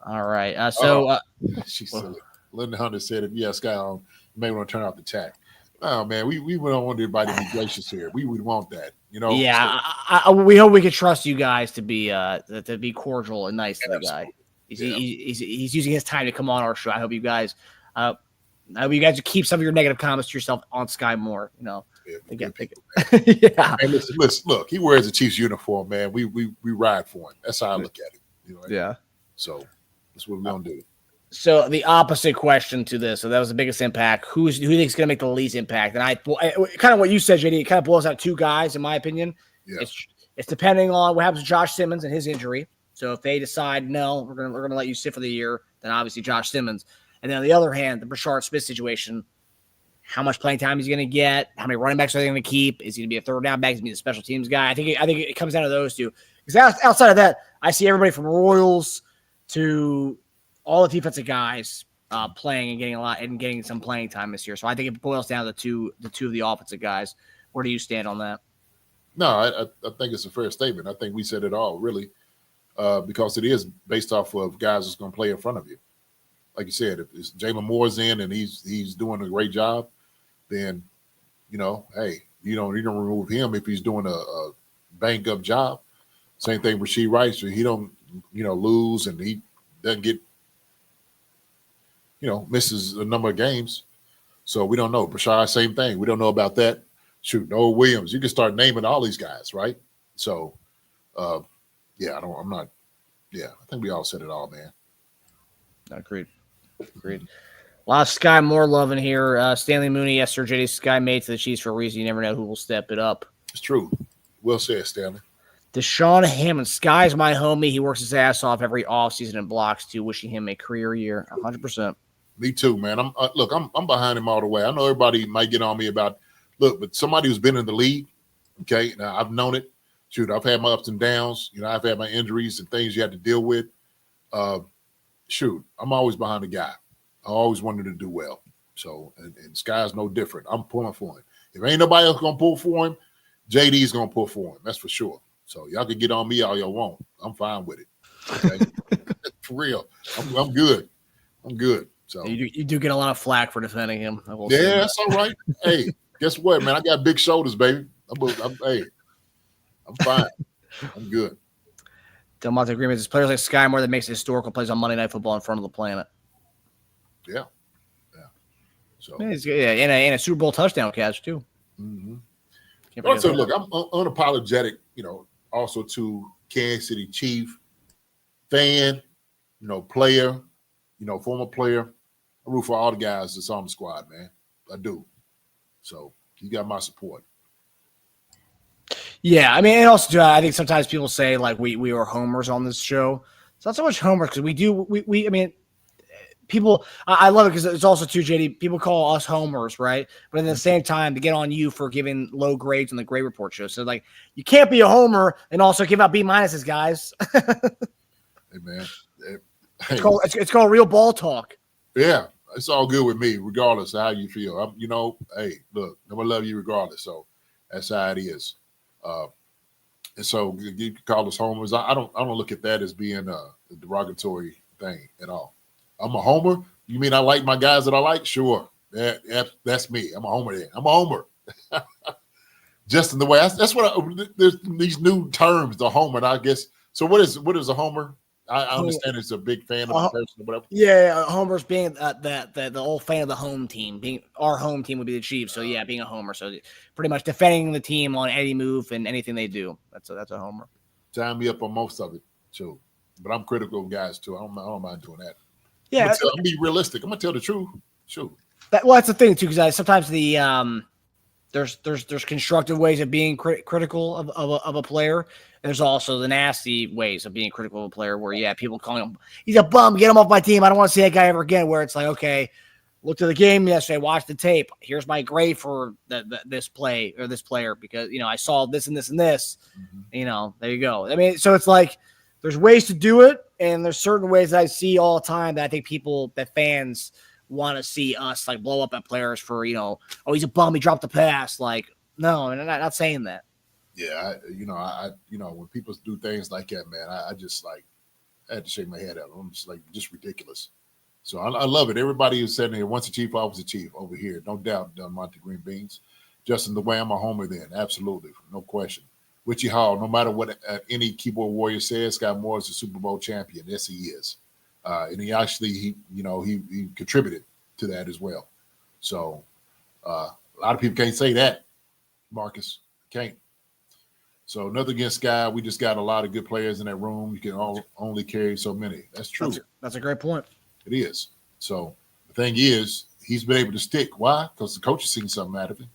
All right. She said, Linda Hunter said, if you have Sky on, you may want to turn off the chat. Oh, man, we don't want everybody to be gracious here. We would want that, Yeah, so, we hope we can trust you guys to be cordial and nice to the guy. He's using his time to come on our show. I hope you guys keep some of your negative comments to yourself on Sky more. Yeah. Hey, listen, look, he wears a Chiefs uniform, man. We ride for him. That's how I look at it. Yeah. So that's what we're gonna do. So the opposite question to this. So that was the biggest impact. Who do you think is going to make the least impact? And I kind of what you said, JD. It kind of boils out two guys, in my opinion. Yeah. It's depending on what happens to Josh Simmons and his injury. So if they decide no, we're gonna let you sit for the year, then obviously Josh Simmons. And then on the other hand, the Brashard Smith situation. How much playing time is he going to get? How many running backs are they going to keep? Is he going to be a third down back? Is he going to be a special teams guy? I think it comes down to those two. Because outside of that, I see everybody from Royals to all the defensive guys playing and getting some playing time this year. So I think it boils down to the two of the offensive guys. Where do you stand on that? No, I think it's a fair statement. I think we said it all, really, because it is based off of guys that's going to play in front of you. Like you said, if Jalen Moore's in and he's doing a great job, then, hey, you don't remove him if he's doing a banged-up job. Same thing with Rasheed Rice. He don't, lose and he doesn't get, misses a number of games. So we don't know. Brashard, same thing. We don't know about that. Shoot, Noah Williams. You can start naming all these guys, right? So, I think we all said it all, man. Agreed. A lot of Sky Moore love in here. Stanley Mooney, yes, Sir JD. Sky made to the Chiefs for a reason. You never know who will step it up. It's true. Well said, Stanley. Deshaun Hammond. Sky's my homie. He works his ass off every offseason and blocks too. Wishing him a career year. 100%. Me too, man. I'm behind him all the way. I know everybody might get on me about, but somebody who's been in the league, okay, now I've known it. Shoot, I've had my ups and downs. I've had my injuries and things you had to deal with. Shoot, I'm always behind the guy. I always wanted to do well. So, and Sky's no different. I'm pulling for him. If ain't nobody else going to pull for him, JD's going to pull for him. That's for sure. So y'all can get on me all y'all want. I'm fine with it. Okay? For real. I'm good. I'm good. So you do get a lot of flack for defending him. Yeah, that's all right. Hey, guess what, man? I got big shoulders, baby. I'm fine. I'm good. Del Monte agreements. It's players like Sky Moore that makes historical plays on Monday Night Football in front of the planet. Yeah. So and a Super Bowl touchdown catch too. Mm-hmm. Also, look, I'm unapologetic. Also to Kansas City Chief fan, player, former player. I root for all the guys that's on the squad, man. I do. So you got my support. Yeah, I mean, and also too, I think sometimes people say like we are homers on this show. It's not so much homers because we I mean, people I love it because it's also too, JD. People call us homers, right? But at the same time, to get on you for giving low grades on the grade report show. So like, you can't be a homer and also give out B minuses, guys. Hey man, It's called real ball talk. yeah, it's all good with me, regardless of how you feel. Hey, look, I'm gonna love you regardless. So that's how it is. And so you can call us homers. I don't look at that as being a derogatory thing at all. I'm a homer. You mean I like my guys that I like? Sure, that's me. I'm a homer. Then I'm a homer. Just in the way that's what there's these new terms, the homer. And I guess so. What is a homer? I understand it's a big fan of the person or whatever. Yeah, homers being the old fan of the home team. Being our home team would be the Chiefs. So yeah, being a homer. So pretty much defending the team on any move and anything they do. That's a homer. Sign me up on most of it too. But I'm critical of guys too. I don't mind doing that. Yeah, I'm be realistic. I'm gonna tell the truth. Sure. That's the thing too, because sometimes the there's constructive ways of being critical of a player. There's also the nasty ways of being critical of a player where, people calling him, he's a bum, get him off my team. I don't want to see that guy ever again, where it's like, okay, looked at the game yesterday, watched the tape. Here's my grade for this play or this player because, I saw this and this and this. Mm-hmm. There you go. I mean, so it's like there's ways to do it, and there's certain ways that I see all the time that I think fans want to see us like blow up at players for, oh, he's a bum, he dropped the pass. Like, no, I'm not saying that. Yeah, when people do things like that, man, I just like I had to shake my head at them. I'm just like ridiculous. So I love it. Everybody who's sitting here once a Chief, always a Chief over here. No doubt, Monty Green Beans. Justin, the way I'm a homer then, absolutely, no question. Richie Hall, no matter what any keyboard warrior says, Scott Moore is a Super Bowl champion. Yes, he is, and he actually he contributed to that as well. So a lot of people can't say that, Marcus, can't. So nothing against Sky. We just got a lot of good players in that room. You can only carry so many. That's true. That's a great point. It is. So the thing is, he's been able to stick. Why? Because the coach has seen something out of him.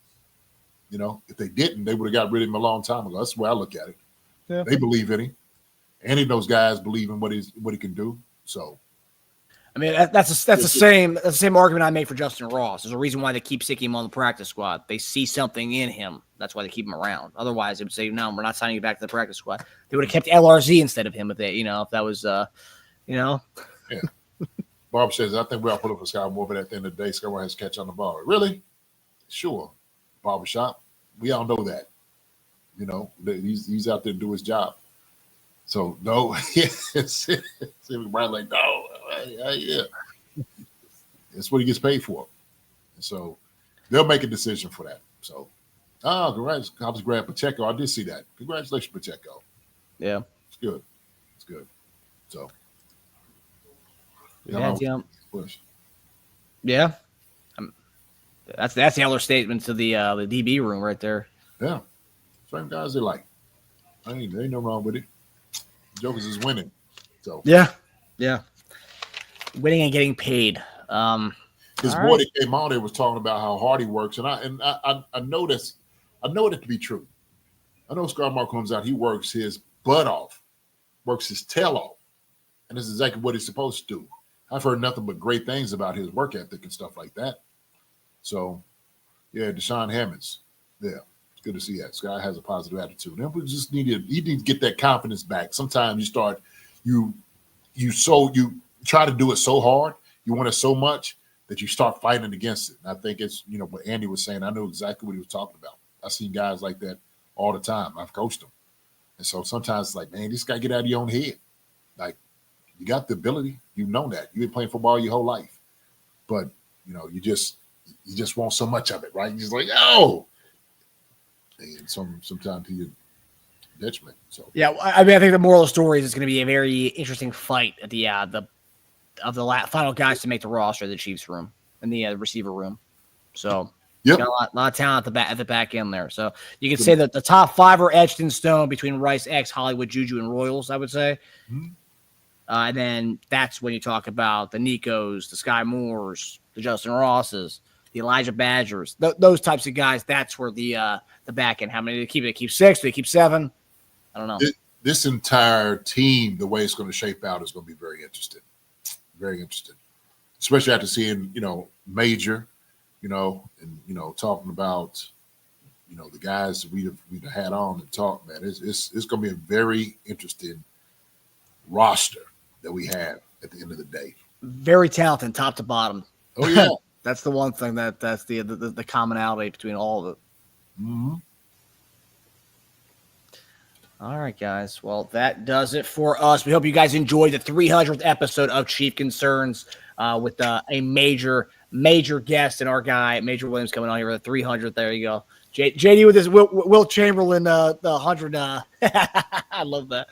If they didn't, they would have got rid of him a long time ago. That's the way I look at it. Yeah. They believe in him. Any of those guys believe in what he can do. So, I mean, that's the same argument I make for Justin Ross. There's a reason why they keep sticking him on the practice squad. They see something in him. That's why they keep him around. Otherwise, they would say, no, we're not signing you back to the practice squad. They would have kept LRZ instead of him if that was. Yeah. Bob says, I think we all put up for Sky Moore, but at the end of the day, Sky Moore has to catch on the ball. Really? Sure. Barbershop. We all know that. He's out there to do his job. So no, Brian like no, yeah, that's what he gets paid for. And so they'll make a decision for that. So, congrats, I was glad Pacheco. I did see that. Congratulations, Pacheco. Yeah, it's good. It's good. So, yeah. That's the other statement to the DB room right there. Yeah, same guys they like. Ain't no wrong with it. Jokers is winning. So yeah, winning and getting paid. His boy that came on there was talking about how hard he works, and I know this. I know it to be true. I know Scott Mark comes out. He works his butt off, works his tail off, and this is exactly what he's supposed to do. I've heard nothing but great things about his work ethic and stuff like that. So, yeah, Deshaun Hammonds. Yeah, it's good to see that. Scott has a positive attitude. And we just he needs to get that confidence back. Sometimes you try to do it so hard, you want it so much that you start fighting against it. And I think it's, what Andy was saying. I know exactly what he was talking about. I've seen guys like that all the time. I've coached them. And so sometimes it's like, man, this got to get out of your own head. Like, you got the ability. You know that. You've been playing football your whole life. But, you just want so much of it, right? You're just like, oh. And sometimes to your detriment. So yeah, I mean, I think the moral of the story is it's going to be a very interesting fight at the final guys to make the roster of the Chiefs room and the receiver room. So got a lot of talent at the back end there. So you could say that the top five are etched in stone between Rice, X, Hollywood, Juju, and Royals, I would say. Mm-hmm. And then that's when you talk about the Nicos, the Sky Moores, the Justin Rosses, the Elijah Badgers, those types of guys. That's where the back end. How many do they keep? Do they keep 6? Do they keep 7? I don't know. This entire team, the way it's going to shape out, is going to be very interesting. Very interesting, especially after seeing Major, and talking about the guys that we've had on and talk. Man, it's going to be a very interesting roster that we have at the end of the day. Very talented, top to bottom. Oh yeah, that's the one thing that's the commonality between all of it. Mm-hmm. All right, guys. Well, that does it for us. We hope you guys enjoyed the 300th episode of Chief Concerns with a major guest and our guy Major Williams coming on here with a 300th. There you go. JD with his Will Chamberlain the 100. I love that.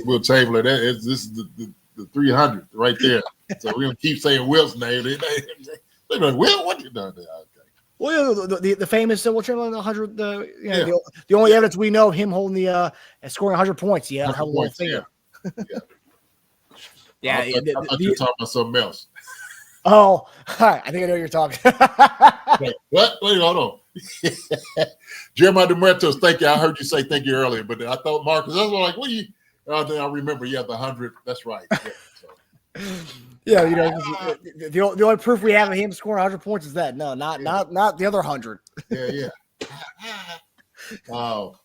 Will Chamberlain. This is the 300 right there. So we're gonna keep saying Will's name. They're like, Will, what you done there? Okay. Well, the famous Will Chamberlain 100. The only evidence we know of him holding the scoring 100 points. Yeah, held a little finger. Yeah. I thought you were talking about something else. Oh, hi. I think I know what you're talking. Wait, what? Wait, hold on. Jeremiah DeMeritos, thank you. I heard you say thank you earlier, but I thought Marcus. I was like, what are you? Then I remember. Yeah, the 100. That's right. Yeah, the only proof we have of him scoring 100 points is that. No, not the other 100. Yeah. Oh,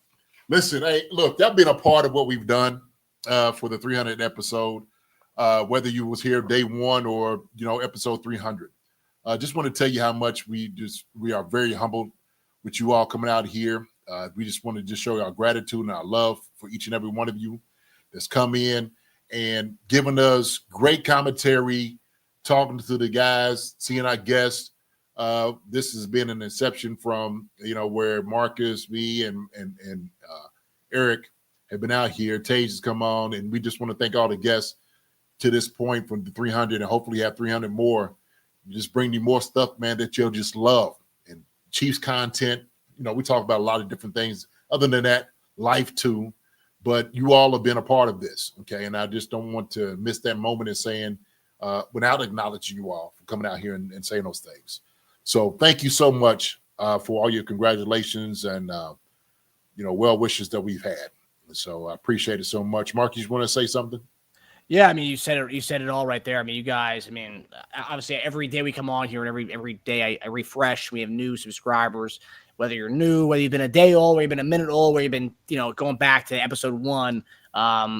listen, hey, look, that's been a part of what we've done for the 300th episode. Whether you was here day one or episode 300, just want to tell you how much we are very humbled with you all coming out here. We just want to just show our gratitude and our love for each and every one of you that's come in and giving us great commentary, talking to the guys, seeing our guests. This has been an inception from where Marcus, me, and Eric have been out here. Tage has come on, and we just want to thank all the guests to this point from the 300, and hopefully have 300 more. Just bring you more stuff, man, that you'll just love. And Chiefs content, we talk about a lot of different things. Other than that, life too. But you all have been a part of this, okay? And I just don't want to miss that moment in saying, without acknowledging you all for coming out here and saying those things. So thank you so much for all your congratulations and, well wishes that we've had. So I appreciate it so much. Mark, you want to say something? Yeah, I mean, you said it all right there. I mean, you guys, obviously every day we come on here and every day I refresh. We have new subscribers, whether you're new, whether you've been a day old, whether you've been a minute old, whether you've been, going back to episode 1.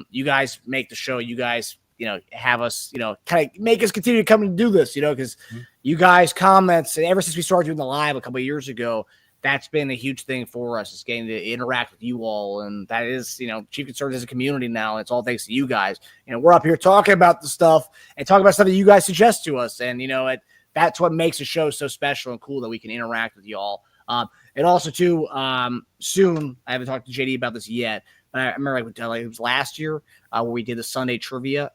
You guys make the show. You guys, have us, kind of make us continue to come and do this, because you guys comments, and ever since we started doing the live a couple of years ago, that's been a huge thing for us. Is getting to interact with you all. And that is, Chief Concerns as a community now. It's all thanks to you guys. We're up here talking about the stuff and talking about stuff that you guys suggest to us. And, that's what makes the show so special and cool that we can interact with you all. And also, too, soon, I haven't talked to JD about this yet, but I remember it was last year where we did the Sunday trivia.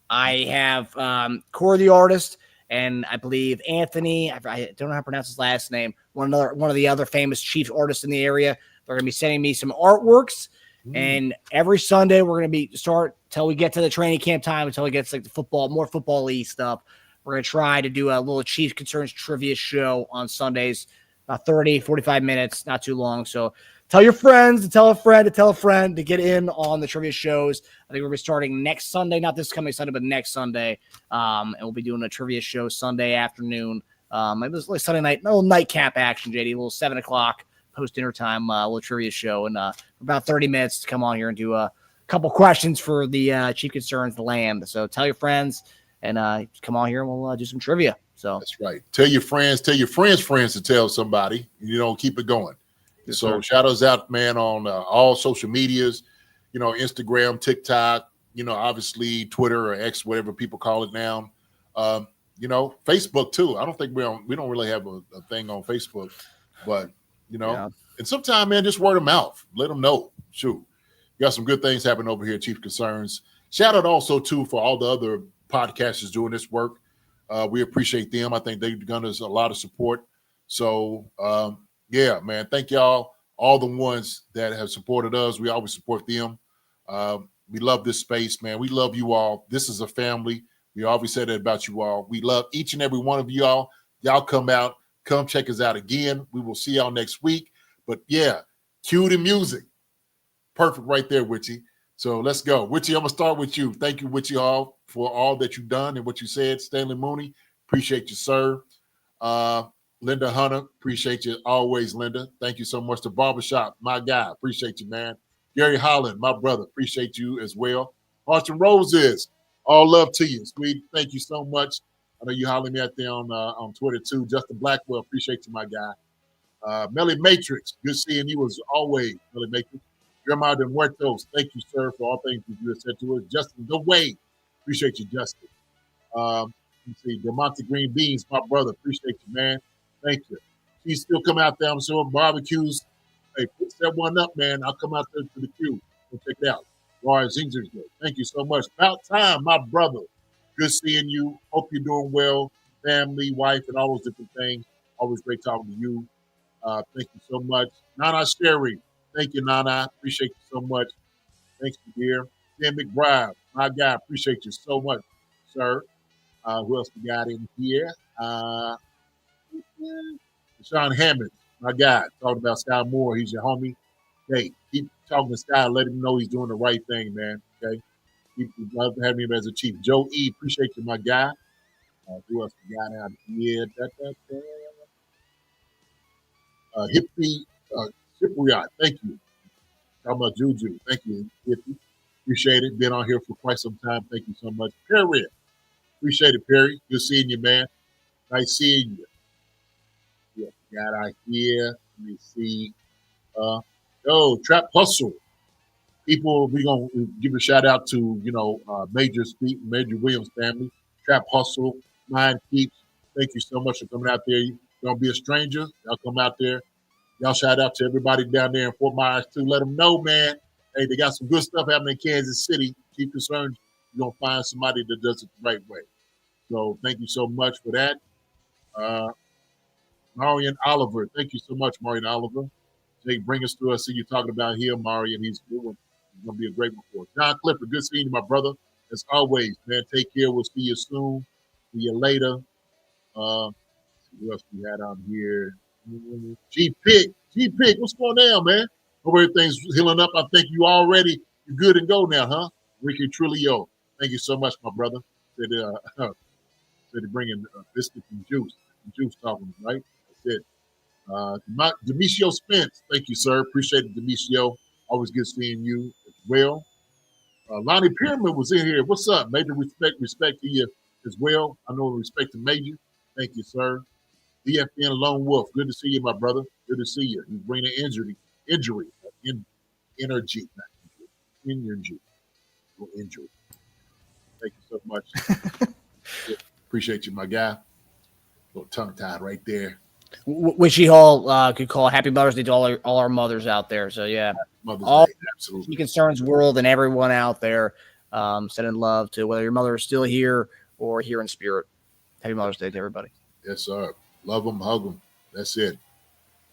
I have Corey the artist, and I believe Anthony, I don't know how to pronounce his last name, one of the other famous Chiefs artists in the area. They're going to be sending me some artworks. And every Sunday we're going to start till we get to the training camp time, until it gets like the more football-y stuff. We're going to try to do a little Chiefs Concerns trivia show on Sundays, about 30, 45 minutes, not too long. So tell your friends to tell a friend to tell a friend to get in on the trivia shows. I think we're going to be starting next Sunday, not this coming Sunday, but next Sunday. And we'll be doing a trivia show Sunday afternoon. It was like Sunday night, a little nightcap action, JD, a little 7 o'clock post dinner time, a little trivia show. And about 30 minutes to come on here and do a couple questions for the Chief Concerns, the land. So tell your friends and come on here and we'll do some trivia. So that's right. Tell your friends to tell somebody. Keep it going. Yes, so shout us out, man, on all social medias, Instagram, TikTok, obviously Twitter or X, whatever people call it now. Facebook too. I don't think we don't really have a thing on Facebook, but and sometimes, man, just word of mouth. Let them know. Shoot, you got some good things happening over here at Chief Concerns. Shout out also too for all the other podcasters doing this work. We appreciate them. I think they've given us a lot of support. So yeah, man, thank y'all, all the ones that have supported us. We always support them. We love this space, man. We love you all. This is a family. We always said that about you all. We love each and every one of you all. Y'all come out, come check us out again. We will see y'all next week. But yeah, cue the music. Perfect right there, Witchy. So let's go. Witchy, I'm going to start with you. Thank you, Witchy Hall, for all that you've done and what you said. Stanley Mooney, appreciate you, sir. Linda Hunter, appreciate you always, Linda. Thank you so much. To Barbershop, my guy, appreciate you, man. Gary Holland, my brother, appreciate you as well. Hearts and Roses, all love to you, sweet. Thank you so much. I know you hollering me out there on Twitter too. Justin Blackwell, appreciate you, my guy. Melly Matrix, good seeing you as always, Melly Matrix. Grandma de Muertos, thank you, sir, for all things that you have said to us. Justin, the way, appreciate you, Justin. Let's see, DeMonte Green Beans, my brother, appreciate you, man. Thank you. He's still come out there. I'm sure barbecues. Hey, put that one up, man. I'll come out there to the queue and check it out. Laura Zinger's good. Thank you so much. About time, my brother. Good seeing you. Hope you're doing well. Family, wife, and all those different things. Always great talking to you. Thank you so much. Nana Sherry. Thank you, Nana. Appreciate you so much. Thanks, dear. Dan McBride, my guy. Appreciate you so much, sir. Who else we got in here? Sean Hammond, my guy, talking about Sky Moore. He's your homie. Hey, keep talking to Sky. Let him know he's doing the right thing, man. Okay? We'd love to have him as a chief. Joe E., appreciate you, my guy. Who else we got out here? Hippie Cypriot, thank you. Talking about Juju. Thank you, Hippie. Appreciate it. Been on here for quite some time. Thank you so much. Perry, appreciate it, Perry. Good seeing you, man. Nice seeing you. Yeah, got out here. Let me see. Trap Hustle. People, we're going to give a shout out to, Major Williams family. Trap Hustle, Mind Keeps. Thank you so much for coming out there. Don't be a stranger. Y'all come out there. Y'all shout out to everybody down there in Fort Myers, too. Let them know, man. Hey, they got some good stuff happening in Kansas City. Keep concerned. You're going to find somebody that does it the right way. So thank you so much for that. Marion Oliver. Thank you so much, Marion Oliver. Jay, bring us through. I see you talking about him, Marion. He's going to be a great one for us. John Clifford, good seeing you, my brother. As always, man, take care. We'll see you soon. See you later. Who else we had on here? G-Pig, what's going on, man? Hope everything's healing up. I think you're good and go now, huh? Ricky Trulio, thank you so much, my brother. Said to bring in biscuits and juice. Juice talking, right? That's it. Demetrio Spence, thank you, sir. Appreciate it, Demetrio. Always good seeing you as well. Lonnie Pyramid was in here. What's up? Major respect to you as well. I know respect to Major. Thank you, sir. DFN Lone Wolf, good to see you, my brother. Good to see you. He's bringing energy. Thank you so much. Appreciate you, my guy. A little tongue tied right there. Wishy Hall could call Happy Mother's Day to all our mothers out there. So yeah, Mother's all Day, absolutely. She Concerns world and everyone out there, sending love to whether your mother is still here or here in spirit. Happy Mother's Day to everybody. Yes, sir. Love them, hug them. That's it.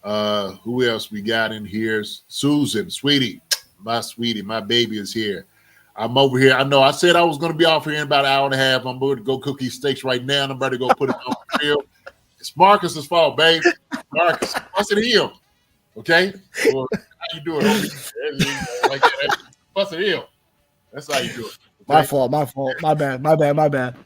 Who else we got in here? Susan, sweetie, my baby is here. I'm over here. I know I said I was going to be off here in about an hour and a half. I'm going to go cook these steaks right now, and I'm about to go put it on the grill. It's Marcus's fault, babe. Marcus, fuss at him. Okay? Well, how you doing, homie? Like that. Fuss at him. That's how you do it. Okay? My fault. My bad.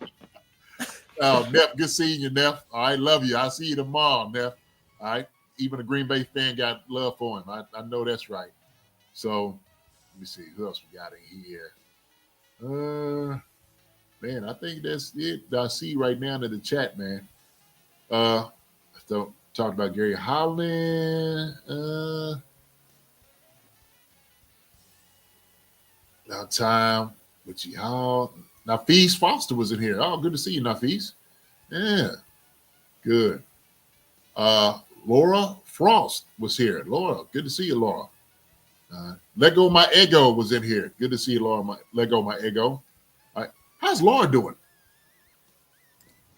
Oh, Neff, good seeing you, Neff. All right, love you. I'll see you tomorrow, Neff. All right. Even a Green Bay fan got love for him. I know that's right. So, let me see. Who else we got in here? Man, I think that's it. I see right now in the chat, man. So, talking about Gary Holland. Now time. Richie Hall. Nafis Foster was in here. Oh, good to see you, Nafis. Yeah, good. Laura Frost was here. Laura, good to see you, Laura. Let Go My Ego was in here. Good to see you, Laura. Let Go My Ego. All right. How's Laura doing?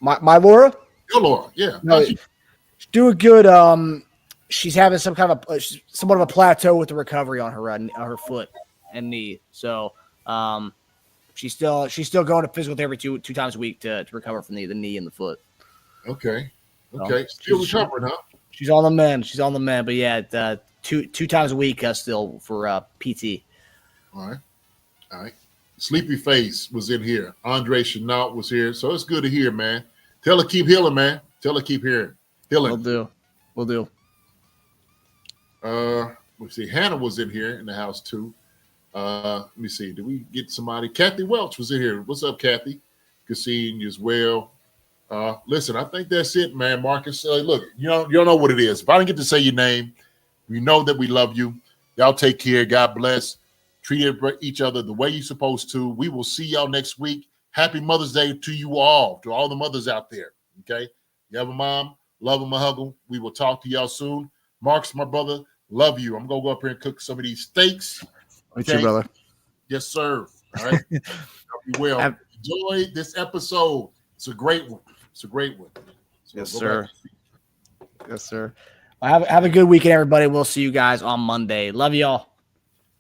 My Laura? Your Laura, yeah. No, she's doing good. She's having somewhat of a plateau with the recovery on her foot and knee. So, she's still going to physical therapy two times a week to recover from the knee and the foot. Okay. Okay, still recovering, huh? She's on the mend. She's on the mend. But yeah, two times a week still for PT. All right. Sleepy Face was in here. Andre Chenault was here. So it's good to hear, man. Tell her keep healing, man. Tell her keep healing. We'll do. Let me see. Hannah was in here in the house too. Let me see. Did we get somebody? Kathy Welch was in here. What's up, Kathy? Good seeing you as well. Listen, I think that's it, man. Marcus, look, you don't know what it is. If I didn't get to say your name, we know that we love you. Y'all take care. God bless. Treat each other the way you're supposed to. We will see y'all next week. Happy Mother's Day to you all, to all the mothers out there. Okay? You have a mom, love them, hug them. We will talk to y'all soon. Marcus, my brother, love you. I'm going to go up here and cook some of these steaks. Okay, you, brother. Yes, sir. All right. You will. Enjoy this episode. It's a great one. So yes, sir. Yes, sir. Well, have a good weekend, everybody. We'll see you guys on Monday. Love y'all.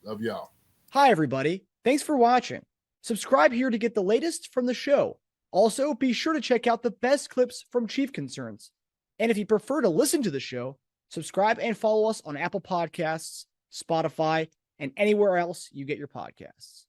Love y'all. Hi, everybody. Thanks for watching. Subscribe here to get the latest from the show. Also, be sure to check out the best clips from Chief Concerns. And if you prefer to listen to the show, subscribe and follow us on Apple Podcasts, Spotify, and anywhere else you get your podcasts.